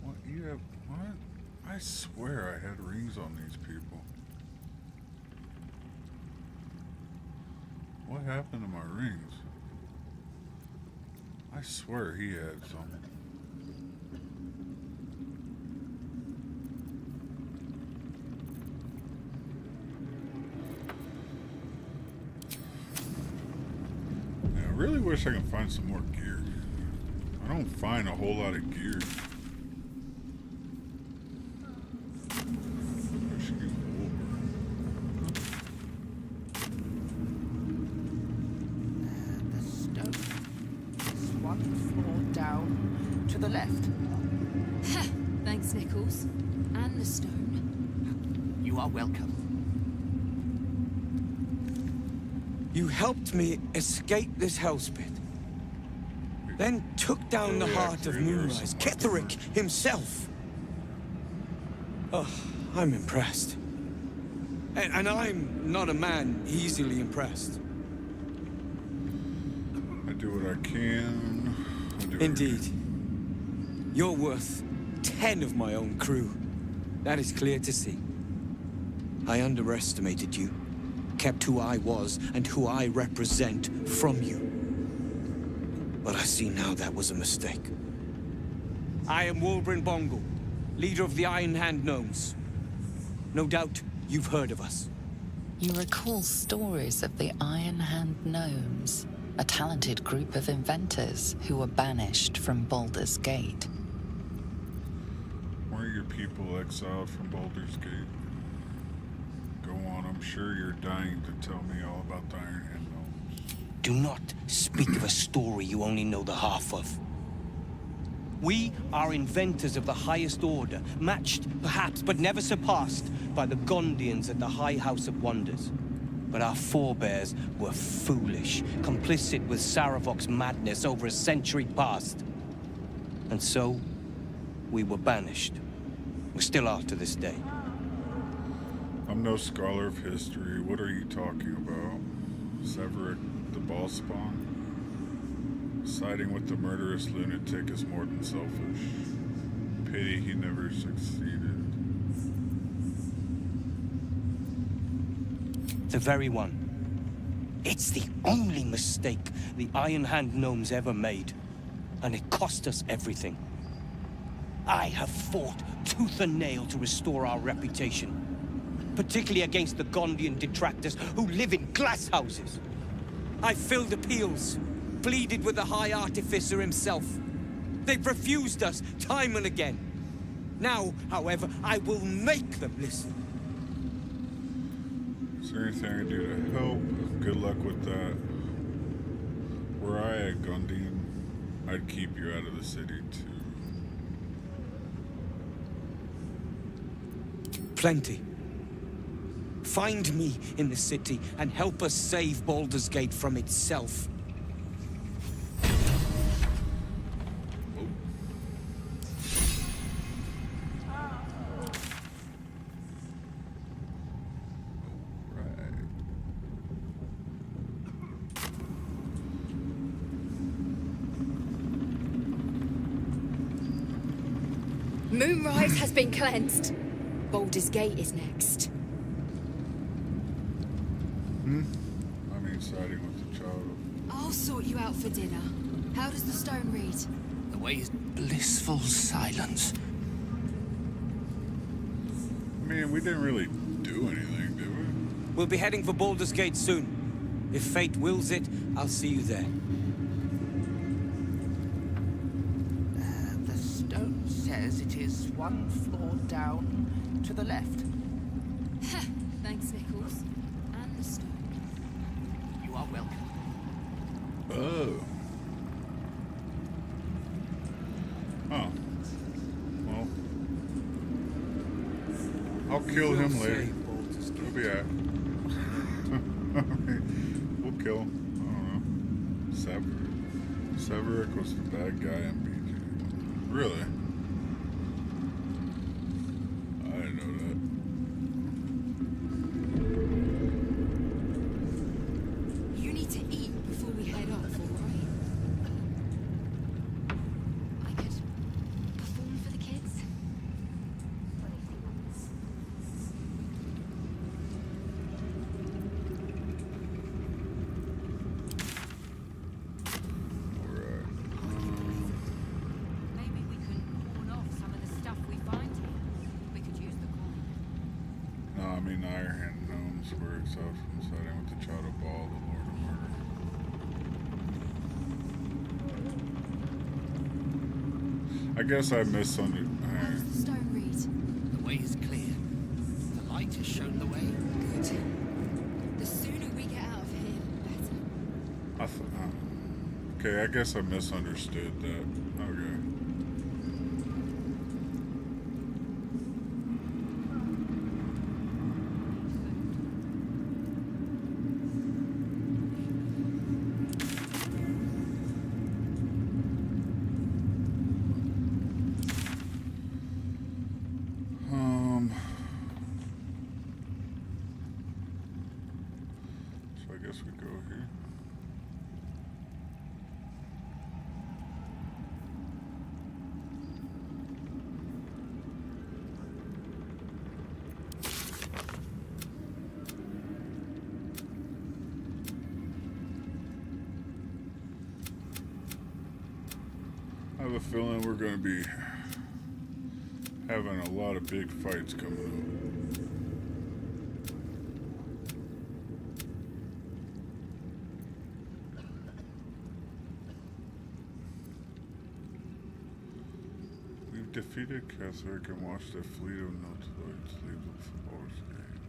What you have? What? I swear I had rings on these people. What happened to my rings? I swear he had some. Yeah, I really wish I could find some more gear. I don't find a whole lot of gear. The left. Thanks, Nichols. And the stone. You are welcome. You helped me escape this hellspit. Then took down the heart of Moonrise, Ketheric himself. Oh, I'm impressed. And I'm not a man easily impressed. I do what I can. Indeed. You're worth 10 of my own crew. That is clear to see. I underestimated you, kept who I was and who I represent from you. But I see now that was a mistake. I am Wolbrin Bongal, leader of the Iron Hand Gnomes. No doubt you've heard of us. You recall stories of the Iron Hand Gnomes, a talented group of inventors who were banished from Baldur's Gate. Weren't your people exiled from Baldur's Gate? Go on, I'm sure you're dying to tell me all about the Iron Hand Gnomes. Do not speak of a story you only know the half of. We are inventors of the highest order, matched, perhaps, but never surpassed by the Gondians at the High House of Wonders. But our forebears were foolish, complicit with Saravok's madness over a century past. And so, we were banished. We still are to this day. I'm no scholar of history. What are you talking about? Severick, the ball spawn? Siding with the murderous lunatic is more than selfish. Pity he never succeeded. The very one. It's the only mistake the Iron Hand Gnomes ever made. And it cost us everything. I have fought tooth and nail to restore our reputation. Particularly against the Gondian detractors who live in glass houses. I filled appeals, pleaded with the High Artificer himself. They've refused us time and again. Now, however, I will make them listen. Is there anything I can do to help? Good luck with that. Were I a Gondian, I'd keep you out of the city too. Plenty. Find me in the city and help us save Baldur's Gate from itself. Moonrise has been cleansed. Baldur's Gate is next. I mean, siding with the child. I'll sort you out for dinner. How does the stone read? The way is blissful silence. I mean, we didn't really do anything, did we? We'll be heading for Baldur's Gate soon. If fate wills it, I'll see you there. The stone says it is one floor down to the left. Thanks, Nichols. And the stone. You are welcome. Oh. Oh. Well. I'll kill him later. He'll be at. We'll kill him. I don't know. Severick was the bad guy in BG. Really? I didn't know that. You need to eat before we head off, all right? I could perform for the kids. Maybe we can pawn off some of the stuff we find here. We could use the coin. No, I mean Iron Hand Gnomes were exiled from the setting with the child of Baal, the Lord of Murder. I guess I misunderstood. How's the stone read? The way is clear. The light has shown the way. Good. The sooner we get out of here, the better. Okay, I guess I misunderstood that. Okay. So I guess we go here. I have a feeling we're going to be having a lot of big fights coming up. We've defeated Ketheric and watched a fleet of Notiloids leave the Baldur's Gate.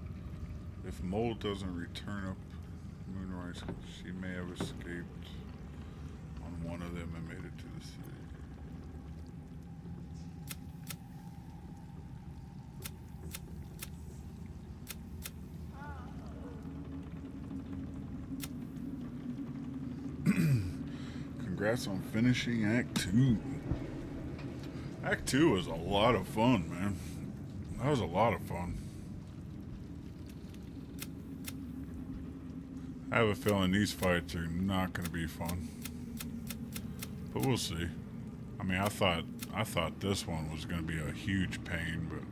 If Mold doesn't return up Moonrise, she may have escaped on one of them and made it to the city. Congrats on finishing Act 2. Act 2 was a lot of fun, man. That was a lot of fun. I have a feeling these fights are not going to be fun. But we'll see. I mean, I thought this one was going to be a huge pain, but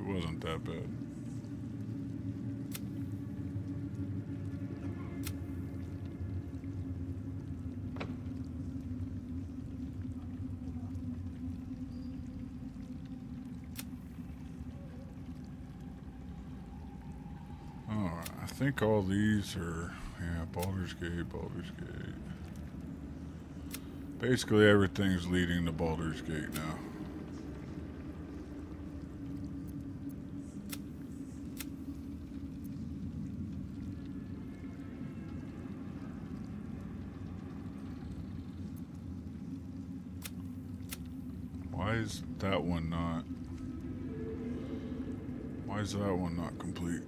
it wasn't that bad. I think all these are, yeah, Baldur's Gate. Basically everything's leading to Baldur's Gate now. Why is that one not complete?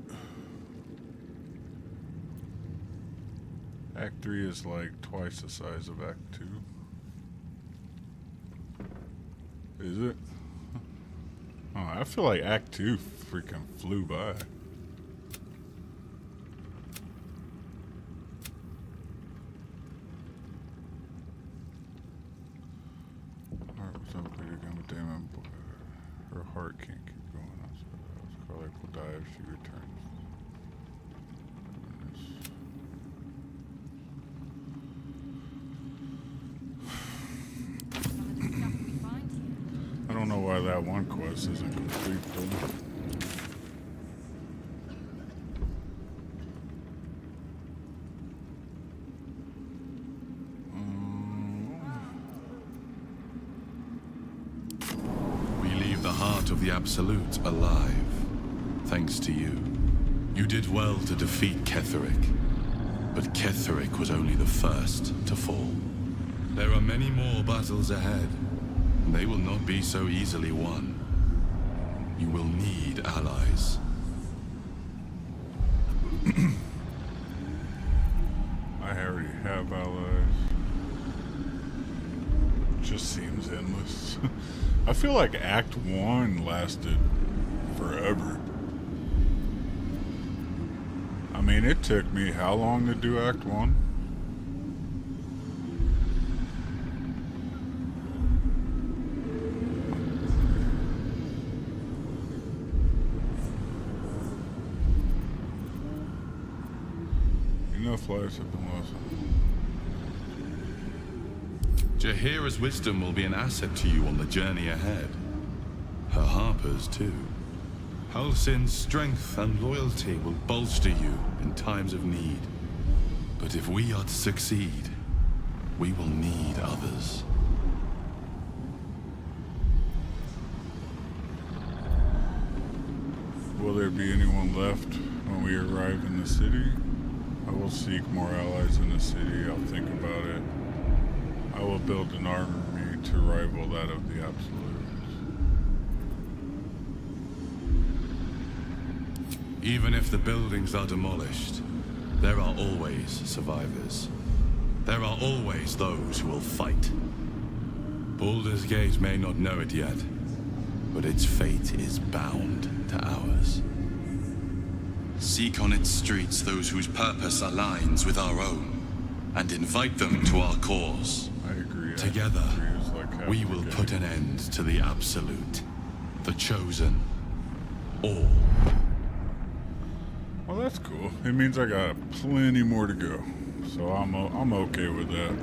Act 3 is like twice the size of Act 2. Is it? Oh, I feel like Act 2 freaking flew by. Heart was upgraded again with Damon. Her heart can't keep going. Scarlet will die if she returns. I don't know why that one quest isn't complete though. We leave the heart of the Absolute alive, thanks to you. You did well to defeat Ketheric, but Ketheric was only the first to fall. There are many more battles ahead. They will not be so easily won. You will need allies. I already have allies. just seems endless. I feel like Act 1 lasted forever. I mean, it took me how long to do Act 1? Enough lives have been lost. Jaheira's wisdom will be an asset to you on the journey ahead. Her harpers, too. Halsin's strength and loyalty will bolster you in times of need. But if we are to succeed, we will need others. Will there be anyone left when we arrive in the city? I will seek more allies in the city. I'll think about it. I will build an army to rival that of the Absolutes. Even if the buildings are demolished, there are always survivors. There are always those who will fight. Baldur's Gate may not know it yet, but its fate is bound to ours. Seek on its streets those whose purpose aligns with our own, and invite them to our cause. I agree. Together, we will put an end to the Absolute, the Chosen, all. Well, that's cool. It means I got plenty more to go, so I'm okay with that.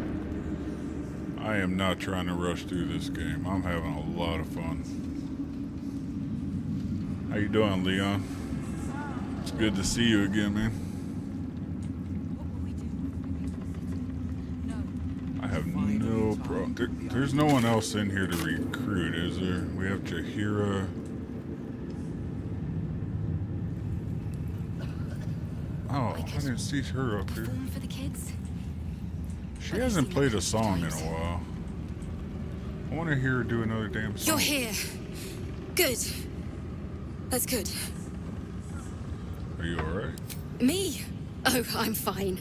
I am not trying to rush through this game. I'm having a lot of fun. How you doing, Leon? It's good to see you again, man. I have no problem. There's no one else in here to recruit, is there? We have Jaheira. Oh, I didn't see her up here. For the kids? She hasn't played a song in a while. I want to hear her do another damn song. You're here. Good. That's good. Are you alright? Me? Oh, I'm fine.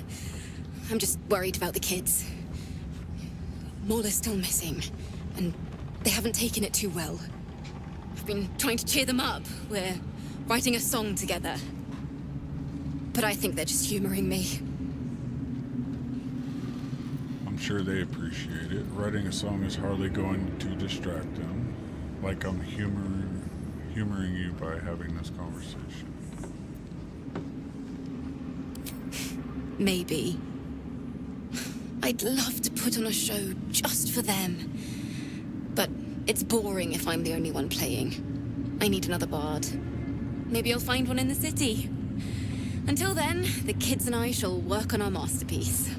I'm just worried about the kids. Maula's still missing, and they haven't taken it too well. I've been trying to cheer them up. We're writing a song together. But I think they're just humoring me. I'm sure they appreciate it. Writing a song is hardly going to distract them. Like I'm humoring you by having this conversation. Maybe. I'd love to put on a show just for them. But it's boring if I'm the only one playing. I need another bard. Maybe I'll find one in the city. Until then, the kids and I shall work on our masterpiece.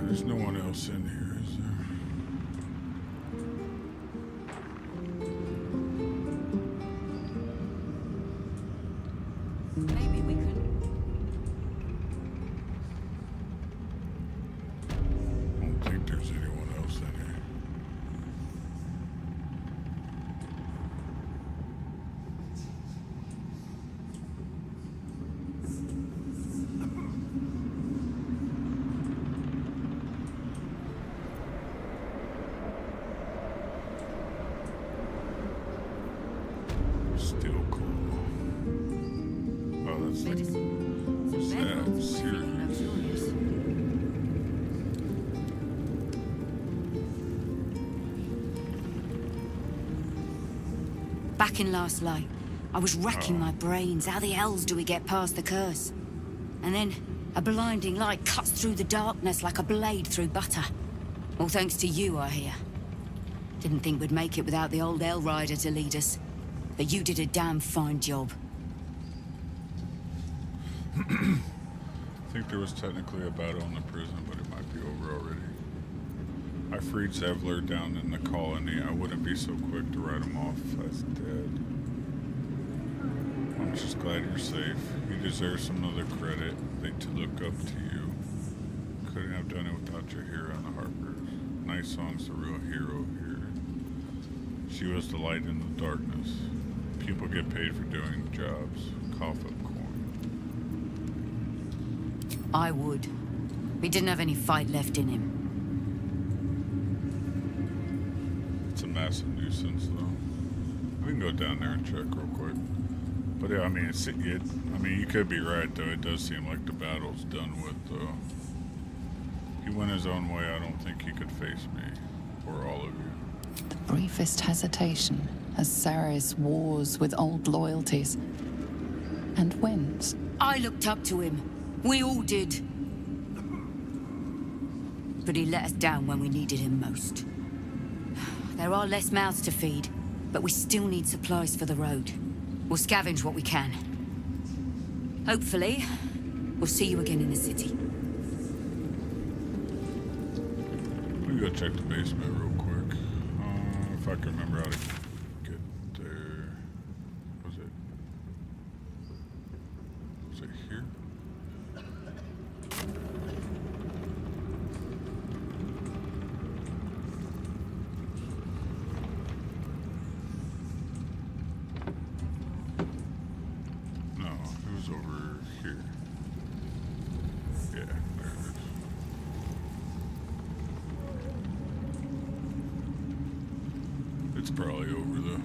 There's no one else in here, is there? Maybe we could. I don't think there's anyone else in here. Still cool. Oh, that's like sad, serious. Back in Last Light, I was racking my brains. How the hells do we get past the curse? And then, a blinding light cuts through the darkness like a blade through butter. All thanks to you, I hear. Didn't think we'd make it without the old El Rider to lead us. But you did a damn fine job. I think there was technically a battle in the prison, but it might be over already. I freed Zevler down in the colony. I wouldn't be so quick to write him off as dead. I'm just glad you're safe. You deserve some other credit. They look up to you. Couldn't have done it without your hero on the Harpers. Night Song's the real hero here. She was the light in the darkness. People get paid for doing jobs. Cough up coin. I would. He didn't have any fight left in him. It's a massive nuisance, though. We can go down there and check real quick. But yeah, I mean, you could be right, though. It does seem like the battle's done with, though. He went his own way. I don't think he could face me. Or all of you. The briefest hesitation as Ceres wars with old loyalties. And wins. I looked up to him. We all did. But he let us down when we needed him most. There are less mouths to feed, but we still need supplies for the road. We'll scavenge what we can. Hopefully, we'll see you again in the city. Let me go check the basement real quick. If I can remember how to get there. Was it here? No, it was over here. Yeah, there it is. It's probably over though.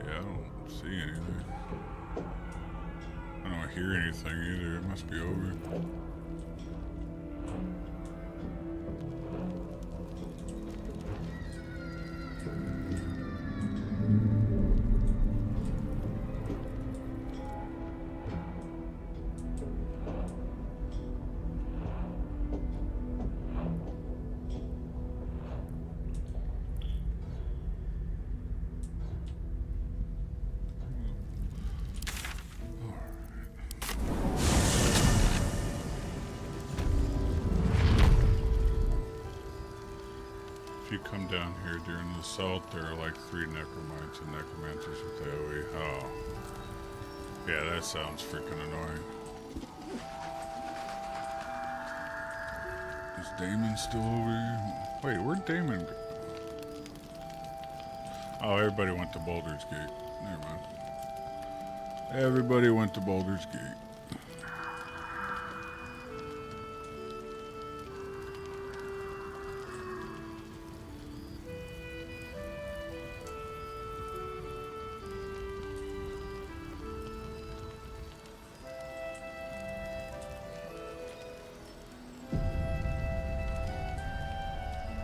Yeah, I don't see anything. I don't hear anything either. It must be over. If you come down here during the assault, there are like 3 necromites and necromancers with AoE. Oh. Yeah, that sounds freaking annoying. Is Damon still over here? Wait, where'd Damon go? Oh, everybody went to Baldur's Gate. Never mind. Everybody went to Baldur's Gate.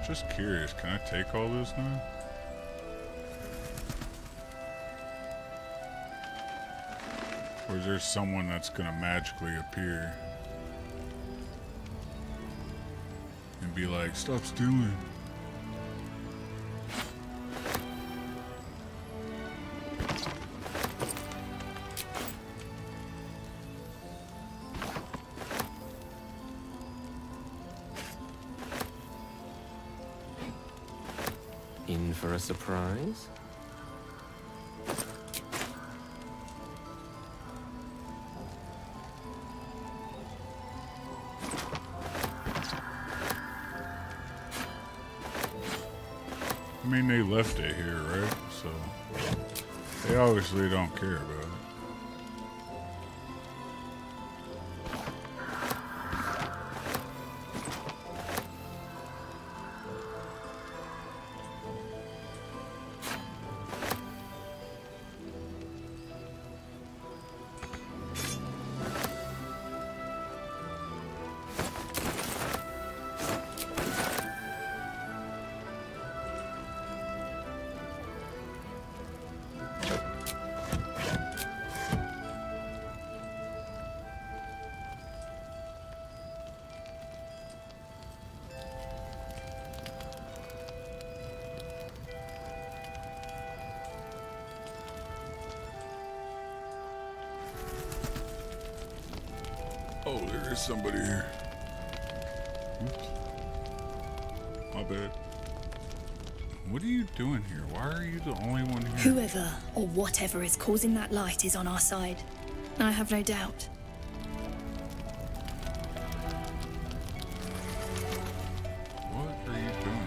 Just curious, can I take all this now? Or is there someone that's gonna magically appear and be like, stop stealing? In for a surprise? I mean, they left it here, right? So they obviously don't care about it. there's somebody here. Oops. My bad. What are you doing here? Why are you the only one here? Whoever or whatever is causing that light is on our side. I have no doubt. What are you doing?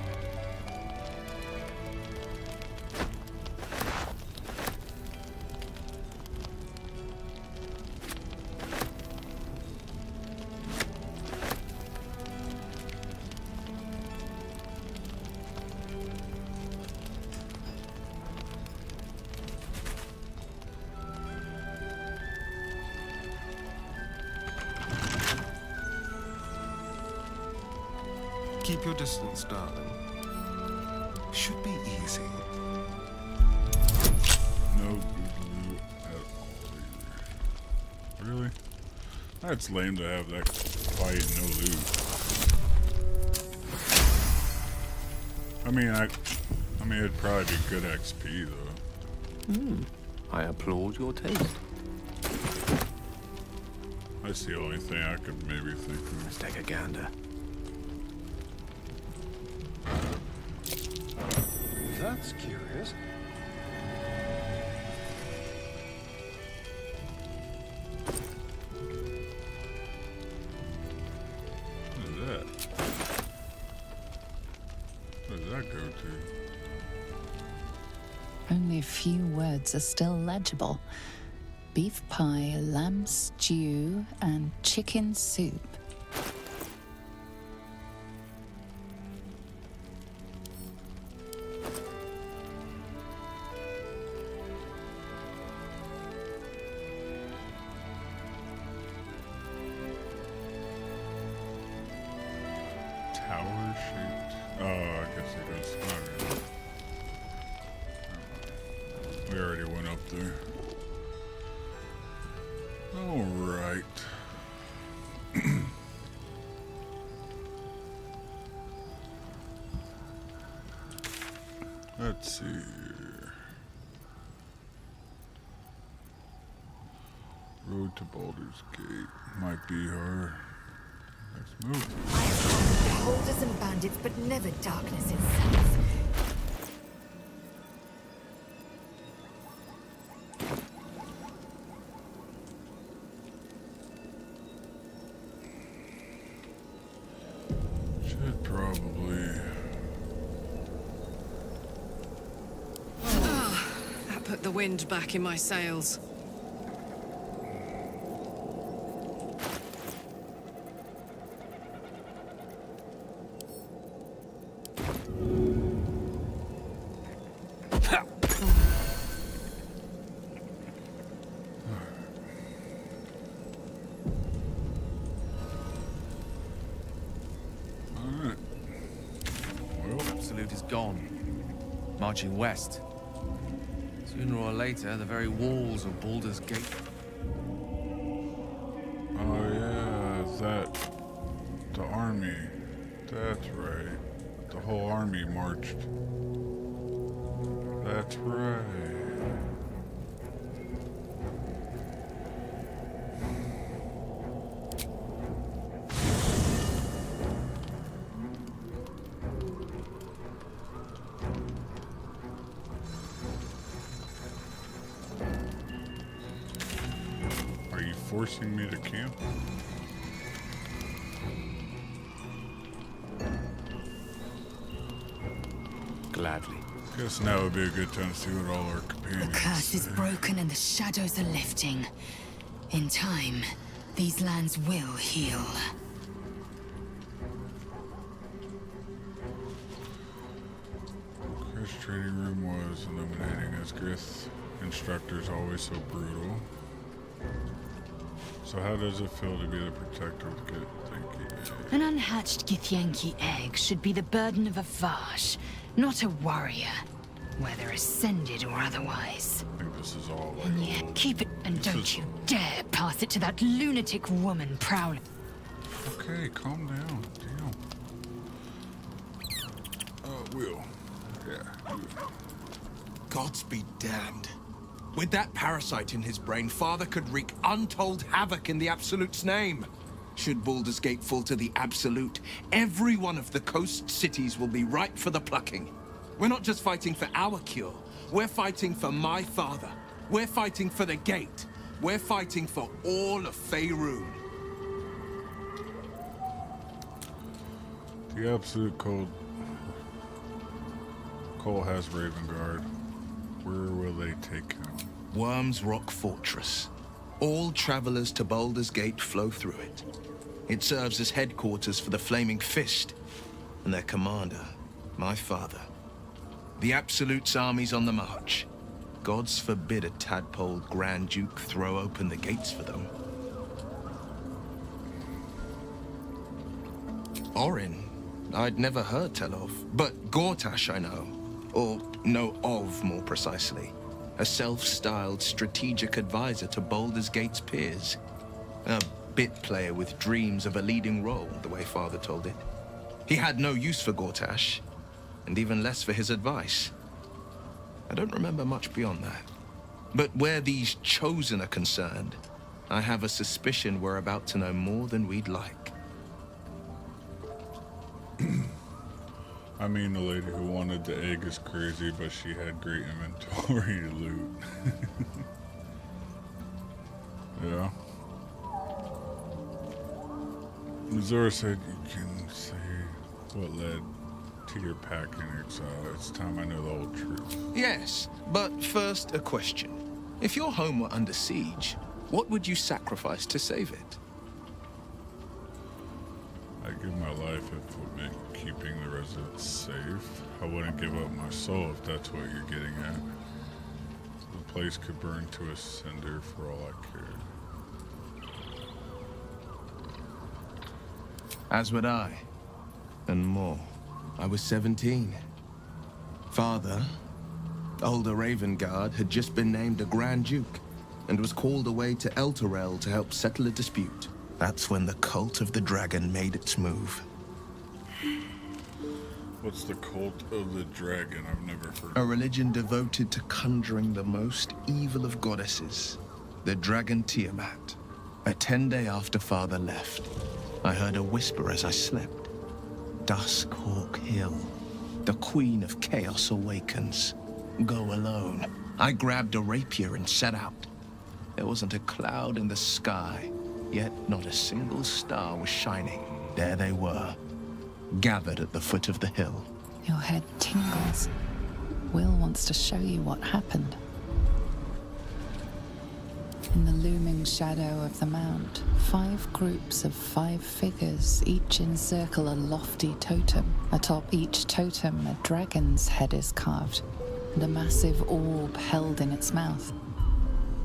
Keep your distance, darling. Should be easy. No good loot at all either. Really? That's lame to have that fight and no loot. I mean, it'd probably be good XP though. I applaud your taste. That's the only thing I could maybe think of. Let's take a gander. That's curious. What is that? Where does that go to? Only a few words are still legible. Beef pie, lamb stew, and chicken soup. Tower shaped. Oh, I guess it goes. Alright. We already went up there. Alright. Let's see here. Road to Baldur's Gate. Might be our next move. Beholders and bandits, but never darkness itself. Should probably. That put the wind back in my sails. Absolute is gone. Marching west. Sooner or later, the very walls of Baldur's Gate. Oh yeah, that the army. That's right. The whole army marched. That's right. Are you forcing me to camp? Gladly. Guess now would be a good time to see what all our companions The curse is broken and the shadows are lifting. In time, these lands will heal. Chris' training room was illuminating as Grith instructor's always so brutal. So how does it feel to be the protector of good thinking? An unhatched Githyanki egg should be the burden of a Vash, not a warrior, whether ascended or otherwise. I think this is all like... And yet, keep it, and don't you dare pass it to that lunatic woman prowling. Okay, calm down. Damn. Will. Yeah. Gods be damned. With that parasite in his brain, Father could wreak untold havoc in the Absolute's name. Should Baldur's Gate fall to the Absolute, every one of the coast cities will be ripe for the plucking. We're not just fighting for our cure. We're fighting for my father. We're fighting for the Gate. We're fighting for all of Faerun. The Absolute Cole has Ravengard. Where will they take him? Worm's Rock Fortress. All travelers to Baldur's Gate flow through it. It serves as headquarters for the Flaming Fist and their commander, my father. The Absolute's army's on the march. Gods forbid a tadpole Grand Duke throw open the gates for them. Orin, I'd never heard tell of, but Gortash I know. Or know of, more precisely. A self-styled strategic advisor to Baldur's Gate's peers. A bit player with dreams of a leading role, the way Father told it. He had no use for Gortash, and even less for his advice. I don't remember much beyond that. But where these Chosen are concerned, I have a suspicion we're about to know more than we'd like. I mean, the lady who wanted the egg is crazy, but she had great inventory to loot. Yeah. Mizora said you can say what led to your pack in exile. It's time I know the whole truth. Yes, but first a question. If your home were under siege, what would you sacrifice to save it? I'd give my life if it meant keeping the residents safe. I wouldn't give up my soul if that's what you're getting at. The place could burn to a cinder for all I cared. As would I. And more. I was 17. Father, older Ravengard, had just been named a Grand Duke and was called away to Elturel to help settle a dispute. That's when the Cult of the Dragon made its move. What's the Cult of the Dragon? I've never heard A of. religion devoted to conjuring the most evil of goddesses, the Dragon Tiamat. A 10-day after Father left, I heard a whisper as I slept. Duskhawk Hill, the Queen of Chaos awakens. Go alone. I grabbed a rapier and set out. There wasn't a cloud in the sky, yet not a single star was shining. There they were, gathered at the foot of the hill. Your head tingles. Will wants to show you what happened. In the looming shadow of the mount, 5 groups of 5 figures each encircle a lofty totem. Atop each totem, a dragon's head is carved, and a massive orb held in its mouth.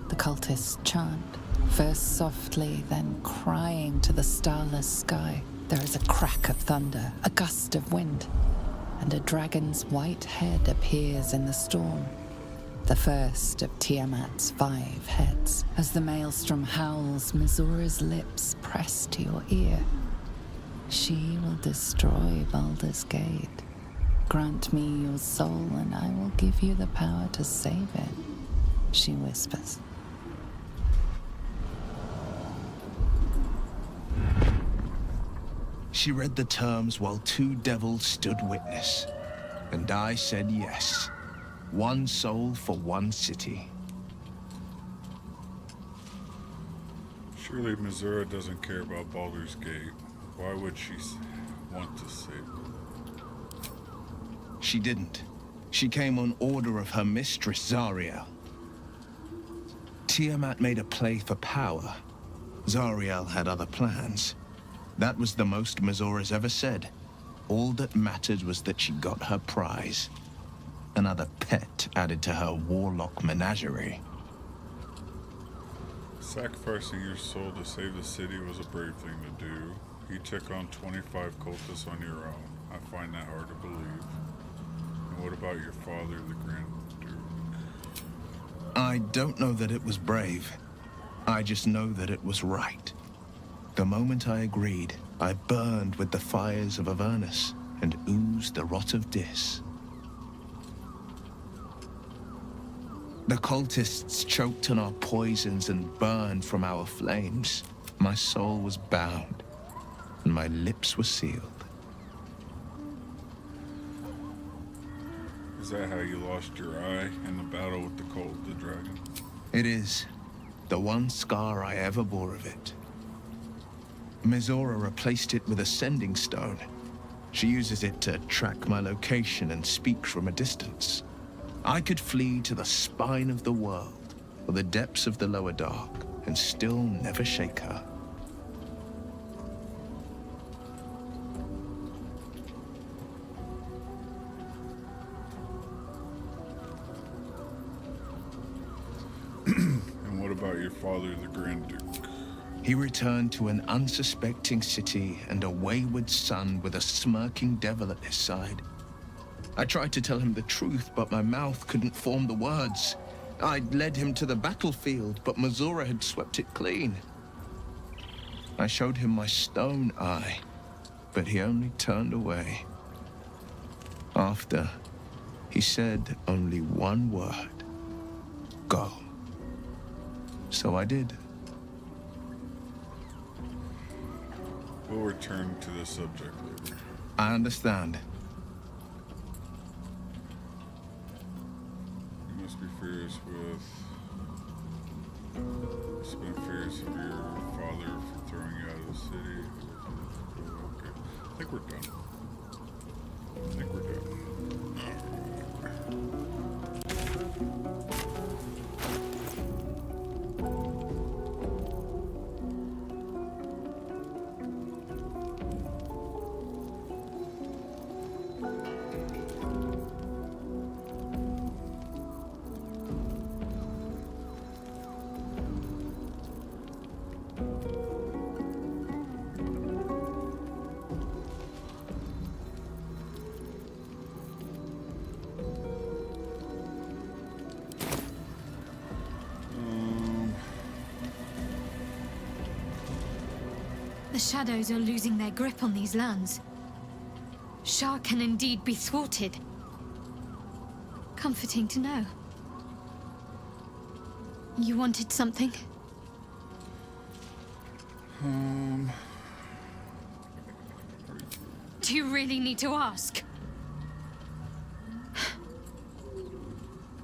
The cultists chant, first softly, then crying to the starless sky. There is a crack of thunder, a gust of wind, and a dragon's white head appears in the storm. The first of Tiamat's 5 heads. As the maelstrom howls, Mizora's lips press to your ear. She will destroy Baldur's Gate. Grant me your soul, and I will give you the power to save it, she whispers. She read the terms while 2 devils stood witness, and I said yes. 1 soul for 1 city. Surely Mizora doesn't care about Baldur's Gate. Why would she want to save it? She didn't. She came on order of her mistress, Zariel. Tiamat made a play for power. Zariel had other plans. That was the most Mizora's ever said. All that mattered was that she got her prize. Another pet added to her warlock menagerie. Sacrificing your soul to save the city was a brave thing to do. You took on 25 cultists on your own. I find that hard to believe. And what about your father, the Grand Duke? I don't know that it was brave. I just know that it was right. The moment I agreed, I burned with the fires of Avernus and oozed the rot of Dis. The cultists choked on our poisons and burned from our flames. my soul was bound, and my lips were sealed. Is that how you lost your eye in the battle with the cult of the dragon? It is the one scar I ever bore of it. Mizora replaced it with a sending stone. She uses it to track my location and speak from a distance. I could flee to the spine of the world, or the depths of the lower dark, and still never shake her. And what about your father, the Grand Duke? He returned to an unsuspecting city and a wayward son with a smirking devil at his side. I tried to tell him the truth, but my mouth couldn't form the words. I'd led him to the battlefield, but Mizora had swept it clean. I showed him my stone eye, but he only turned away. After, he said only one word: go. So I did. We'll return to the subject later. I understand. You must be furious with... Must have been furious of your father for throwing you out of the city. Okay. I think we're done. The shadows are losing their grip on these lands. Shah can indeed be thwarted. Comforting to know. You wanted something? Do you really need to ask?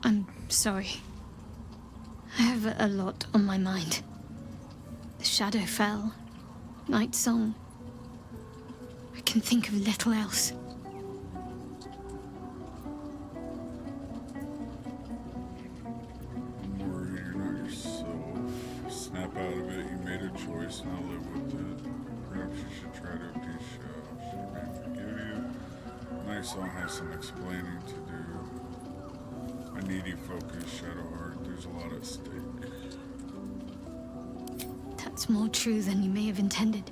I'm sorry. I have a lot on my mind. The shadow fell. Night song. I can think of little else. Don't worry, you're not yourself. Snap out of it. You made a choice. Now live with it. Perhaps you should try to appease Shah. She may forgive you. Night song has some explaining to do. I need you focused, Shadowheart. There's a lot at stake. That's more true than you may have intended.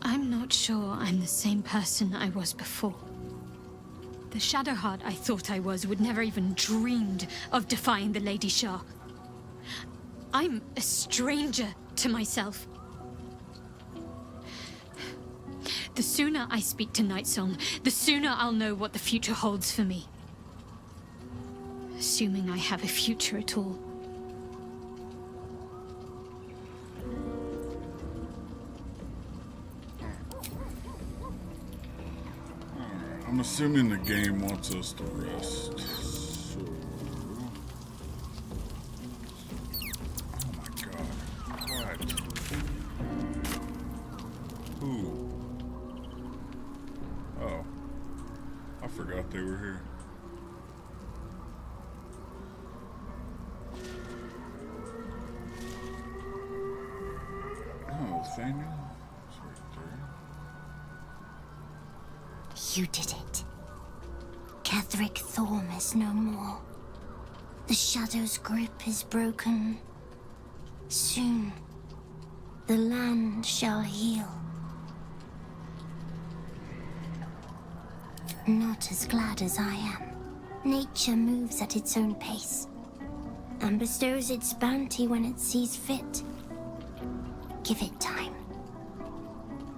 I'm not sure I'm the same person I was before. The Shadowheart I thought I was would never even dreamed of defying the Lady Shah. I'm a stranger to myself. The sooner I speak to Nightsong, the sooner I'll know what the future holds for me. Assuming I have a future at all. I'm assuming the game wants us to rest. So... Oh my god. What? Who? Oh. I forgot they were here. Oh, Nathaniel? It's right there. You did it. Ketheric Thorm is no more. The Shadow's grip is broken. Soon, the land shall heal. Not as glad as I am. Nature moves at its own pace, and bestows its bounty when it sees fit. Give it time.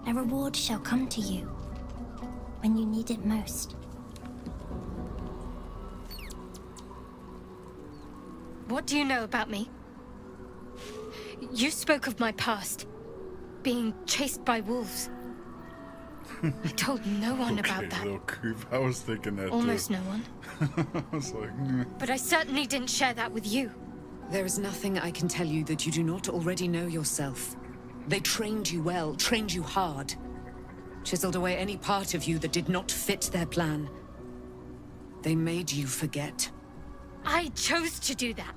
A reward shall come to you when you need it most. What do you know about me? You spoke of my past. Being chased by wolves. I told no one about that. Little creep. I was thinking that Almost too. no one. I was like, "Meh." But I certainly didn't share that with you. There is nothing I can tell you that you do not already know yourself. They trained you well, trained you hard. Chiseled away any part of you that did not fit their plan. They made you forget. I chose to do that.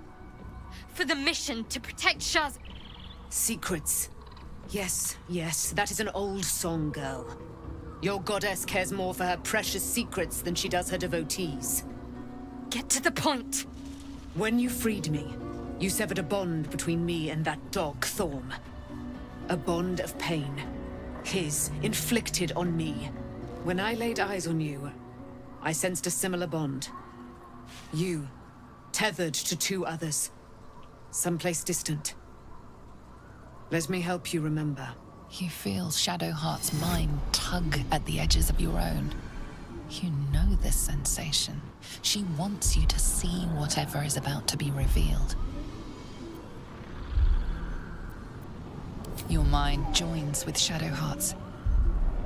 For the mission to protect Shah's... Secrets. Yes, yes, that is an old song, girl. Your goddess cares more for her precious secrets than she does her devotees. Get to the point. When you freed me, you severed a bond between me and that dog, Thorm. A bond of pain. His, inflicted on me. When I laid eyes on you, I sensed a similar bond. You, tethered to two others. Someplace distant. Let me help you remember. You feel Shadowheart's mind tug at the edges of your own. You know this sensation. She wants you to see whatever is about to be revealed. Your mind joins with Shadowheart's.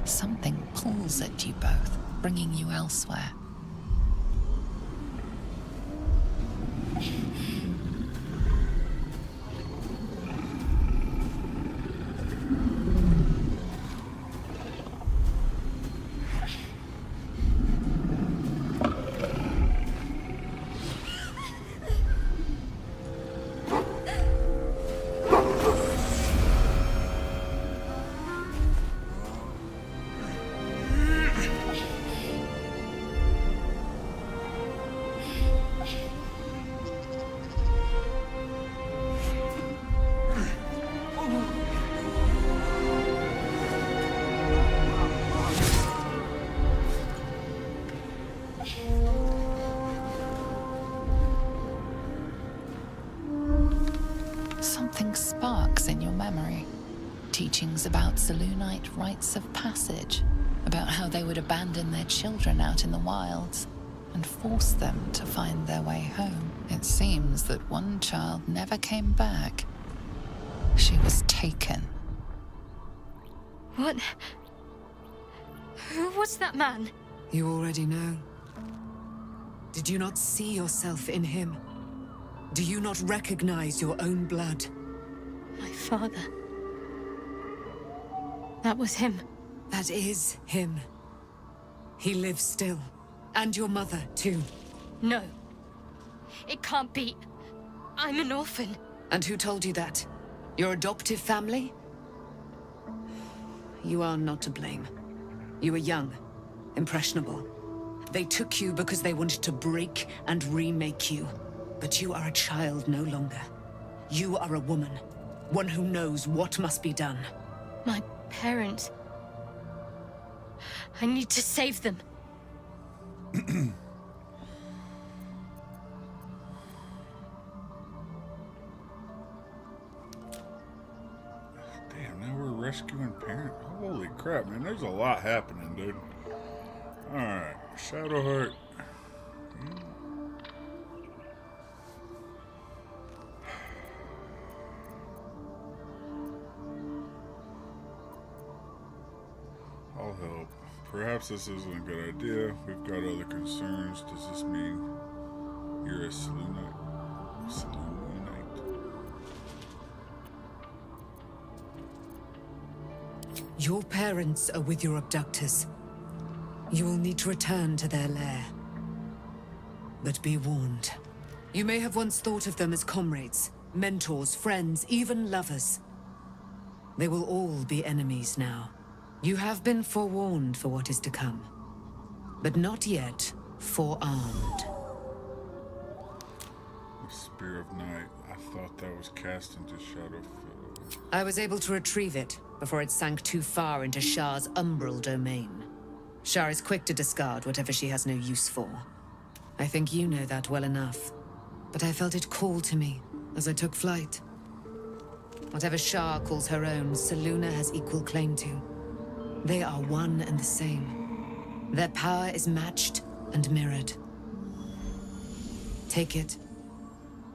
Something pulls at you both, bringing you elsewhere. Something sparks in your memory. Teachings about Selûnite rites of passage, about how they would abandon their children out in the wilds and force them to find their way home. It seems that one child never came back. She was taken. What? Who was that man? You already know. Did you not see yourself in him? Do you not recognize your own blood? My father. That was him. That is him. He lives still. And your mother, too. No. It can't be. I'm an orphan. And who told you that? Your adoptive family? You are not to blame. You were young, impressionable. They took you because they wanted to break and remake you. But you are a child no longer. You are a woman. One who knows what must be done. My parents. I need to save them. Damn, now we're rescuing parents. Holy crap, man. There's a lot happening, dude. Alright, Shadowheart. I'll help. Perhaps this isn't a good idea. We've got other concerns. Does this mean you're a Selûnite? Your parents are with your abductors. You will need to return to their lair. But be warned. You may have once thought of them as comrades, mentors, friends, even lovers. They will all be enemies now. You have been forewarned for what is to come, but not yet forearmed. The Spear of Night. I thought that was cast into Shadowfield. I was able to retrieve it before it sank too far into Shah's umbral domain. Shah is quick to discard whatever she has no use for. I think you know that well enough. But I felt it call to me as I took flight. Whatever Shah calls her own, Selûne has equal claim to. They are one and the same. Their power is matched and mirrored. Take it.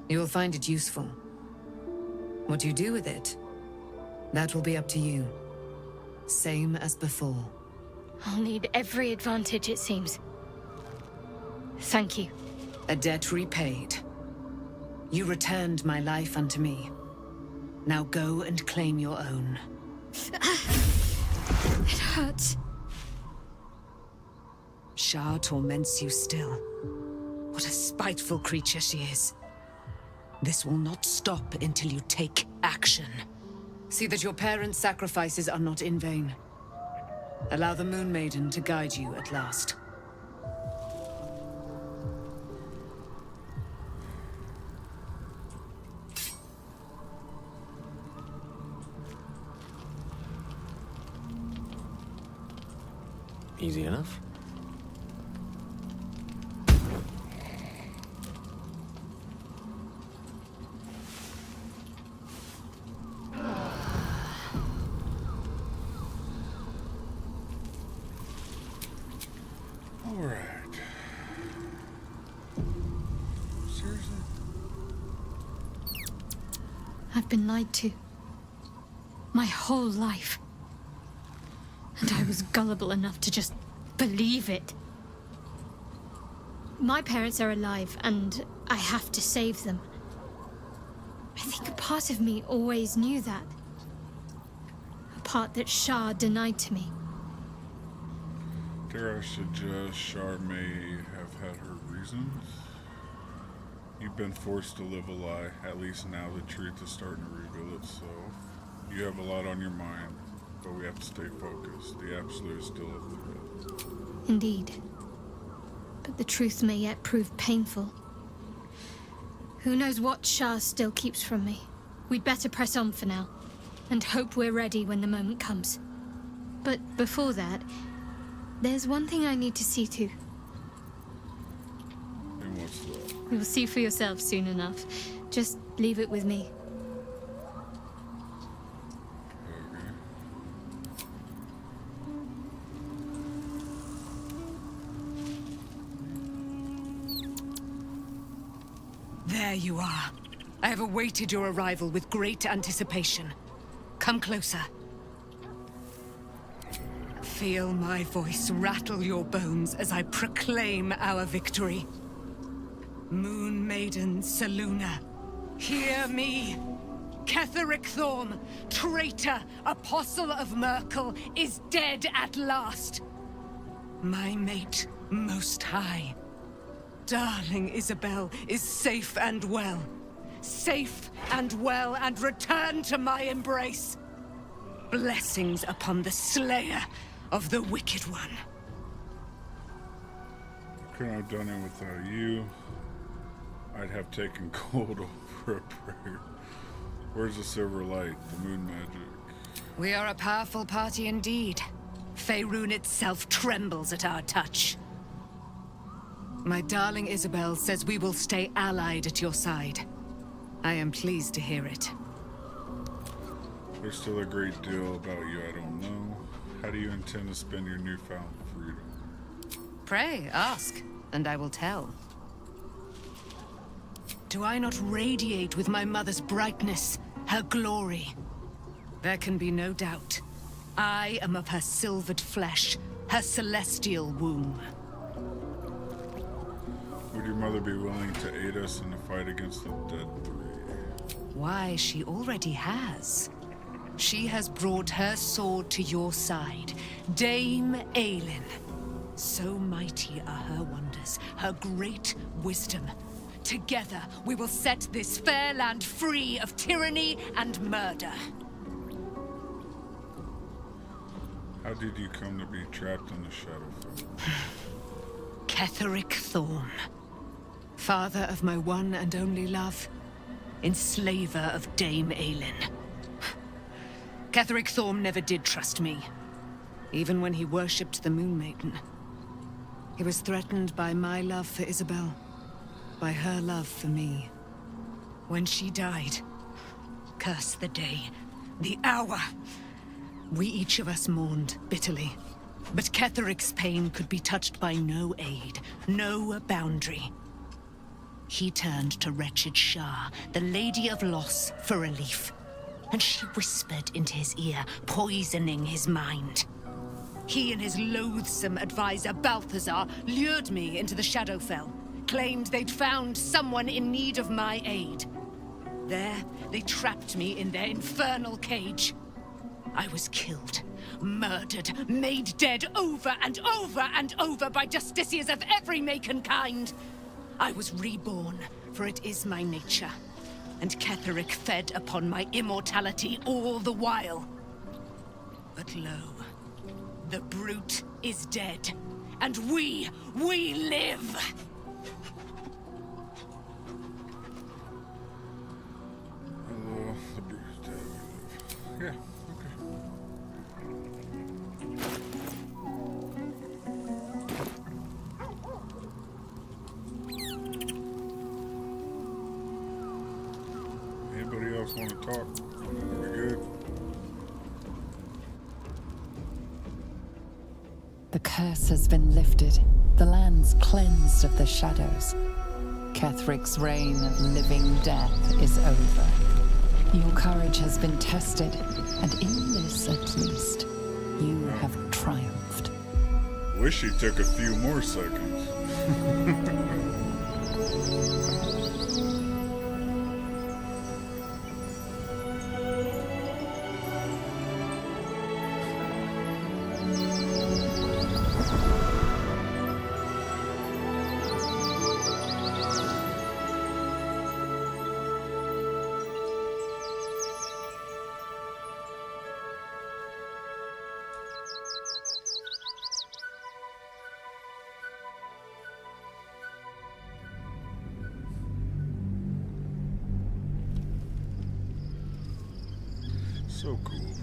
You will find it useful. What you do with it, that will be up to you. Same as before. I'll need every advantage, it seems. Thank you. A debt repaid. You returned my life unto me. Now go and claim your own. It hurts. Shah torments you still. What a spiteful creature she is. This will not stop until you take action. See that your parents' sacrifices are not in vain. Allow the Moon Maiden to guide you at last. Easy enough. All right. Seriously? I've been lied to. My whole life. And I was gullible enough to just believe it. My parents are alive, and I have to save them. I think a part of me always knew that. A part that Shah denied to me. Dare I suggest Shar may have had her reasons? You've been forced to live a lie. At least now the truth is starting to reveal itself. You have a lot on your mind, but we have to stay focused. The absolute is still a threat. Indeed. But the truth may yet prove painful. Who knows what Shah still keeps from me? We'd better press on for now, and hope we're ready when the moment comes. But before that, there's one thing I need to see to. And what's that? You'll see for yourself soon enough. Just leave it with me. There you are. I have awaited your arrival with great anticipation. Come closer. Feel my voice rattle your bones as I proclaim our victory. Moon Maiden Selûne, hear me! Ketheric Thorm, traitor, apostle of Merkel, is dead at last. My mate, Most High. Darling Isabel is safe and well. Safe and well, and returned to my embrace. Blessings upon the slayer of the Wicked One. Couldn't have done it without you. I'd have taken gold over a prayer. Where's the silver light, the moon magic? We are a powerful party indeed. Faerun itself trembles at our touch. My darling Isabel says we will stay allied at your side. I am pleased to hear it. There's still a great deal about you I don't know. How do you intend to spend your newfound freedom? Pray, ask, and I will tell. Do I not radiate with my mother's brightness, her glory? There can be no doubt. I am of her silvered flesh, her celestial womb. Would your mother be willing to aid us in the fight against the Dead Three? Why, she already has. She has brought her sword to your side, Dame Aelin. So mighty are her wonders, her great wisdom. Together, we will set this fair land free of tyranny and murder. How did you come to be trapped in the Shadowfell? Ketheric Thorm, father of my one and only love, enslaver of Dame Aelin. Ketheric Thorm never did trust me, even when he worshipped the Moon Maiden. He was threatened by my love for Isabel, by her love for me. When she died, curse the day, the hour, we each of us mourned bitterly. But Ketheric's pain could be touched by no aid, no boundary. He turned to wretched Shah, the Lady of Loss, for relief. and she whispered into his ear, poisoning his mind. He and his loathsome advisor, Balthazar, lured me into the Shadowfell, claimed they'd found someone in need of my aid. There, they trapped me in their infernal cage. I was killed, murdered, made dead over and over and over by justiciars of every make and kind. I was reborn, for it is my nature. And Ketheric fed upon my immortality all the while. But lo, the brute is dead, and we live! The brute is dead, we live. Yeah, Anybody else want to talk? We good? The curse has been lifted, the land's cleansed of the shadows. Kethric's reign of living death is over. Your courage has been tested, and in this at least, you have triumphed. Wish he took a few more seconds. So cool, man.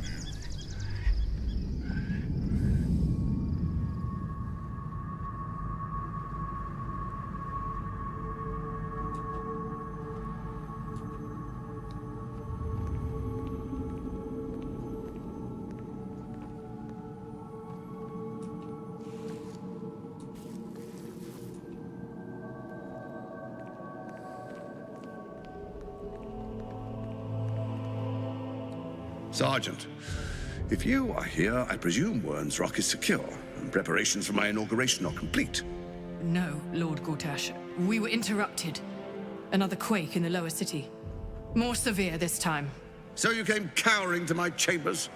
Sergeant, if you are here, I presume Wern's Rock is secure, and preparations for my inauguration are complete. No, Lord Gortash. We were interrupted. Another quake in the lower city. More severe this time. So you came cowering to my chambers?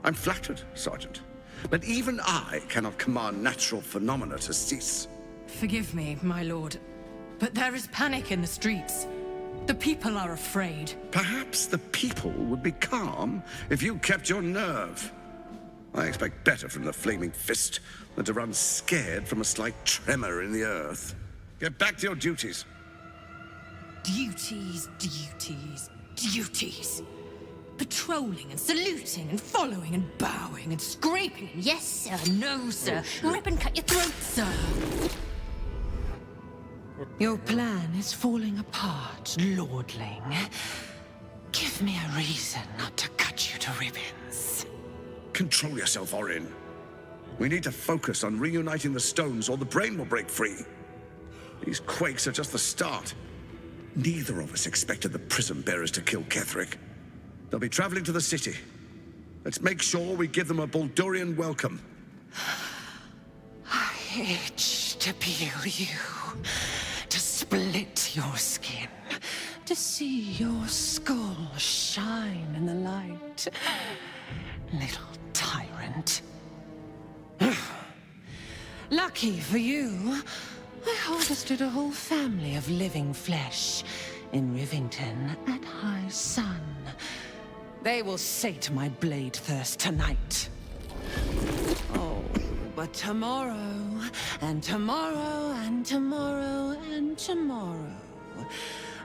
I'm flattered, Sergeant. But even I cannot command natural phenomena to cease. Forgive me, my lord, but there is panic in the streets. The people are afraid. Perhaps the people would be calm if you kept your nerve. I expect better from the Flaming Fist than to run scared from a slight tremor in the earth. Get back to your duties. Duties, duties, duties. Patrolling and saluting and following and bowing and scraping. Yes, sir. No, sir. Rip and cut your throat, sir. Your plan is falling apart, lordling. Give me a reason not to cut you to ribbons. Control yourself, Orin. We need to focus on reuniting the stones or the brain will break free. These quakes are just the start. Neither of us expected the Prism Bearers to kill Ketheric. They'll be traveling to the city. Let's make sure we give them a Baldurian welcome. I itch to peel you, to split your skin, to see your skull shine in the light. Little tyrant. Lucky for you, I harvested a whole family of living flesh in Rivington at high sun. They will sate my blade thirst tonight. Oh, but tomorrow, and tomorrow, and tomorrow, and tomorrow,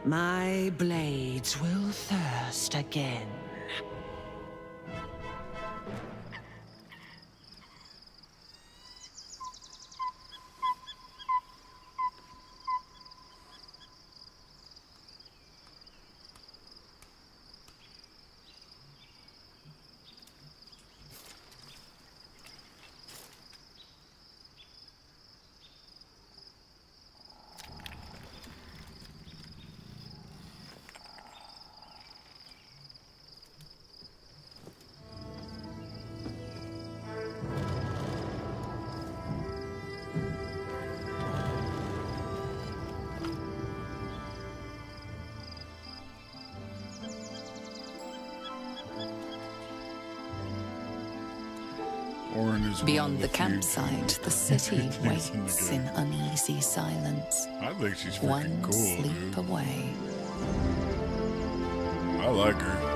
my blades will thirst again. Orin is one Beyond of the few campsite, the city She's in the waits in game. uneasy silence. I think she's freaking One cool, sleep dude. away. I like her.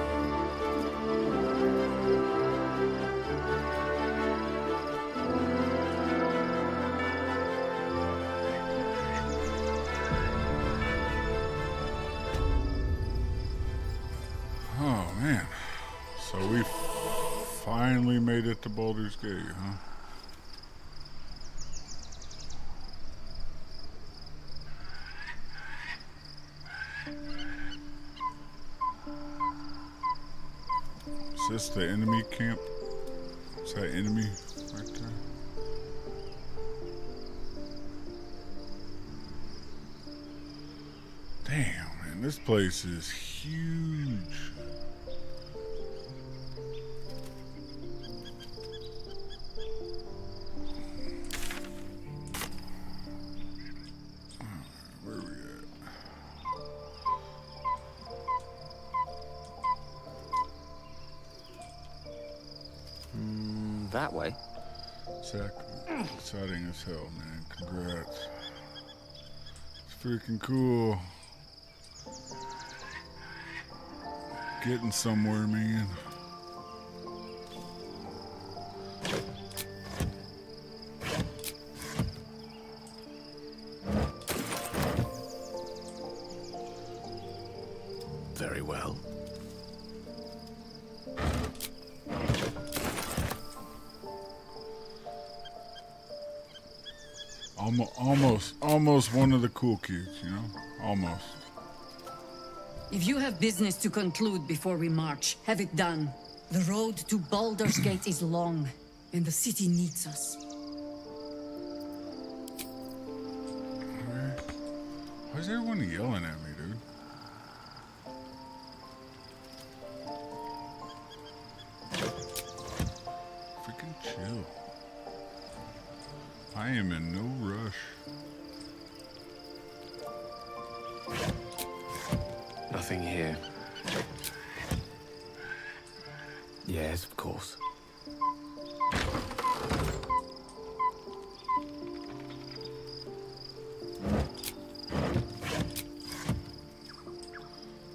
Oh man. So we finally made it to Baldur's Gate, huh? Is this the enemy camp? Is that enemy right there? Damn, man, this place is huge. Where are we at? That way. Exactly. Exciting as hell, man. Congrats. It's freaking cool. Getting somewhere, man. Very well. Almost one of the cool kids, you know? Almost. If you have business to conclude before we march, have it done. The road to Baldur's Gate is long, and the city needs us. Why is everyone yelling at me, dude? Freaking chill. I am in no rush. Nothing here. Yes, of course.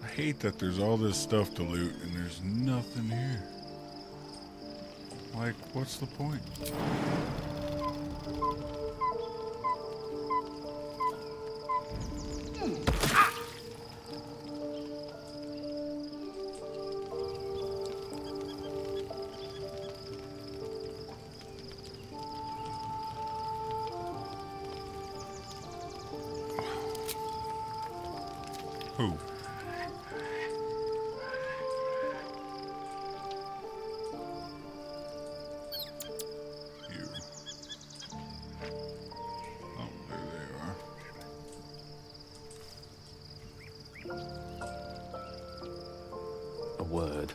I hate that there's all this stuff to loot and there's nothing here. Like, what's the point? Who? You. Oh, there they are. A word.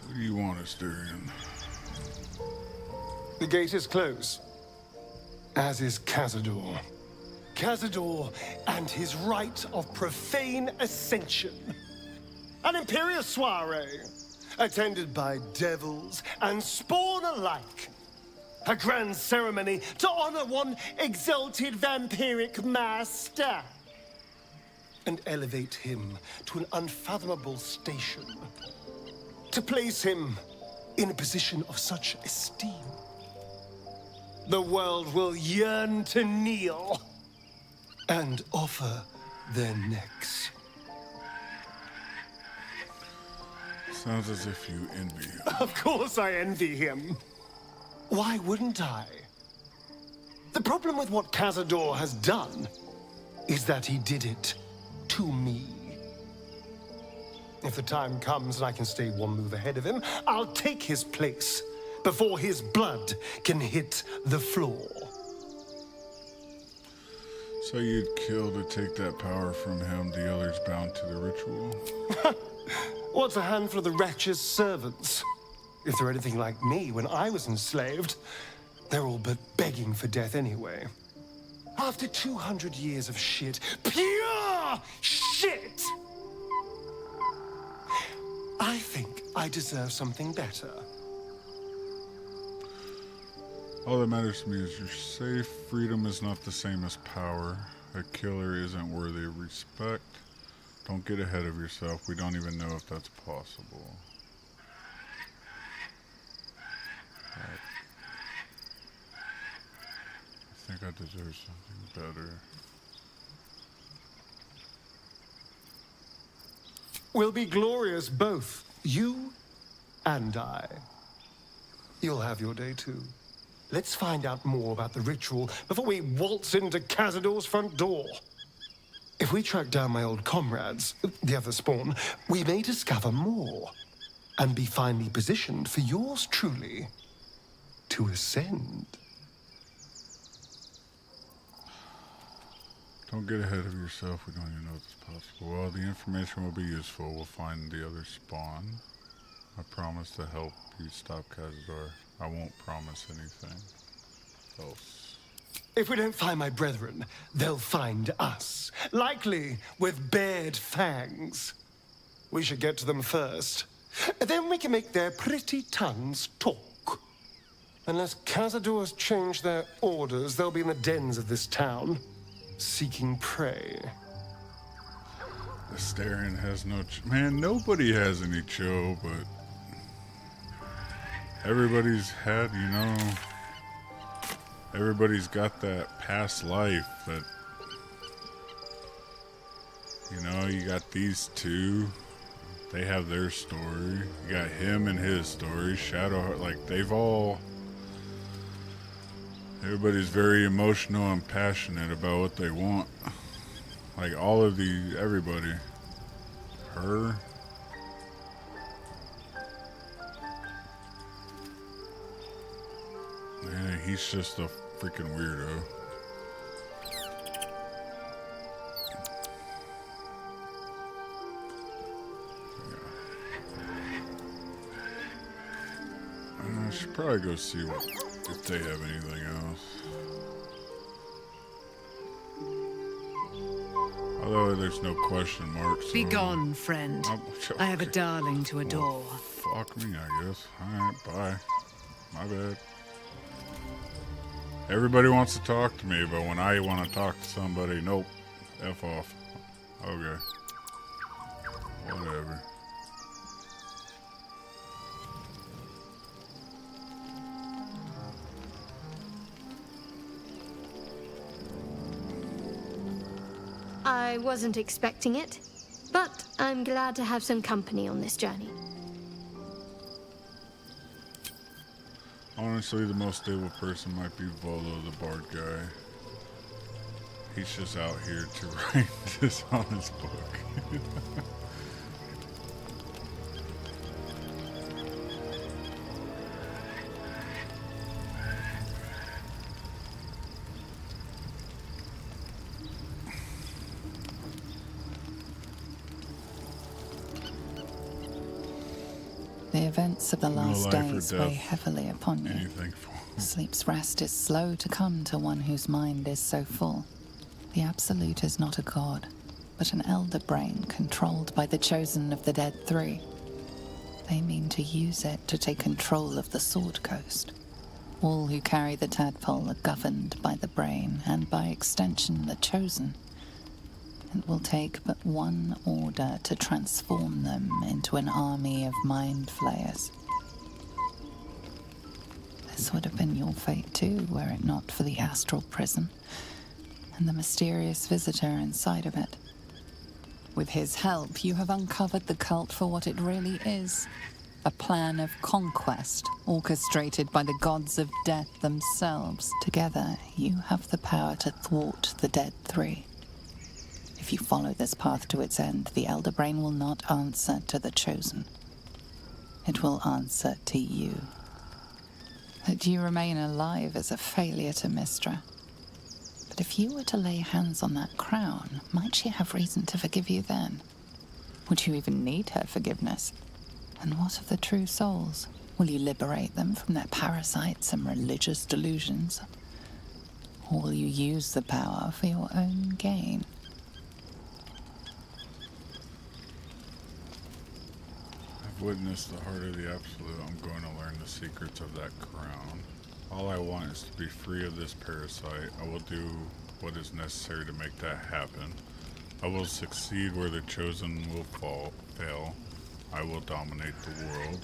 What do you want us doing? The gate is closed, as is Cazador. Cazador and his rite of profane ascension. An imperial soiree, attended by devils and spawn alike. A grand ceremony to honor one exalted vampiric master. And elevate him to an unfathomable station. To place him in a position of such esteem. The world will yearn to kneel and offer their necks. Sounds as if you envy him. Of course I envy him. Why wouldn't I? The problem with what Cazador has done is that he did it to me. If the time comes and I can stay one move ahead of him, I'll take his place before his blood can hit the floor. So you'd kill to take that power from him, the others bound to the ritual? What's a handful of the wretched servants? If they're anything like me when I was enslaved, they're all but begging for death anyway. After 200 years of shit, pure shit! I think I deserve something better. All that matters to me is you're safe. Freedom is not the same as power. A killer isn't worthy of respect. Don't get ahead of yourself. We don't even know if that's possible. Right. I think I deserve something better. We'll be glorious, both you and I. You'll have your day too. Let's find out more about the ritual before we waltz into Cazador's front door. If we track down my old comrades, the other spawn, we may discover more and be finely positioned for yours truly to ascend. Don't get ahead of yourself. We don't even know if it's possible. Well, the information will be useful. We'll find the other spawn. I promise to help you stop Cazador. I won't promise anything else. If we don't find my brethren, they'll find us. Likely with bared fangs. We should get to them first. Then we can make their pretty tongues talk. Unless Cazadors change their orders, they'll be in the dens of this town, seeking prey. The Larian has no man, nobody has any chill, but everybody's had, you know, everybody's got that past life that, you know, you got these two, they have their story, you got him and his story, Shadowheart, like they've all, everybody's very emotional and passionate about what they want. Like all of the, everybody. Her. Man, he's just a freaking weirdo. I should probably go see what, if they have anything else. Although there's no question marks. So Be gone, friend. I have a darling to adore. Well, fuck me, I guess. Alright, bye. My bad. Everybody wants to talk to me, but when I want to talk to somebody, nope. F off. Okay. Whatever. I wasn't expecting it, but I'm glad to have some company on this journey. Honestly, the most stable person might be Volo, the bard guy. He's just out here to write this on his book. The events of the last life or days death, weigh heavily upon you. anything for Sleep's rest is slow to come to one whose mind is so full. The Absolute is not a god, but an elder brain controlled by the chosen of the Dead Three. They mean to use it to take control of the Sword Coast. All who carry the tadpole are governed by the brain, and by extension the chosen. It will take but one order to transform them into an army of mind flayers. This would have been your fate too, were it not for the astral prison and the mysterious visitor inside of it. With his help, you have uncovered the cult for what it really is. A plan of conquest, orchestrated by the gods of death themselves. Together, you have the power to thwart the Dead Three. If you follow this path to its end, the Elder Brain will not answer to the Chosen. It will answer to you. That you remain alive is a failure to Mystra. But if you were to lay hands on that crown, might she have reason to forgive you then? Would you even need her forgiveness? And what of the true souls? Will you liberate them from their parasites and religious delusions? Or will you use the power for your own gain? I've witnessed the heart of the Absolute. I'm going to learn the secrets of that crown. All I want is to be free of this parasite. I will do what is necessary to make that happen. I will succeed where the chosen will fail. I will dominate the world.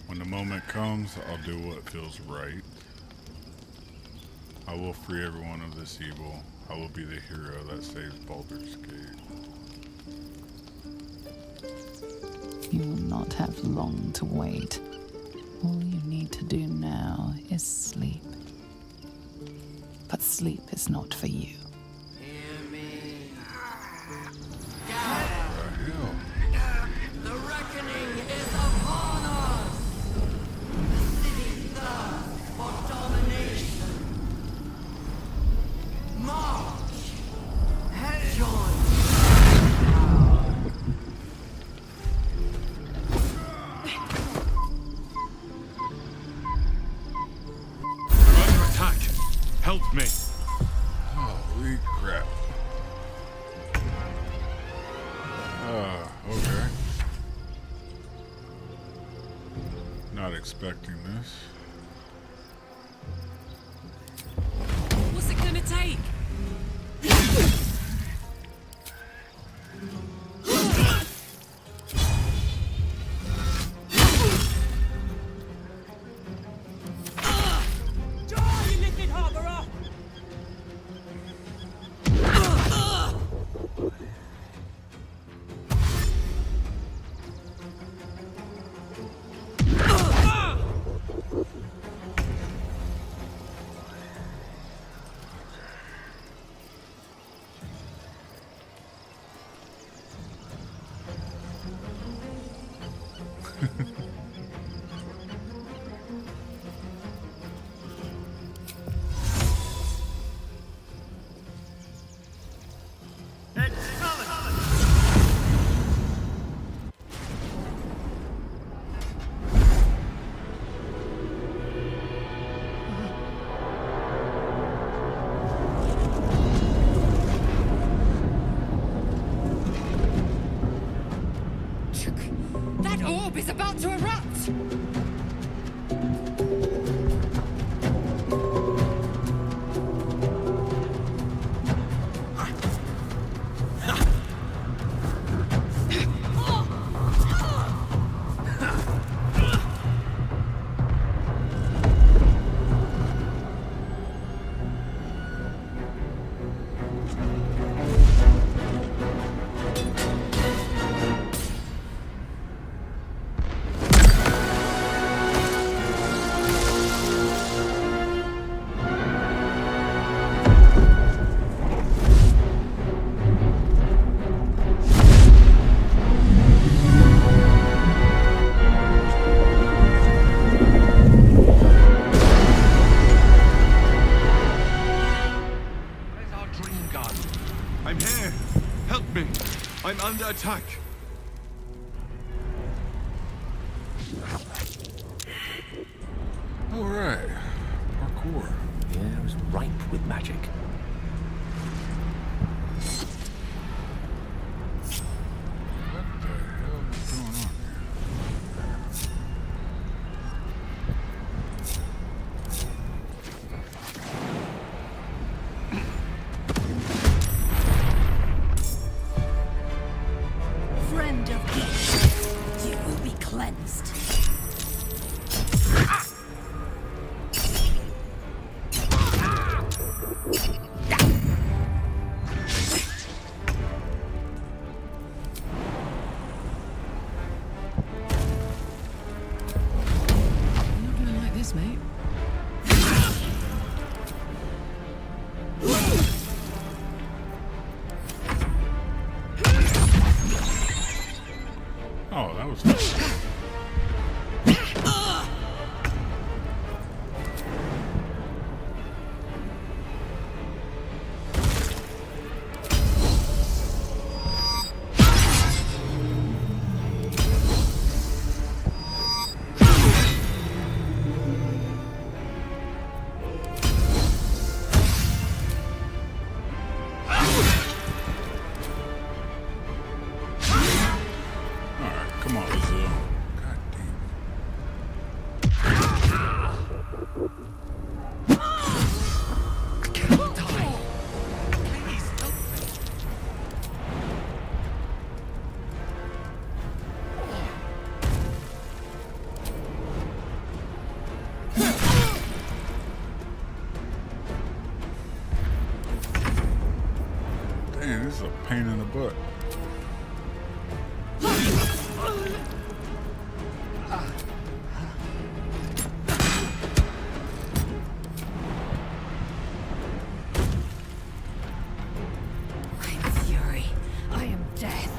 When the moment comes, I'll do what feels right. I will free everyone of this evil. I will be the hero that saves Baldur's Gate. You will not have long to wait. All you need to do now is sleep. But sleep is not for you. The reckoning is upon us! The city thirsts for domination. March! Join! Under attack! Help me! Holy crap. Okay. Not expecting this. What's it gonna take? You little harborer! That orb is about to erupt! I'm here! Help me! I'm under attack! Alright. Parkour. The air is ripe with magic. What the hell is going on here? Friend of Gates, you will be cleansed. This is a pain in the butt. I'm fury. I am death.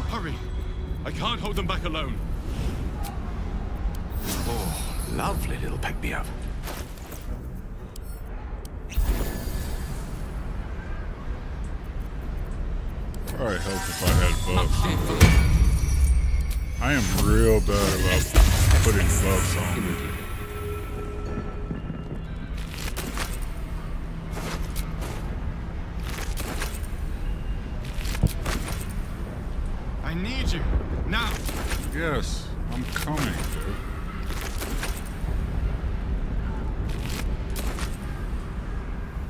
Hurry! I can't hold them back alone. Oh, lovely little pick-me-up. Probably help if I had buffs. I am real bad about putting buffs on. I need you now. Yes, I'm coming, dude.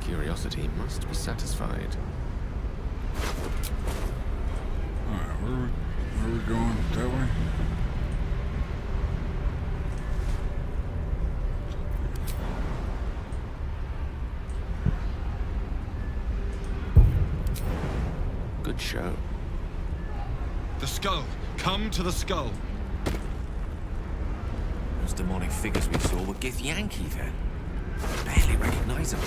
Curiosity must be satisfied. Alright, where are we going? That way? Good show. The skull. Come to the skull. Those demonic figures we saw were Githyanki then. Barely recognizable.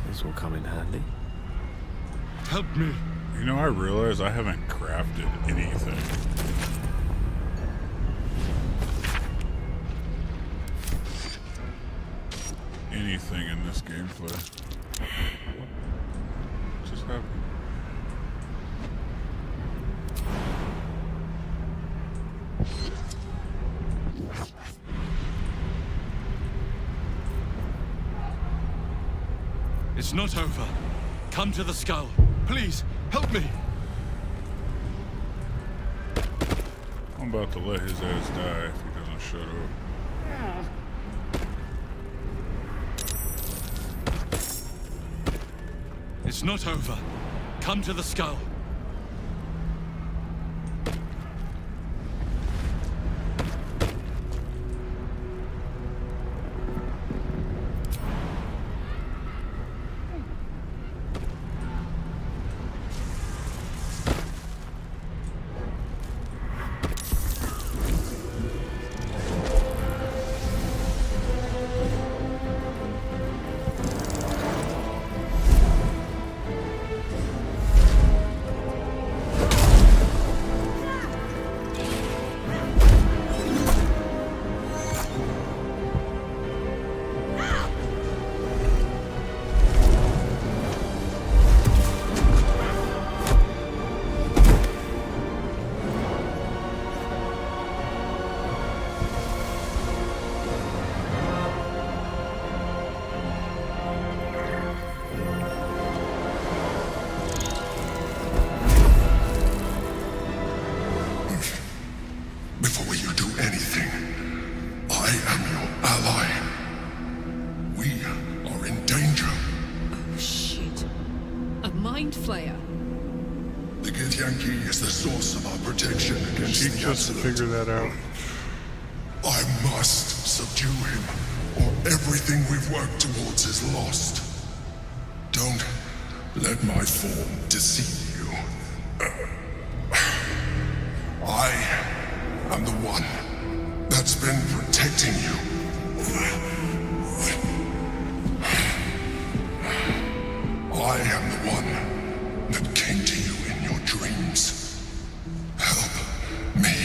This will come in handy. Help me. You know, I realize I haven't crafted anything. Anything in this gameplay. What just happened? It's not over. Come to the skull. Please, help me. I'm about to let his ass die if he doesn't shut up. It's not over. Come to the skull. Before you do anything, I am your ally. We are in danger. Oh, shit. A mind flayer. The Githyanki is the source of our protection against She the just Absolute. figure that out. I must subdue him, or everything we've worked towards is lost. Don't let my form deceive you. I am the one that's been protecting you. I am the one that came to you in your dreams. Help me.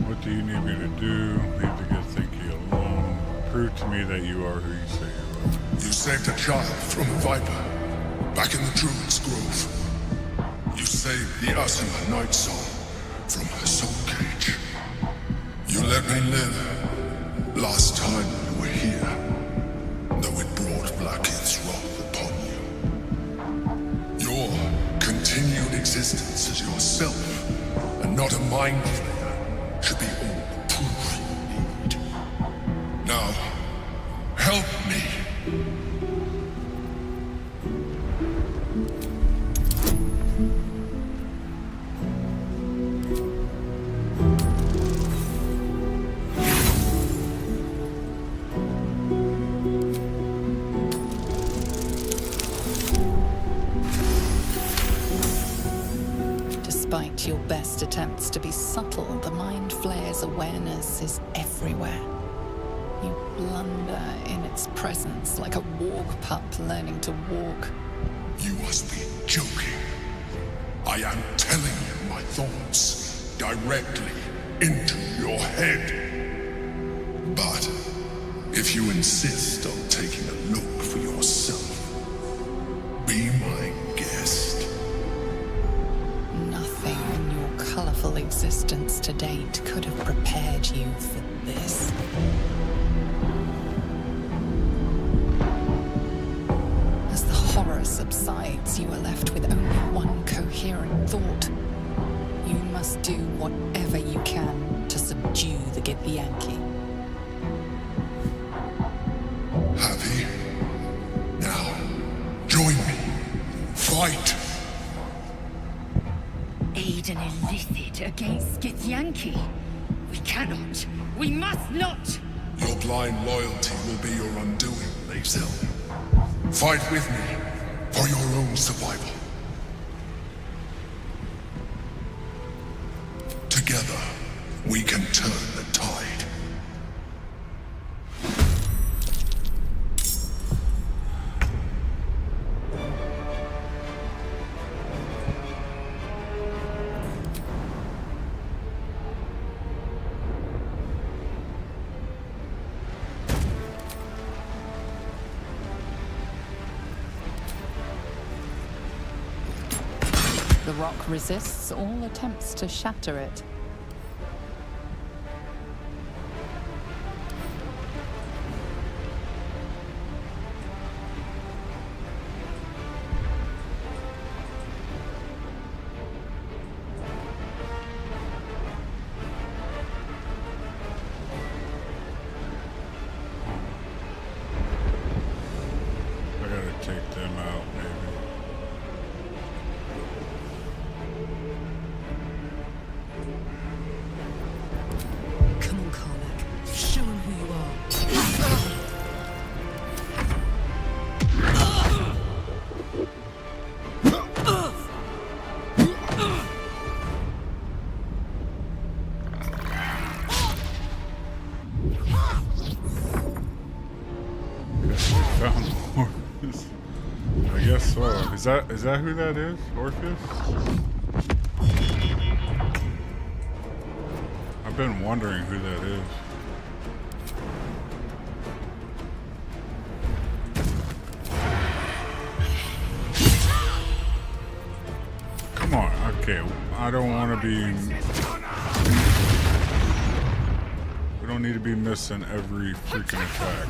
What do you need me to do? Leave the Githyanki alone. Prove to me that you are who you say you are. You saved a child from a viper back in the Druid's Grove. You saved the Asuna Night Soul from her soul cage. You let me live Last time you were here, though it brought Blackhead's wrath upon you, your continued existence as yourself, and not a mind flayer, should be all the proof you need. Now, help me. Despite your best attempts to be subtle, the Mind Flayer's awareness is everywhere. You blunder in its presence like a warg pup learning to walk. You must be joking. I am telling you my thoughts directly into your head. But if you insist on taking a look for yourself, be my guest. Nothing in your colorful existence to date could have prepared you for this. As the horror subsides, you are left with only one coherent thought. You must do whatever you can to subdue the Githyanki. Happy? Now, join me. Fight! Aid an illicit against Githyanki. We cannot. We must not. Your blind loyalty will be your undoing, Lae'zel. Fight with me for your own survival. Together, we can turn the tide. The rock resists all attempts to shatter it. I gotta take them out, maybe. Come on, Karlach. Show him who you are. Guess we found Orpheus. I guess so. Is that who that is? Orpheus? I've been wondering who that is. Come on, okay. I don't want to be... We don't need to be missing every freaking attack.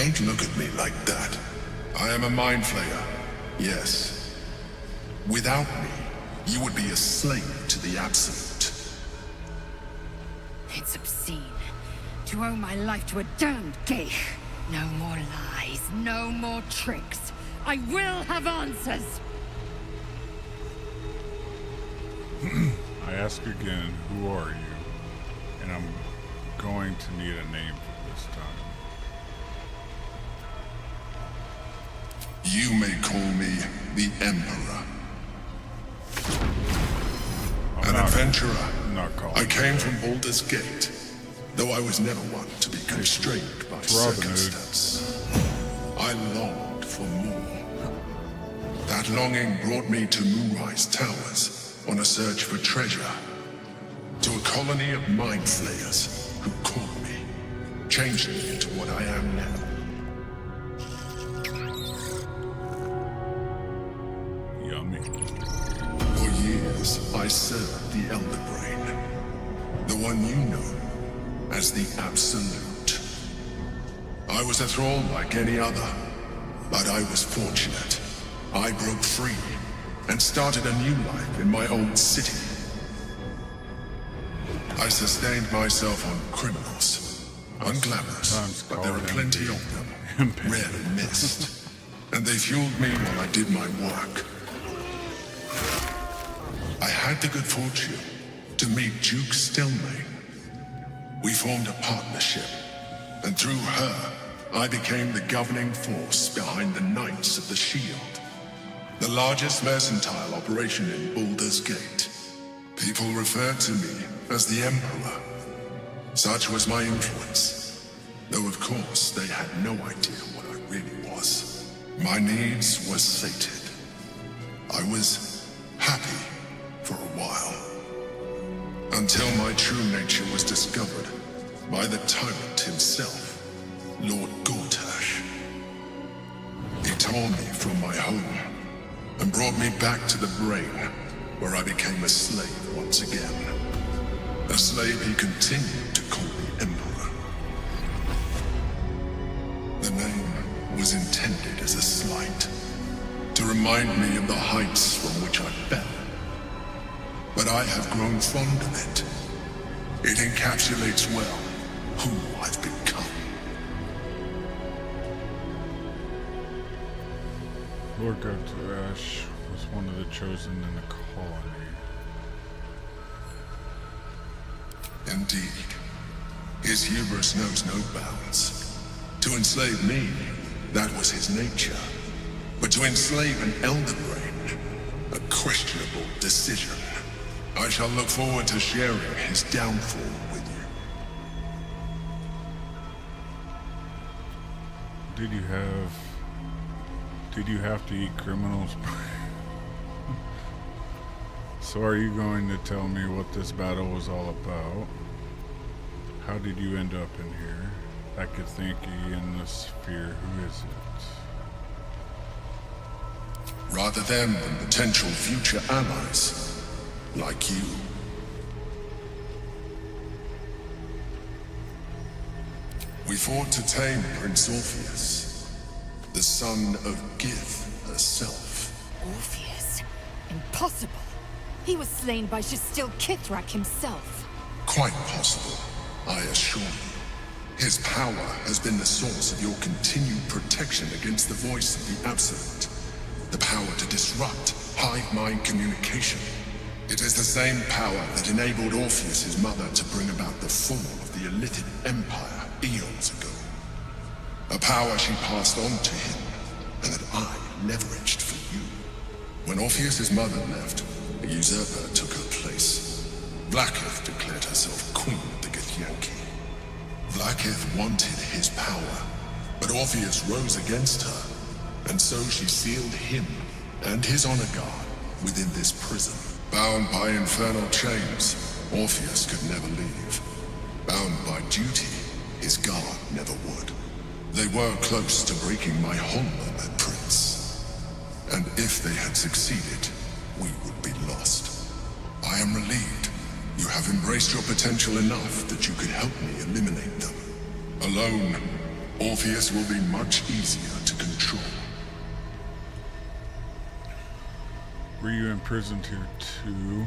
Don't look at me like that. I am a mind flayer, yes. Without me, you would be a slave to the Absolute. It's obscene to owe my life to a damned geich. No more lies, no more tricks. I will have answers. I ask again, who are you? And I'm going to need a name for this time. You may call me the Emperor. An adventurer. I came from Baldur's Gate, though I was never one to be constrained by circumstance. I longed for more. That longing brought me to Moonrise Towers on a search for treasure, to a colony of mind flayers who caught me, changed me into what I am now. Yummy. For years, I served the Elder Brain, the one you know as the Absolute. I was a thrall like any other, but I was fortunate. I broke free and started a new life in my own city. I sustained myself on criminals, unglamorous, but there are plenty of them, rarely missed, and they fueled me while I did my work. I had the good fortune to meet Duke Stelmane. We formed a partnership, and through her, I became the governing force behind the Knights of the Shield, the largest mercantile operation in Baldur's Gate. People referred to me as the Emperor. Such was my influence, though of course they had no idea what I really was. My needs were sated. I was happy for a while, until my true nature was discovered by the tyrant himself, Lord Gortash. He tore me from my home and brought me back to the Brain, where I became a slave once again. A slave he continued to call the Emperor. The name was intended as a slight, to remind me of the heights from which I fell. But I have grown fond of it. It encapsulates well who I've become. Lord Gortash was one of the chosen in the colony. Indeed. His hubris knows no bounds. To enslave me, that was his nature. But to enslave an Elder Brain, a questionable decision. I shall look forward to sharing his downfall with you. Did you have to eat criminals? So are you going to tell me what this battle was all about? How did you end up in here? Akathinki in the sphere, who is it? Rather them than potential future allies, like you. We fought to tame Prince Orpheus, the son of Gith herself. Orpheus? Impossible. He was slain by Shastil Kithrak himself. Quite possible, I assure you. His power has been the source of your continued protection against the voice of the Absolute. The power to disrupt hive-mind communication. It is the same power that enabled Orpheus's mother to bring about the fall of the Illithid Empire eons ago. A power she passed on to him, and that I leveraged for you. When Orpheus's mother left, a usurper took her place. Blackith declared herself queen of the Githyanki. Blackith wanted his power, but Orpheus rose against her, and so she sealed him and his honor guard within this prison. Bound by infernal chains, Orpheus could never leave. Bound by duty, his guard never would. They were close to breaking my homeland, Prince. And if they had succeeded, we would be lost. I am relieved. You have embraced your potential enough that you could help me eliminate them. Alone, Orpheus will be much easier to control. Were you imprisoned here too?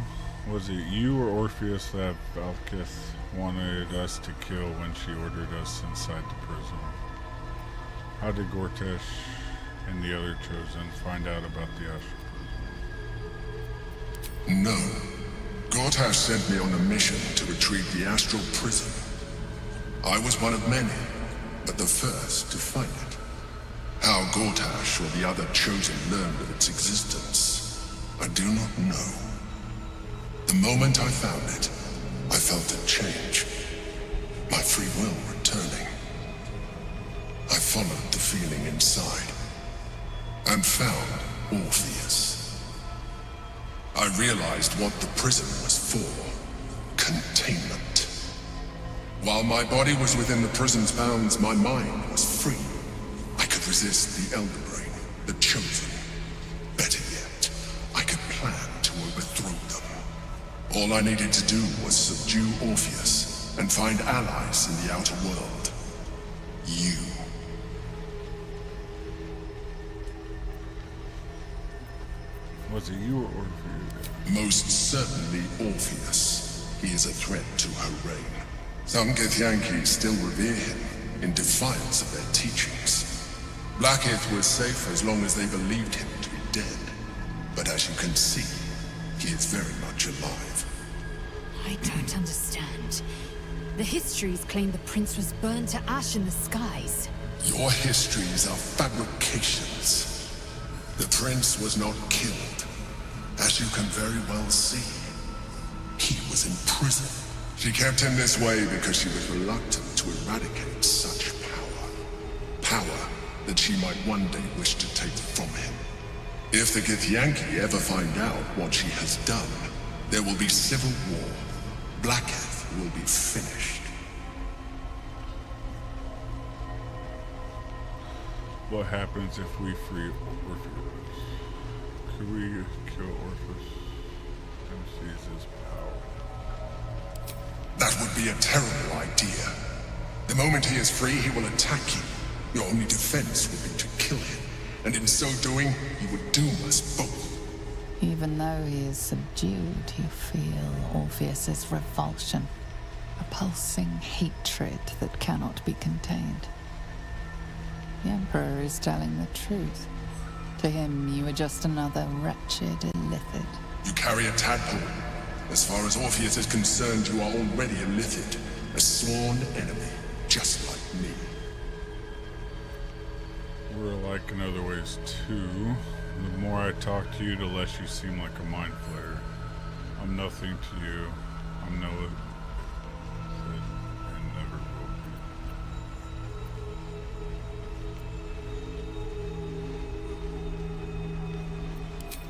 Was it you or Orpheus that Valkith wanted us to kill when she ordered us inside the prison? How did Gortash and the other Chosen find out about the Astral Prison? No. Gortash sent me on a mission to retrieve the Astral Prison. I was one of many, but the first to find it. How Gortash or the other Chosen learned of its existence, I do not know. The moment I found it, I felt a change. My free will returning. I followed the feeling inside and found Orpheus. I realized what the prison was for. Containment. While my body was within the prison's bounds, my mind was free. I could resist the Elder Brain, the Chosen. Better yet, I could plan to overthrow them. All I needed to do was subdue Orpheus and find allies in the outer world. You. Was it you or Orpheus? Most certainly Orpheus. He is a threat to her reign. Some Githyanki still revere him, in defiance of their teachings. Blackith was safe as long as they believed him to be dead. But as you can see, he is very much alive. I don't understand. The histories claim the prince was burned to ash in the skies. Your histories are fabrications. The prince was not killed. As you can very well see, he was in prison. She kept him this way because she was reluctant to eradicate such power. Power that she might one day wish to take from him. If the Githyanki ever find out what she has done, there will be civil war. Blackith will be finished. What happens if we free Orpheus? Could we kill Orpheus and seize his power? That would be a terrible idea. The moment he is free, he will attack you. Your only defense would be to kill him. And in so doing, he would doom us both. Even though he is subdued, you feel Orpheus's revulsion. A pulsing hatred that cannot be contained. The Emperor is telling the truth. To him, you are just another wretched illithid. You carry a tadpole. As far as Orpheus is concerned, you are already a illithid. A sworn enemy, just like me. We're alike in other ways too. The more I talk to you, the less you seem like a mind flayer. I'm nothing to you. I'm no it and never will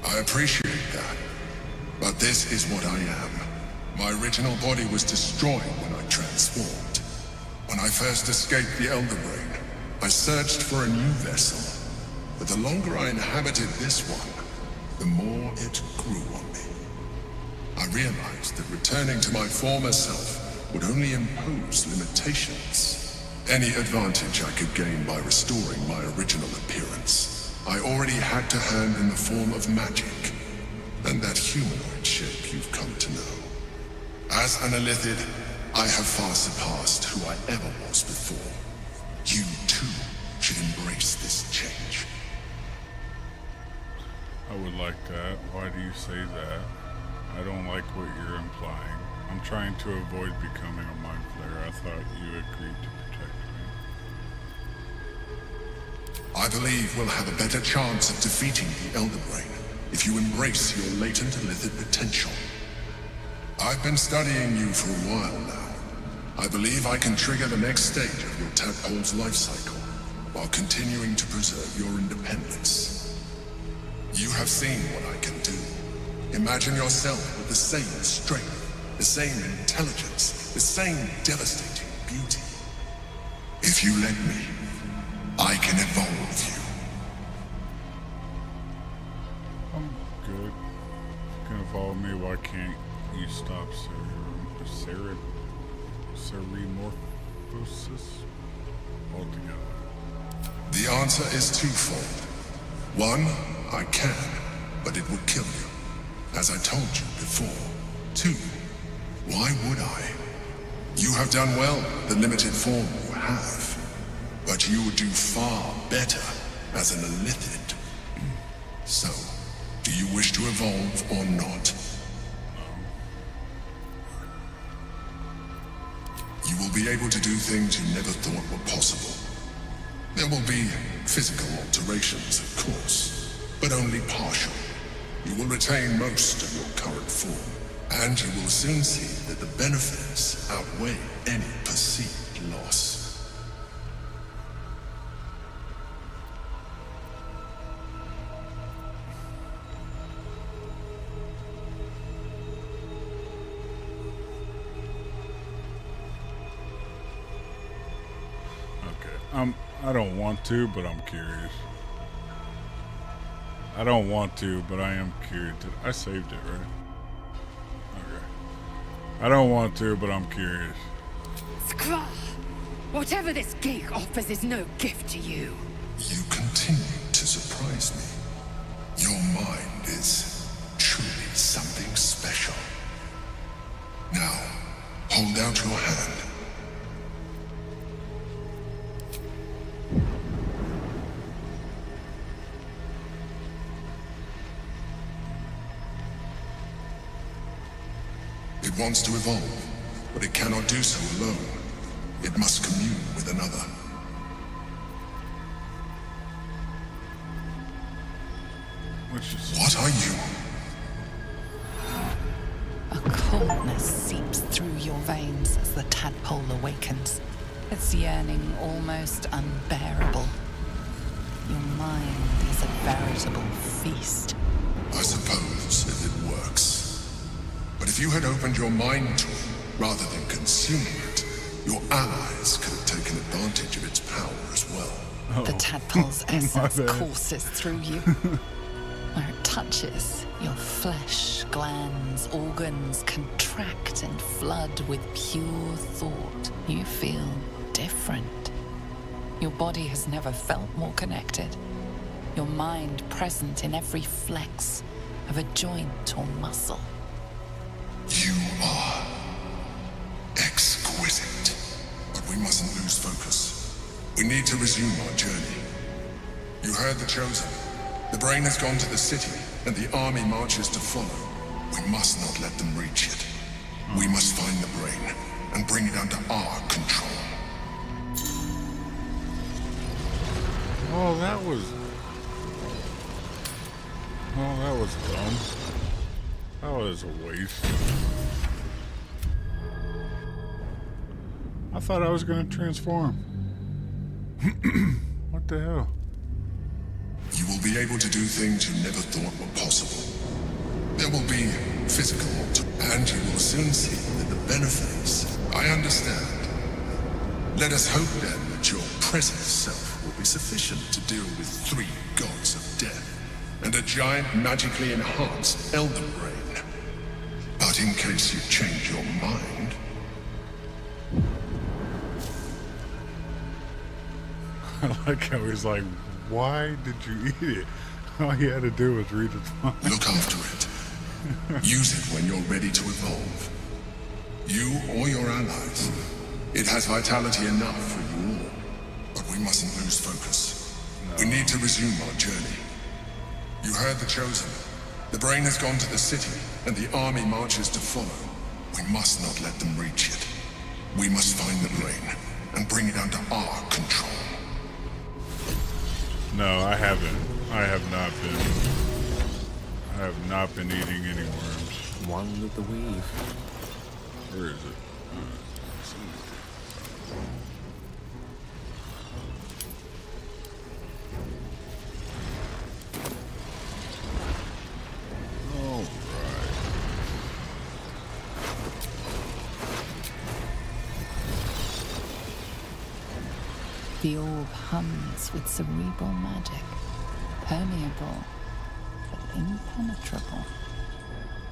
be. I appreciate that. But this is what I am. My original body was destroyed when I transformed. When I first escaped the Elder Brain, I searched for a new vessel. But the longer I inhabited this one, the more it grew on me. I realized that returning to my former self would only impose limitations. Any advantage I could gain by restoring my original appearance, I already had to hand in the form of magic, and that humanoid shape you've come to know. As an illithid, I have far surpassed who I ever was before. You too should embrace this change. I would like that. Why do you say that? I don't like what you're implying. I'm trying to avoid becoming a mind flayer. I thought you agreed to protect me. I believe we'll have a better chance of defeating the Elder Brain if you embrace your latent illithid potential. I've been studying you for a while now. I believe I can trigger the next stage of your tadpole's life cycle while continuing to preserve your independence. You have seen what I can do. Imagine yourself with the same strength, the same intelligence, the same devastating beauty. If you let me, I can evolve you. I'm good. If you can evolve me, why can't you stop cerimorphosis? altogether? The answer is twofold. One, I can, but it would kill you, as I told you before. Two, why would I? You have done well, the limited form you have. But you would do far better as an illithid. So, do you wish to evolve or not? You will be able to do things you never thought were possible. There will be physical alterations, of course, but only partial. You will retain most of your current form, and you will soon see that the benefits outweigh any perceived loss. I don't want to, but I'm curious. I don't want to, but I am curious. I saved it, right? Okay. I don't want to, but I'm curious. Skra! Whatever this gig offers is no gift to you. You continue to surprise me. Your mind is truly something special. Now, hold out your hand. It wants to evolve, but it cannot do so alone. It must commune with another. What are you? A coldness seeps through your veins as the tadpole awakens, its yearning almost unbearable. Your mind is a veritable feast. I suppose if it works. But if you had opened your mind to it, rather than consuming it, your allies could have taken advantage of its power as well. The tadpole's essence courses through you. Where it touches, your flesh, glands, organs contract and flood with pure thought. You feel different. Your body has never felt more connected. Your mind present in every flex of a joint or muscle. You are exquisite. But we mustn't lose focus. We need to resume our journey. You heard the Chosen. The brain has gone to the city, and the army marches to follow. We must not let them reach it. We must find the brain and bring it under our control. Oh, that was dumb. That was a waste. I thought I was gonna transform. What the hell? You will be able to do things you never thought were possible. There will be physical and you will soon see that the benefits, I understand. Let us hope then that your present self will be sufficient to deal with 3 gods of death and a giant magically enhanced elder brain. But in case you change your mind... I like how he's like, why did you eat it? All you had to do was read its mind. Look after it. Use it when you're ready to evolve. You or your allies. It has vitality enough for you all. But we mustn't lose focus. We need to resume our journey. You heard the Chosen. The brain has gone to the city, and the army marches to follow. We must not let them reach it. We must find the brain and bring it under our control. No, I haven't. I have not been eating any worms. One with the weave. Where is it? The orb hums with cerebral magic, permeable, but impenetrable.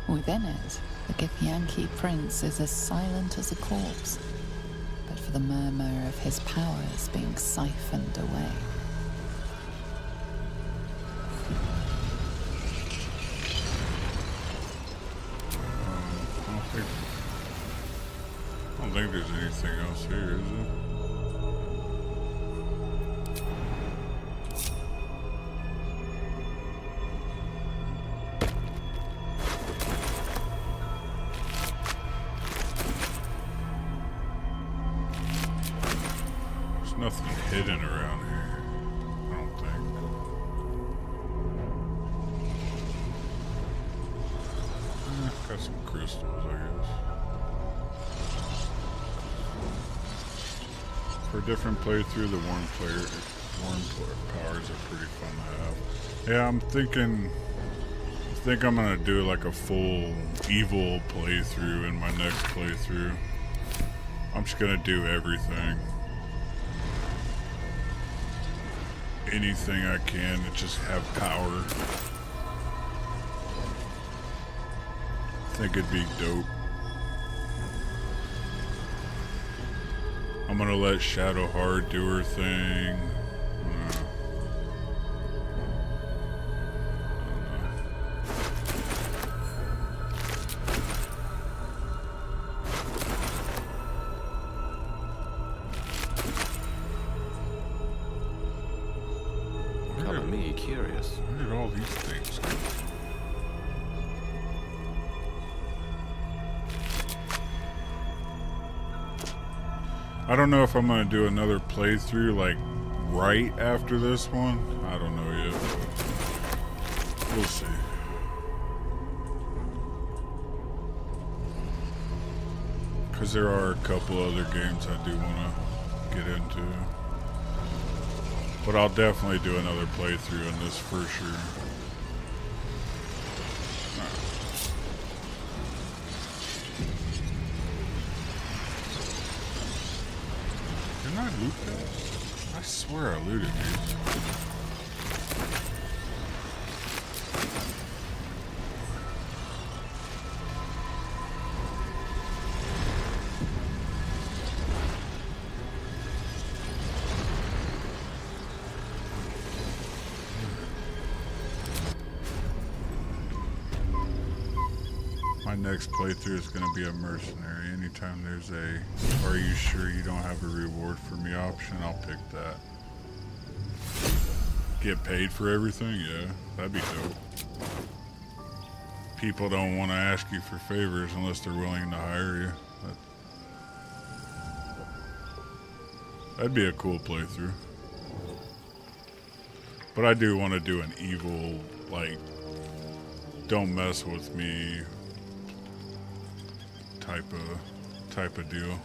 Within it, the Githyanki prince is as silent as a corpse, but for the murmur of his powers being siphoned away. I don't think there's anything else here, is there? There's nothing hidden around here, I don't think. Got some crystals, I guess. For a different playthrough, the worm powers are pretty fun to have. Yeah, I think I'm gonna do like a full evil playthrough in my next playthrough. I'm just gonna do everything. Anything I can to just have power. I think it'd be dope. I'm gonna let Shadowheart do her thing. Color me curious. Where did all these things come from? I don't know if I'm gonna do another playthrough like right after this one. I don't know yet, but we'll see. Because there are a couple other games I do want to get into. But I'll definitely do another playthrough in this for sure. Didn't I loot those? I swear I looted these. My next playthrough is going to be a mercenary. Anytime there's a "are you sure you don't have a reward for me" option, I'll pick that. Get paid for everything? Yeah, that'd be dope. People don't want to ask you for favors unless they're willing to hire you. That'd be a cool playthrough. But I do want to do an evil, like, don't mess with me type of deal.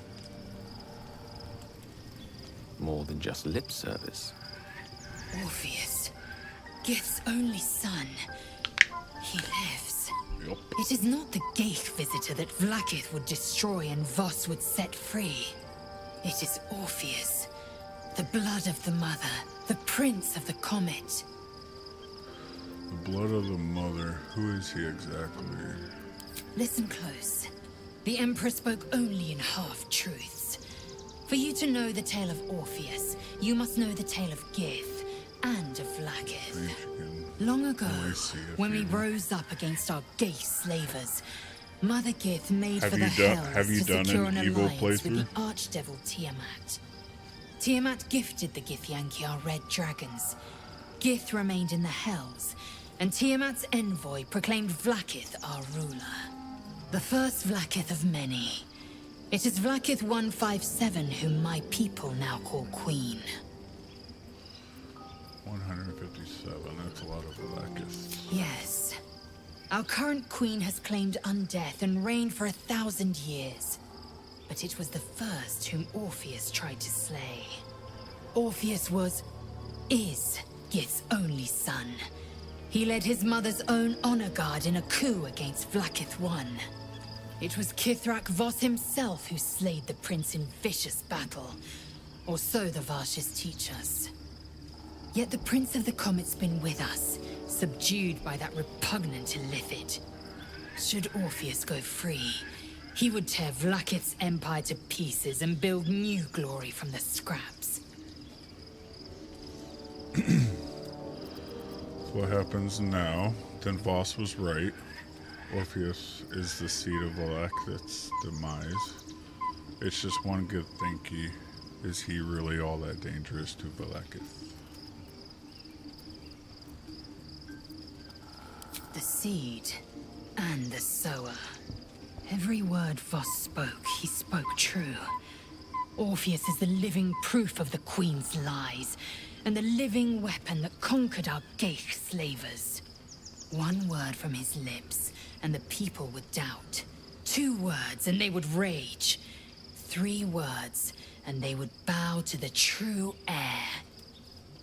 More than just lip service. Orpheus, Gith's only son. He lives. Yep. It is not the Geich visitor that Vlaakith would destroy and Voss would set free. It is Orpheus, the blood of the mother, the prince of the comet. The blood of the mother. Who is he exactly? Listen close. The Emperor spoke only in half-truths. For you to know the tale of Orpheus, you must know the tale of Gith and of Vlaakith. Long ago, when we rose up against our gay slavers, Mother Gith made for the Hells to secure an alliance with the archdevil Tiamat. Tiamat gifted the Githyanki our red dragons. Gith remained in the Hells, and Tiamat's envoy proclaimed Vlaakith our ruler. The first Vlaakith of many. It is Vlaakith 157 whom my people now call Queen. 157, that's a lot of Vlaakiths. Yes. Our current queen has claimed undeath and reigned for 1,000 years. But it was the first whom Orpheus tried to slay. Orpheus is Gith's only son. He led his mother's own honor guard in a coup against Vlaakith I. It was Kithrak Voss himself who slayed the prince in vicious battle. Or so the Varshas teach us. Yet the Prince of the Comet's been with us, subdued by that repugnant illithid. Should Orpheus go free, He would tear Vlaakith's empire to pieces and build new glory from the scraps. What happens now? Then Voss was right. Orpheus is the seed of Vlaakith's demise. It's just one good thinky. Is he really all that dangerous to Vlaakith? The seed and the sower. Every word Voss spoke, he spoke true. Orpheus is the living proof of the Queen's lies, and the living weapon that conquered our Geich slavers. One word from his lips, and the people would doubt. 2 words, and they would rage. 3 words, and they would bow to the true heir.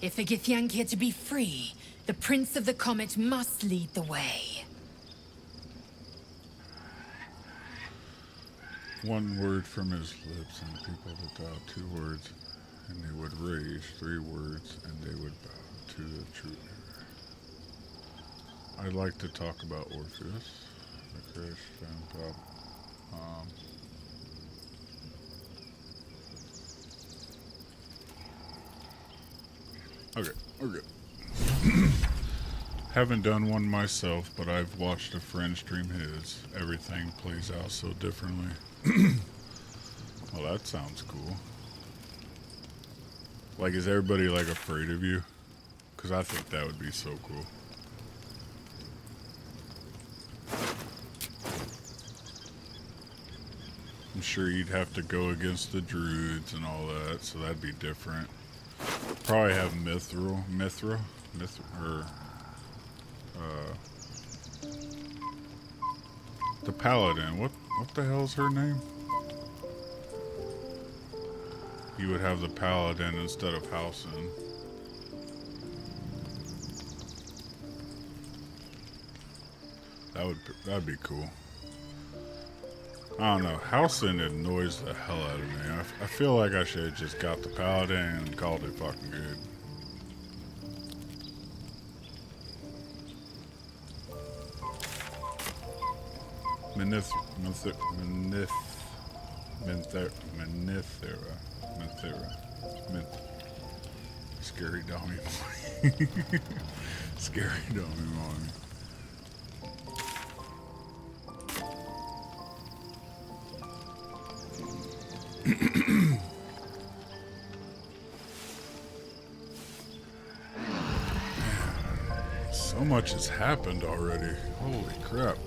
If the Githyanki are to be free, the Prince of the Comet must lead the way. One word from his lips, and people would doubt. 2 words, and they would rage. 3 words, and they would bow to the true heir. I'd like to talk about Orpheus, the Christian top. Okay. Haven't done one myself, but I've watched a friend stream his. Everything plays out so differently. Well, that sounds cool. Like, is everybody, like, afraid of you? Because I think that would be so cool. I'm sure you'd have to go against the druids and all that, so that'd be different. Probably have the paladin. What the hell's her name? You would have the paladin instead of Halsin. That'd be cool. I don't know. Halsin annoys the hell out of me. I feel like I should have just got the paladin and called it fucking good. Scary dummy mommy. Scary dummy mommy. So much has happened already. Holy crap.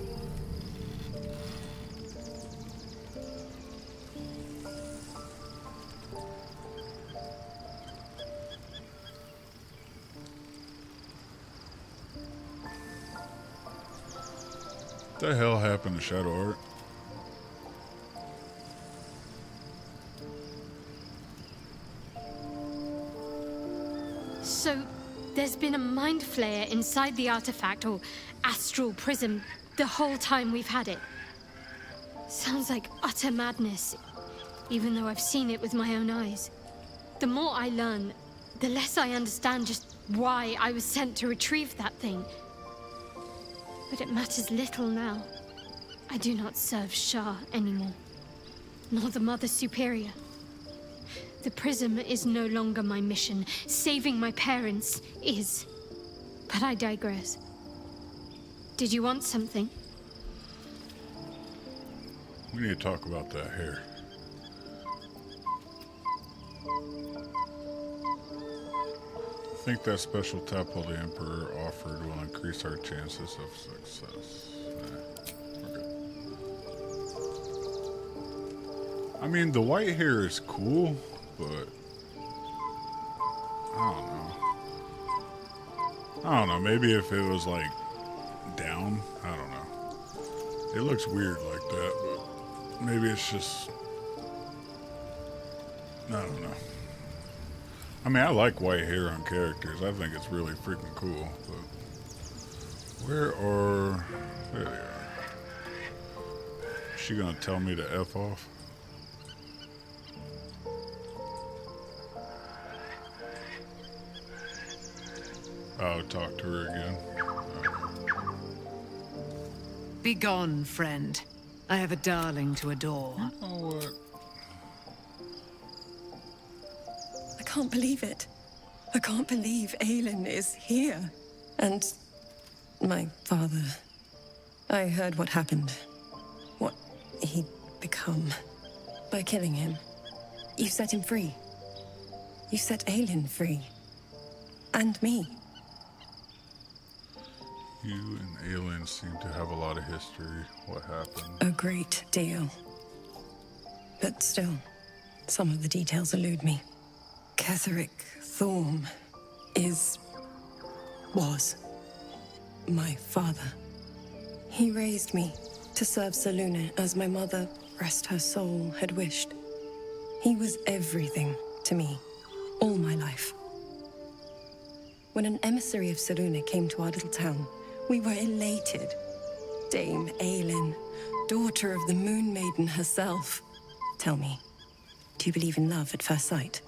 What the hell happened to Shadow Art? So, there's been a mind flayer inside the artifact, or astral prism, the whole time we've had it. Sounds like utter madness, even though I've seen it with my own eyes. The more I learn, the less I understand just why I was sent to retrieve that thing. But it matters little now. I do not serve Shah anymore, nor the Mother Superior. The prism is no longer my mission. Saving my parents is. But I digress. Did you want something? We need to talk about that hair. I think that special tadpole the Emperor offered will increase our chances of success. Okay. I mean, the white hair is cool, but I don't know. Maybe if it was like down, I don't know. It looks weird like that, but maybe it's just, I don't know. I mean, I like white hair on characters. I think it's really freaking cool. But there they are. Is she gonna tell me to F off? I'll talk to her again. Begone, friend. I have a darling to adore. Oh, what? I can't believe it. I can't believe Aelin is here. And my father. I heard what happened. What he'd become. By killing him. You set him free. You set Aelin free. And me. You and Aelin seem to have a lot of history. What happened? A great deal. But still, some of the details elude me. Ketheric Thorm was my father. He raised me to serve Selûne as my mother, rest her soul, had wished. He was everything to me, all my life. When an emissary of Selûne came to our little town, we were elated. Dame Aelin, daughter of the Moon Maiden herself. Tell me, do you believe in love at first sight?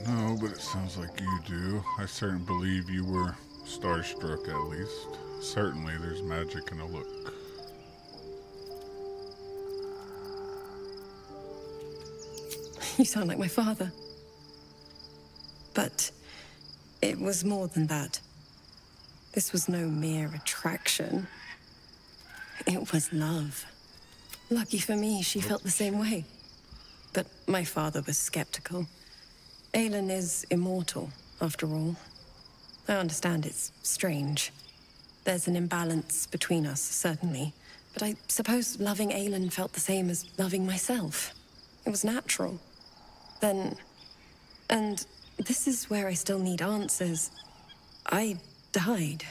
No, but it sounds like you do. I certainly believe you were starstruck at least. Certainly there's magic in a look. You sound like my father. But it was more than that. This was no mere attraction. It was love. Lucky for me, she felt the same way. But my father was skeptical. Aelin is immortal, after all. I understand it's strange. There's an imbalance between us, certainly. But I suppose loving Aelin felt the same as loving myself. It was natural. Then... And this is where I still need answers. I died.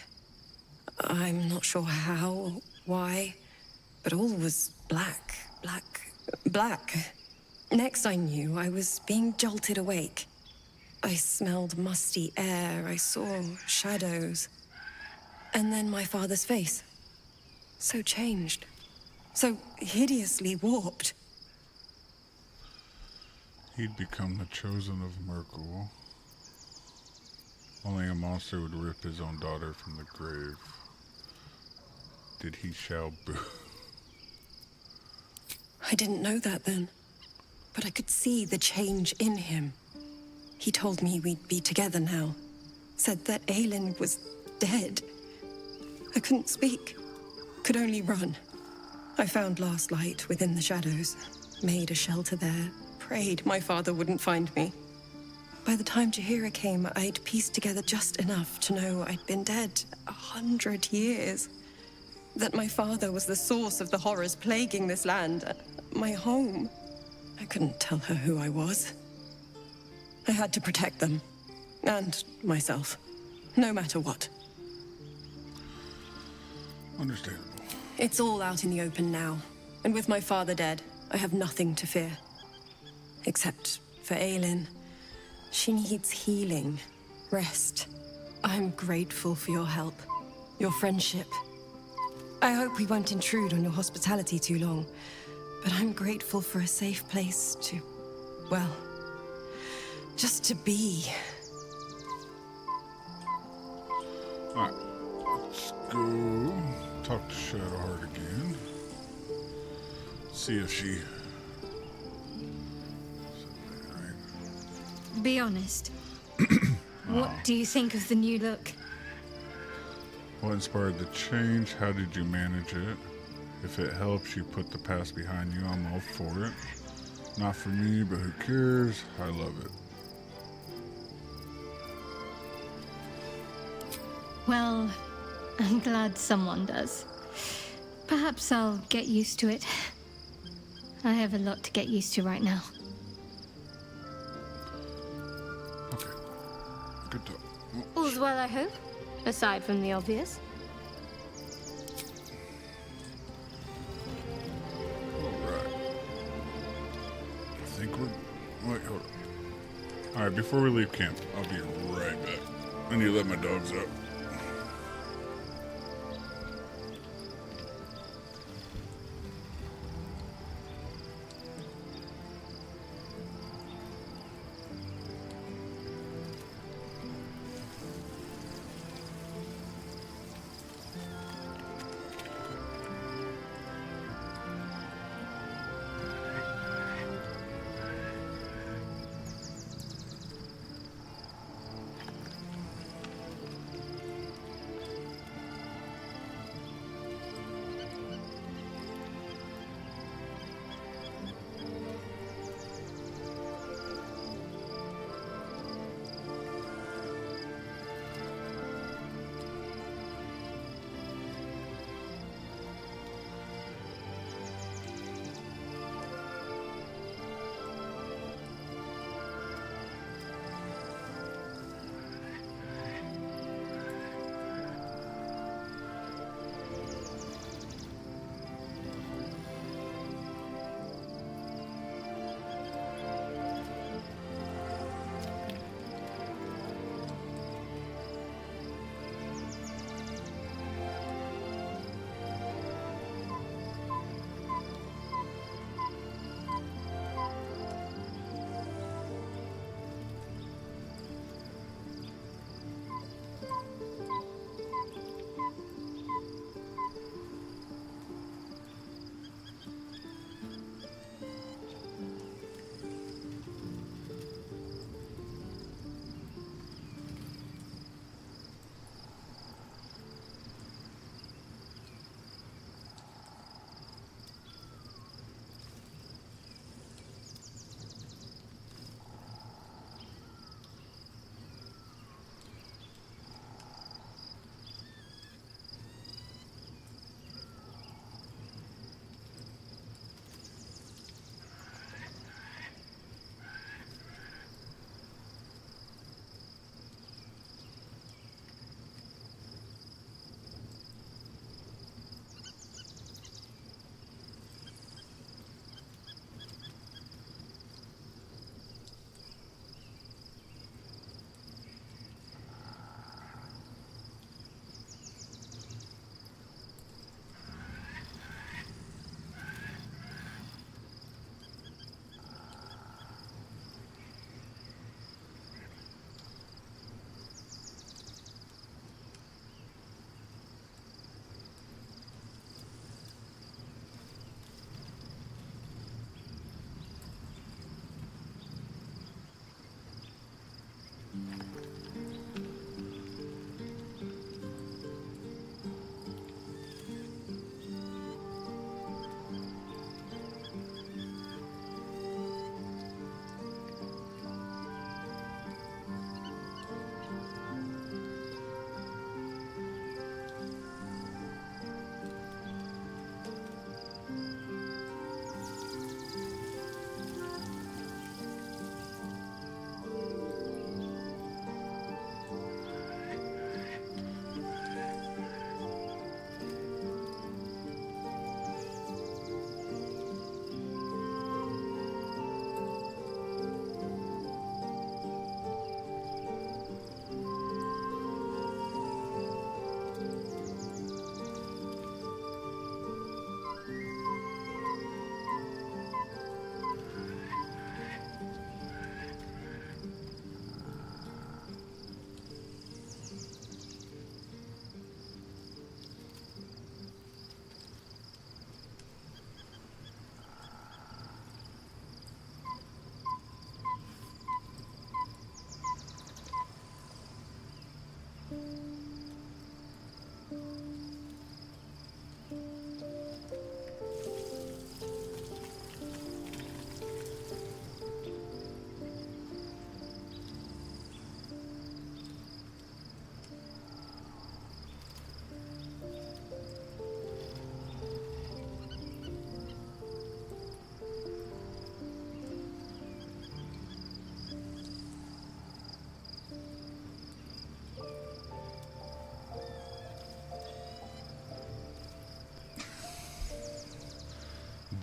I'm not sure how, why, but all was black. Next I knew, I was being jolted awake. I smelled musty air, I saw shadows. And then my father's face. So changed. So hideously warped. He'd become the chosen of Merkel. Only a monster would rip his own daughter from the grave. Did he shall boo? I didn't know that then. But I could see the change in him. He told me we'd be together now. Said that Aelin was dead. I couldn't speak. Could only run. I found last light within the shadows. Made a shelter there. Prayed my father wouldn't find me. By the time Jaheira came, I'd pieced together just enough to know I'd been dead 100 years. That my father was the source of the horrors plaguing this land. My home. I couldn't tell her who I was. I had to protect them. And myself. No matter what. Understandable. It's all out in the open now. And with my father dead, I have nothing to fear. Except for Aelin. She needs healing. Rest. I'm grateful for your help. Your friendship. I hope we won't intrude on your hospitality too long. But I'm grateful for a safe place to... well... just to be. Alright, let's go talk to Shadowheart again. See if she... Be honest. What do you think of the new look? What inspired the change? How did you manage it? If it helps you put the past behind you, I'm all for it. Not for me, but who cares? I love it. Well, I'm glad someone does. Perhaps I'll get used to it. I have a lot to get used to right now. Okay. Good talk. All's well, I hope, aside from the obvious. Alright. I think we're... Wait, hold on. Alright, before we leave camp, I'll be right back. I need to let my dogs out.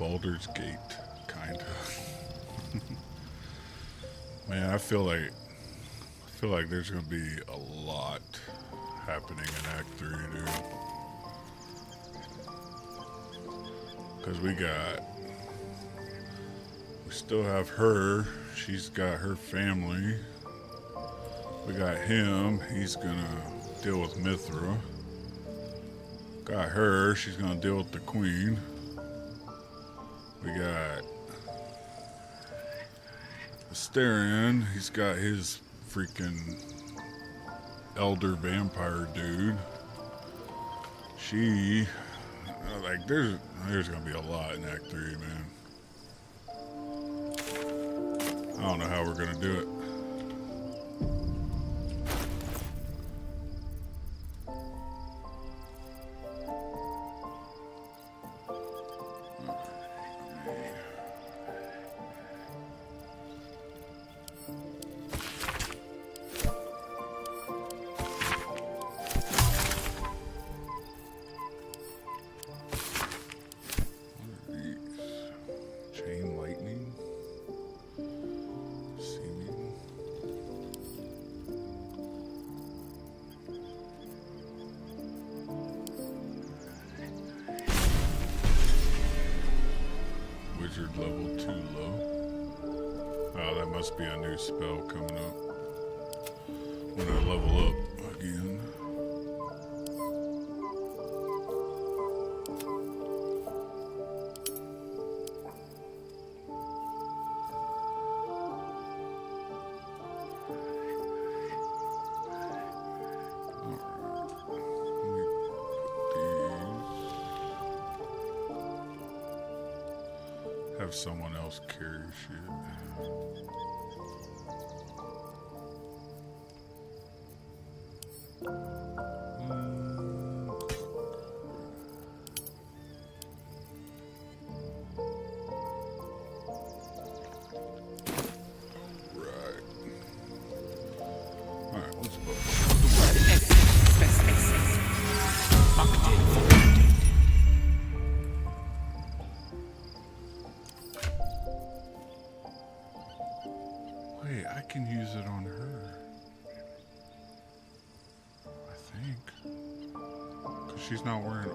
Baldur's Gate, kind of. Man, I feel like there's gonna be a lot happening in Act 3, dude. Because we still have her. She's got her family. We got him. He's gonna deal with Mithra. Got her. She's gonna deal with the Queen. We got Larian. He's got his freaking elder vampire dude. Like, there's gonna be a lot in Act 3, man. I don't know how we're gonna do it. Level 2 low. Oh, that must be a new spell coming up when I level up again. Have someone else carry shit. Wait, I can use it on her. I think. Because she's not wearing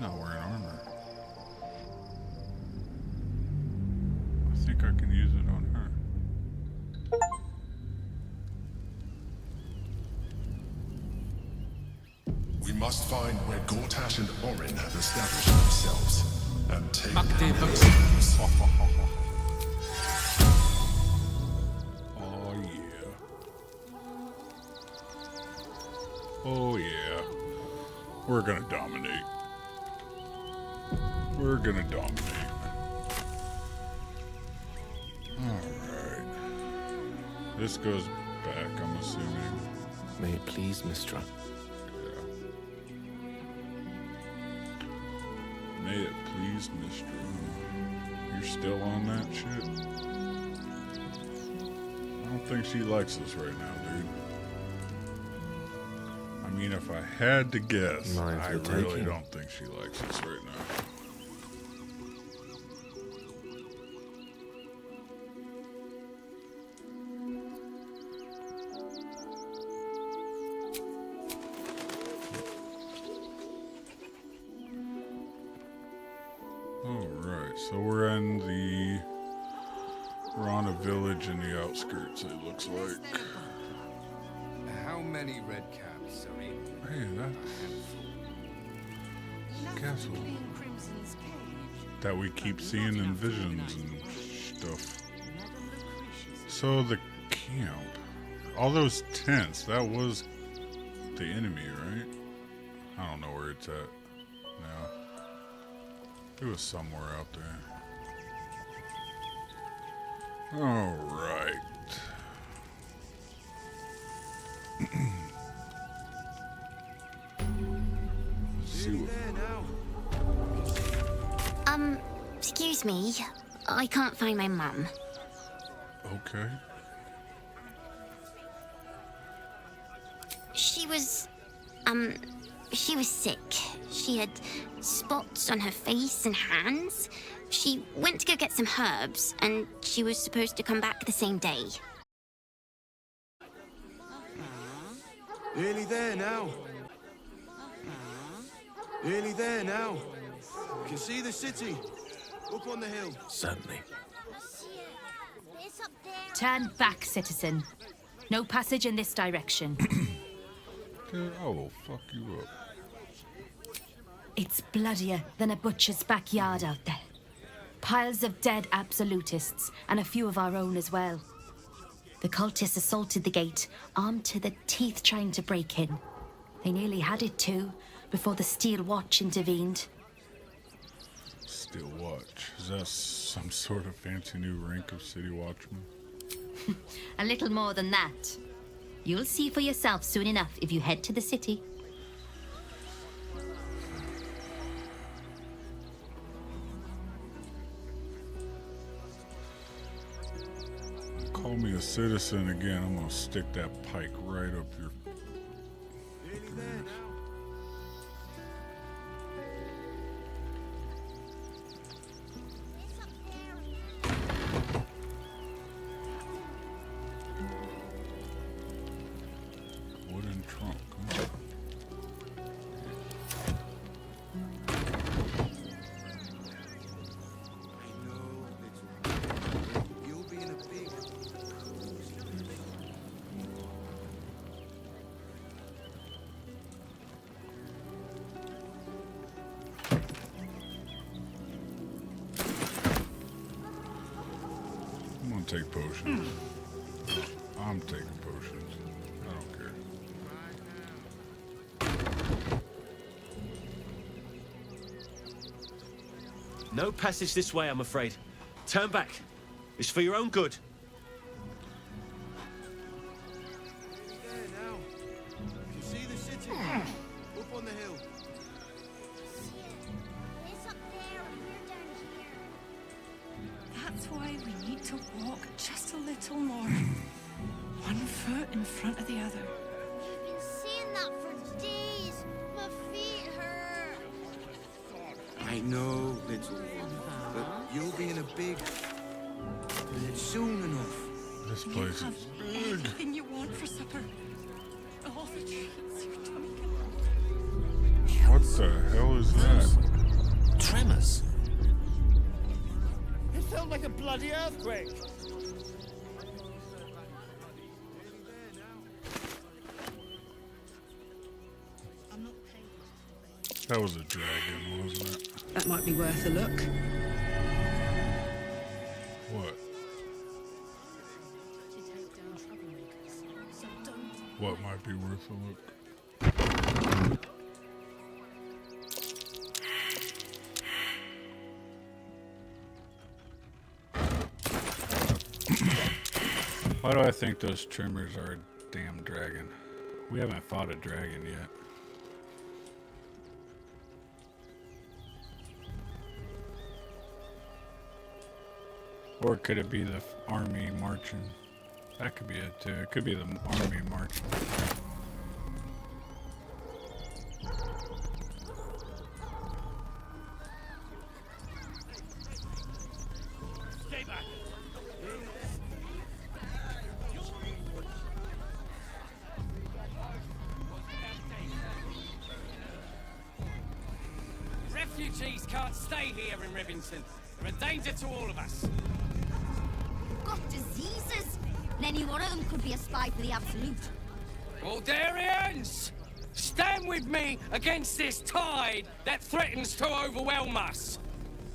armor. I think I can use it on her. We must find where Gortash and Orin have established themselves and take them. Oh yeah. We're gonna dominate. We're gonna dominate. Alright. This goes back, I'm assuming. May it please, Mistra. Yeah. May it please, Mistra. You're still on that shit? I don't think she likes us right now, dude. I mean, if I had to guess, I really don't think she likes us right now. Alright, so we're on a village in the outskirts, it looks like. How many red caps are in? Hey, that's castle that we keep seeing in visions and stuff. So the camp, all those tents, that was the enemy, right? I don't know where it's at now. It was somewhere out there. All right. Excuse me. I can't find my mum. Okay. She was She was sick. She had spots on her face and hands. She went to go get some herbs, and she was supposed to come back the same day. Nearly there now. Nearly there now. You can see the city. Up on the hill. Certainly. Turn back, citizen. No passage in this direction. Dude, I will fuck you up. It's bloodier than a butcher's backyard out there. Piles of dead absolutists, and a few of our own as well. The cultists assaulted the gate, armed to the teeth trying to break in. They nearly had it too, before the Steel Watch intervened. Steel Watch? Is that some sort of fancy new rank of City Watchman? A little more than that. You'll see for yourself soon enough if you head to the city. Call me a citizen again, I'm gonna stick that pike right up your... Wooden trunk, huh? I'm gonna take potions. I'm taking potions. I don't care. No passage this way, I'm afraid. Turn back. It's for your own good. There now. You can see the city. Up on the hill. That's why we need to walk just a little more. One foot in front of the other. I've been seeing that for days. My feet hurt. I know, little one, but you'll be in a big... soon enough. This place is big. Everything you want for supper. All the treats your tummy can... What the hell is that? Tremors. It felt like a bloody earthquake. That was a dragon, wasn't it? That might be worth a look. What? What might be worth a look? Why do I think those tremors are a damn dragon? We haven't fought a dragon yet. Or could it be the army marching? That could be it too. It could be the army marching. Stay back. Refugees can't stay here in Rivington. They're a danger to all of us. Got diseases? Any one of them could be a spy for the Absolute. Baldurians! Stand with me against this tide that threatens to overwhelm us.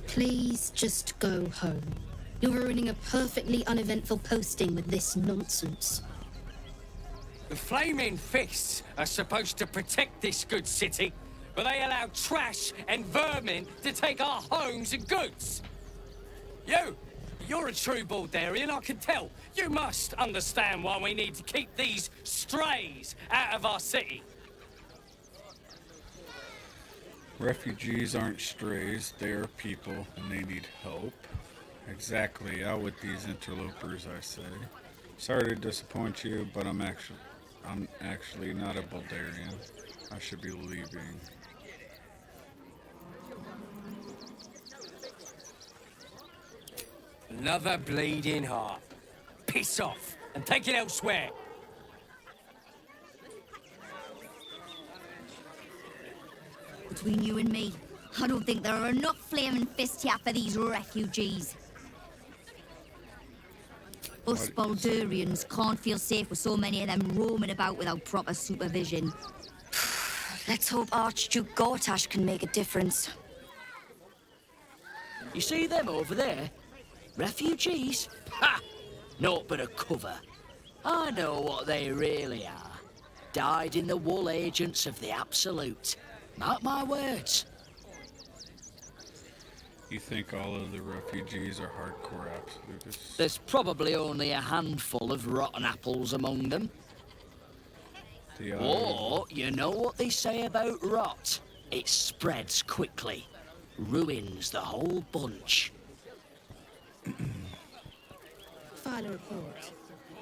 Please just go home. You're ruining a perfectly uneventful posting with this nonsense. The Flaming Fists are supposed to protect this good city, but they allow trash and vermin to take our homes and goods. You're a true Baldurian, I can tell. You must understand why we need to keep these strays out of our city. Refugees aren't strays, they are people and they need help. Exactly, out with these interlopers, I say. Sorry to disappoint you, but I'm actually not a Baldurian. I should be leaving. Another bleeding heart. Piss off and take it elsewhere. Between you and me, I don't think there are enough flaming fists here for these refugees. Us Baldurians can't feel safe with so many of them roaming about without proper supervision. Let's hope Archduke Gortash can make a difference. You see them over there? Refugees? Ha! Naught but a cover. I know what they really are. Dyed-in-the-wool agents of the Absolute. Mark my words. You think all of the refugees are hardcore absolutists? There's probably only a handful of rotten apples among them. Or, you know what they say about rot? It spreads quickly. Ruins the whole bunch. File a report,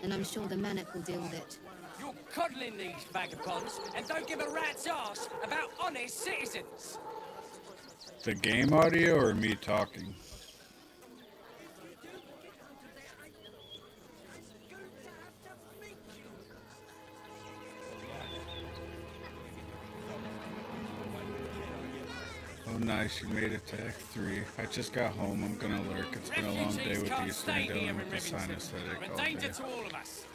and I'm sure the Manic will deal with it. You're coddling these vagabonds and don't give a rat's ass about honest citizens. The game audio or me talking? Oh nice, you made it to Act 3. I just got home, I'm gonna lurk. It's been a long day with the Eastern dealing with the sinus headache all day. To all of us.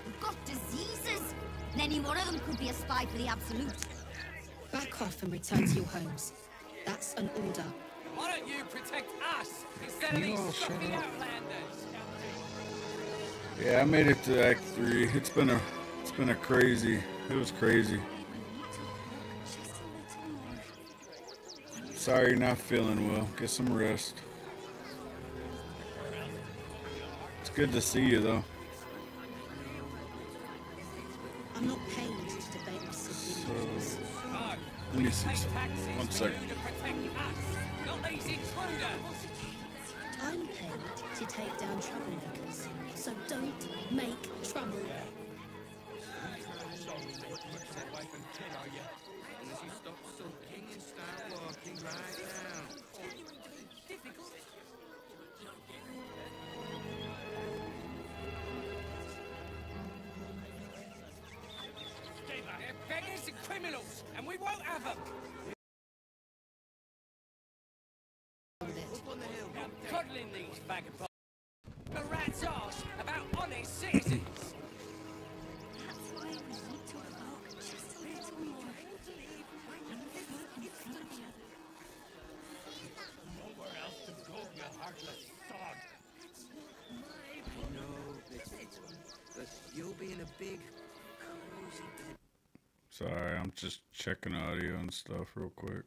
We've got diseases. Any one of them could be a spy for the Absolute. Back off and return to your homes. That's an order. Why don't you protect us instead of these stuffy outlanders? Yeah, I made it to Act 3. It was crazy. Sorry you're not feeling well. Get some rest. It's good to see you though. I'm not paid to debate with civilians. Let me see something. 1 second. I'm paid to take down troublemakers, so don't make trouble. They're beggars and criminals, and we won't have them. You're coddling these vagabonds. A rat's ass about honest citizens. You'll be in a big, Sorry, I'm just checking audio and stuff real quick.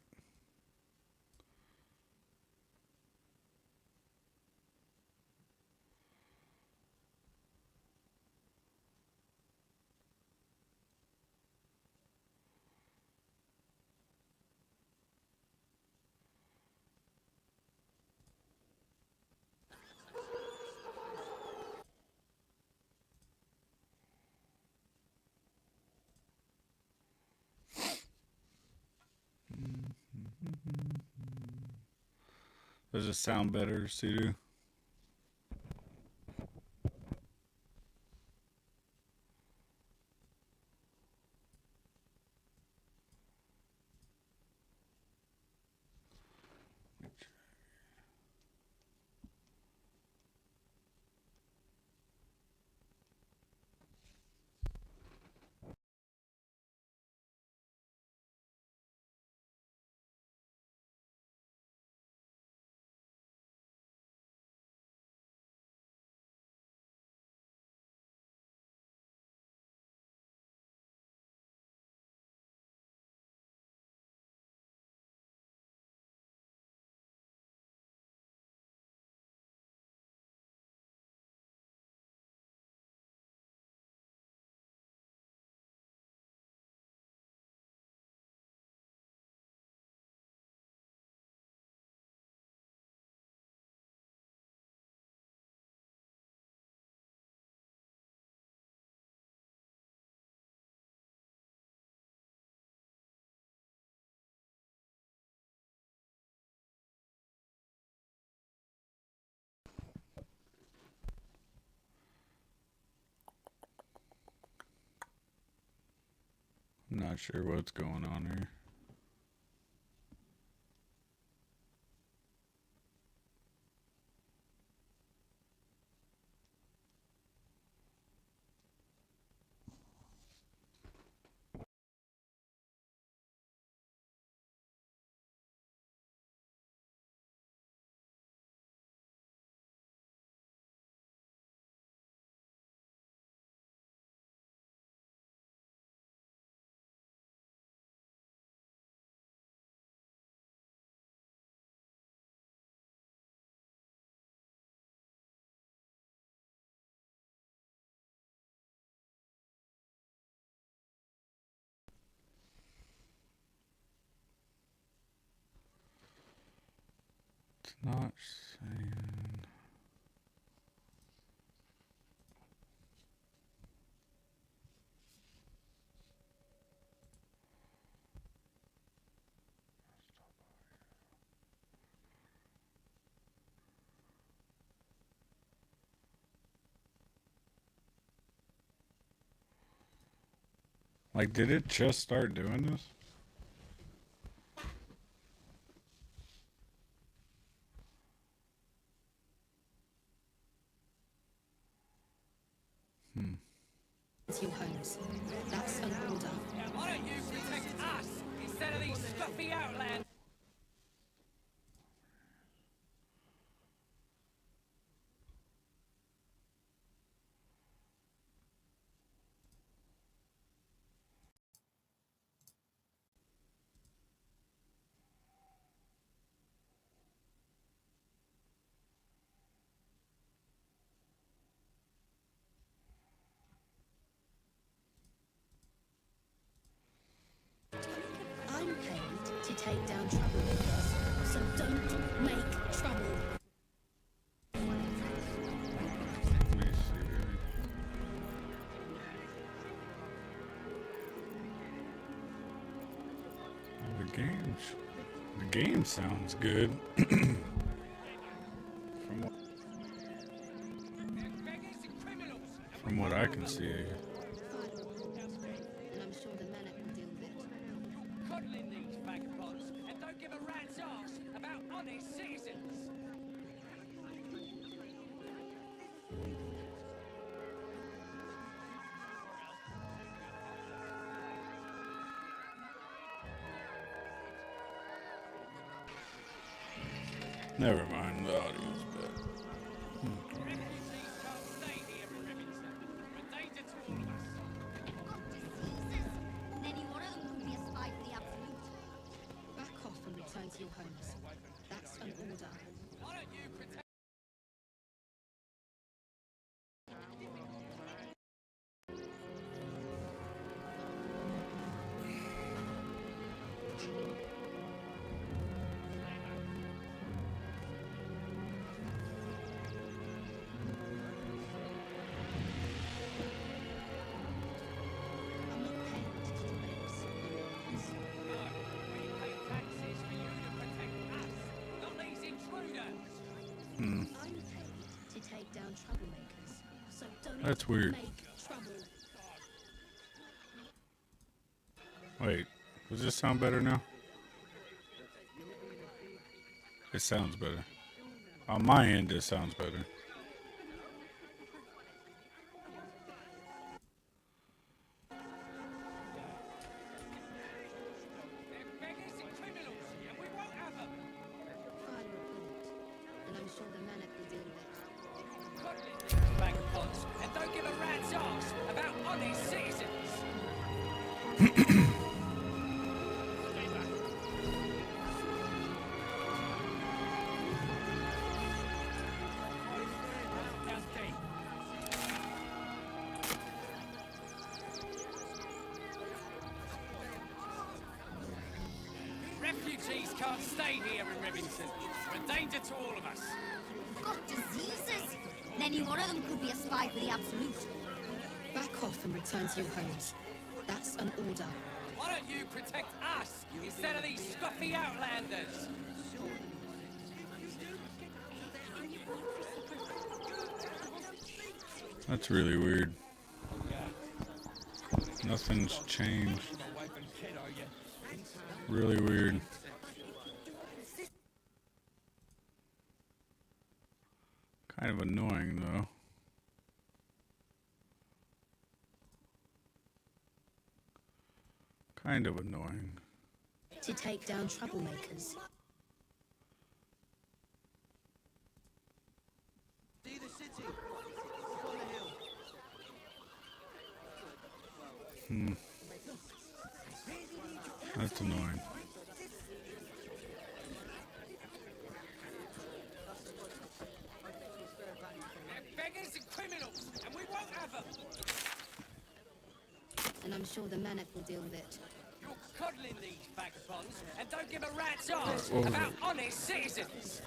Does it sound better, Sidu? Not sure what's going on here. It's not saying. Like, did it just start doing this? Your homes. That's an order. Why don't you protect us instead of these scruffy outlands? I'm paid to take down troublemakers, so don't make trouble. Let me see. The game sounds good. From what I can see. And I'm sure the Manic will deal with it. Coddling these vagabonds and don't give a rat's ass about honest citizens. Never mind, the audio's bad. Any one of them could be a spy for the absolute. Back off and return to your homes. That's an order. Why don't you protect? I'm not paid to do this. No, we pay taxes for you to protect us, not these intruders. I'm paid to take down troublemakers, so don't That's weird. make trouble. Wait, does this sound better now? It sounds better. On my end, it sounds better. They're beggars and criminals, and we won't have them. File a report, and I'm sure the Manic will deal with it. Coddling these vagabonds and don't give a rat's ass about honest citizens. Refugees can't stay here in Rivington. They're a danger to all of us. Got diseases? Any one of them could be a spy for the absolute. Back off and return to your homes. That's an order. Why don't you protect us instead of these scruffy outlanders? That's really weird. Nothing's changed. Really weird. Kind of annoying, though. Kind of annoying. To take down troublemakers. See the city. Up on the hill. That's annoying. Beggars and criminals, and we won't have them. And I'm sure the Manic will deal with it. You're coddling these vagabonds and don't give a rat's ass what was about it? honest citizens.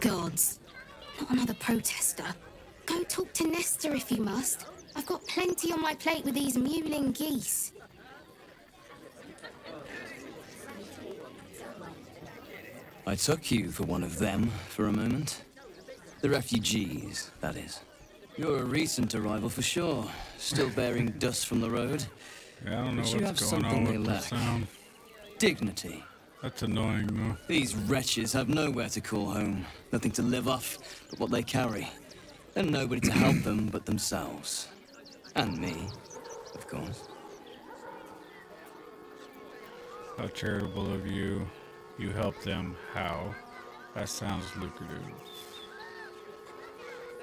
Gods. Not another protester. Go talk to Nestor if you must. I've got plenty on my plate with these mewling geese. I took you for one of them for a moment. The refugees, that is. You're a recent arrival for sure. Still bearing dust from the road. Yeah, I don't know But you have what's going something on they with the lack. sound. Dignity. That's annoying, though. These wretches have nowhere to call home. Nothing to live off but what they carry. And nobody to help them but themselves. And me, of course. How charitable of you. You help them. How? That sounds lucrative.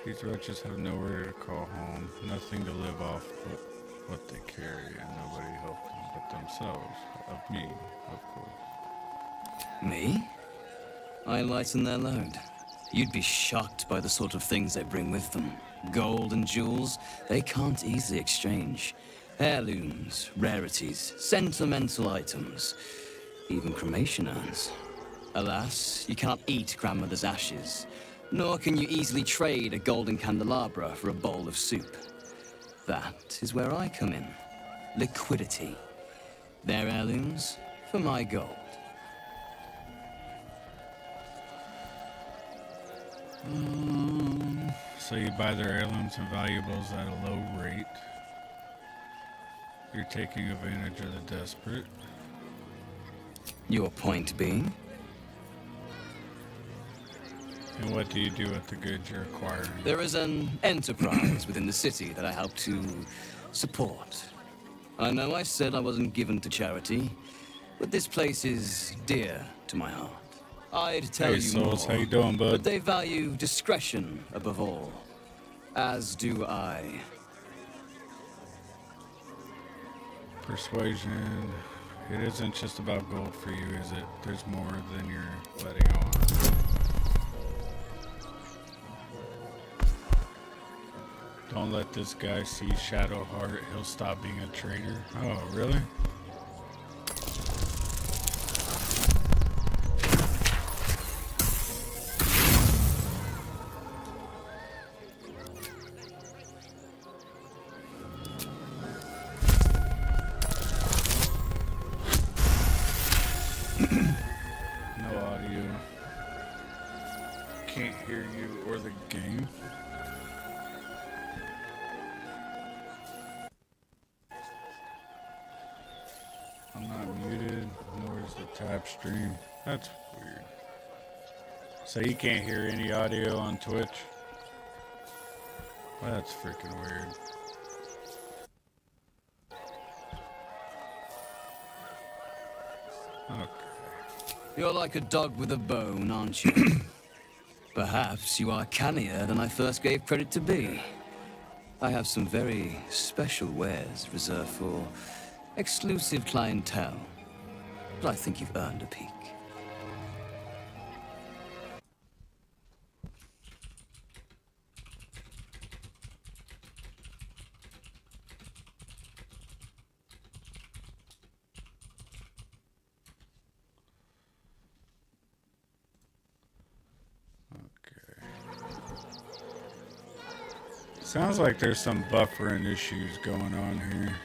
These wretches have nowhere to call home. Nothing to live off but what they carry. And nobody helps them but themselves. Of me, of course. Me? I lighten their load. You'd be shocked by the sort of things they bring with them. Gold and jewels, they can't easily exchange. Heirlooms, rarities, sentimental items, even cremation urns. Alas, you cannot eat grandmother's ashes, nor can you easily trade a golden candelabra for a bowl of soup. That is where I come in. Liquidity. Their heirlooms for my gold. So you buy their heirlooms and valuables at a low rate. You're taking advantage of the desperate. Your point being? And what do you do with the goods you're acquiring? There is an enterprise within the city that I help to support. I know I said I wasn't given to charity, but this place is dear to my heart. I'd tell Hey, you Souls, more, how you doing, bud? but they value discretion above all. As do I. Persuasion. It isn't just about gold for you, is it? There's more than you're letting on. Don't let this guy see Shadowheart. He'll stop being a traitor. Oh, really? No audio. Can't hear you or the game. I'm not muted, nor is the tap stream. That's weird. So you can't hear any audio on Twitch? That's freaking weird. Okay. You're like a dog with a bone, aren't you? Perhaps you are cannier than I first gave credit to be. I have some very special wares reserved for exclusive clientele, but I think you've earned a peek. Sounds like there's some buffering issues going on here.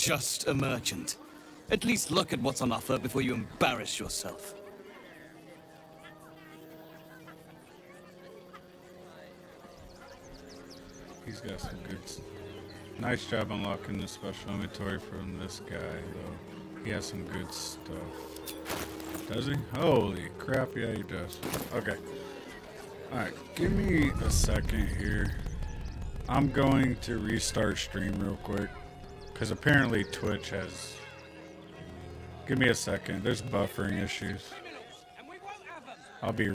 just a merchant. At least look at what's on offer before you embarrass yourself. He's got some good... Nice job unlocking the special inventory from this guy, though. He has some good stuff. Does he? Holy crap, yeah, he does. Okay. Alright, give me a second here. I'm going to restart stream real quick. Because apparently Twitch has... Give me a second. There's buffering issues. I'll be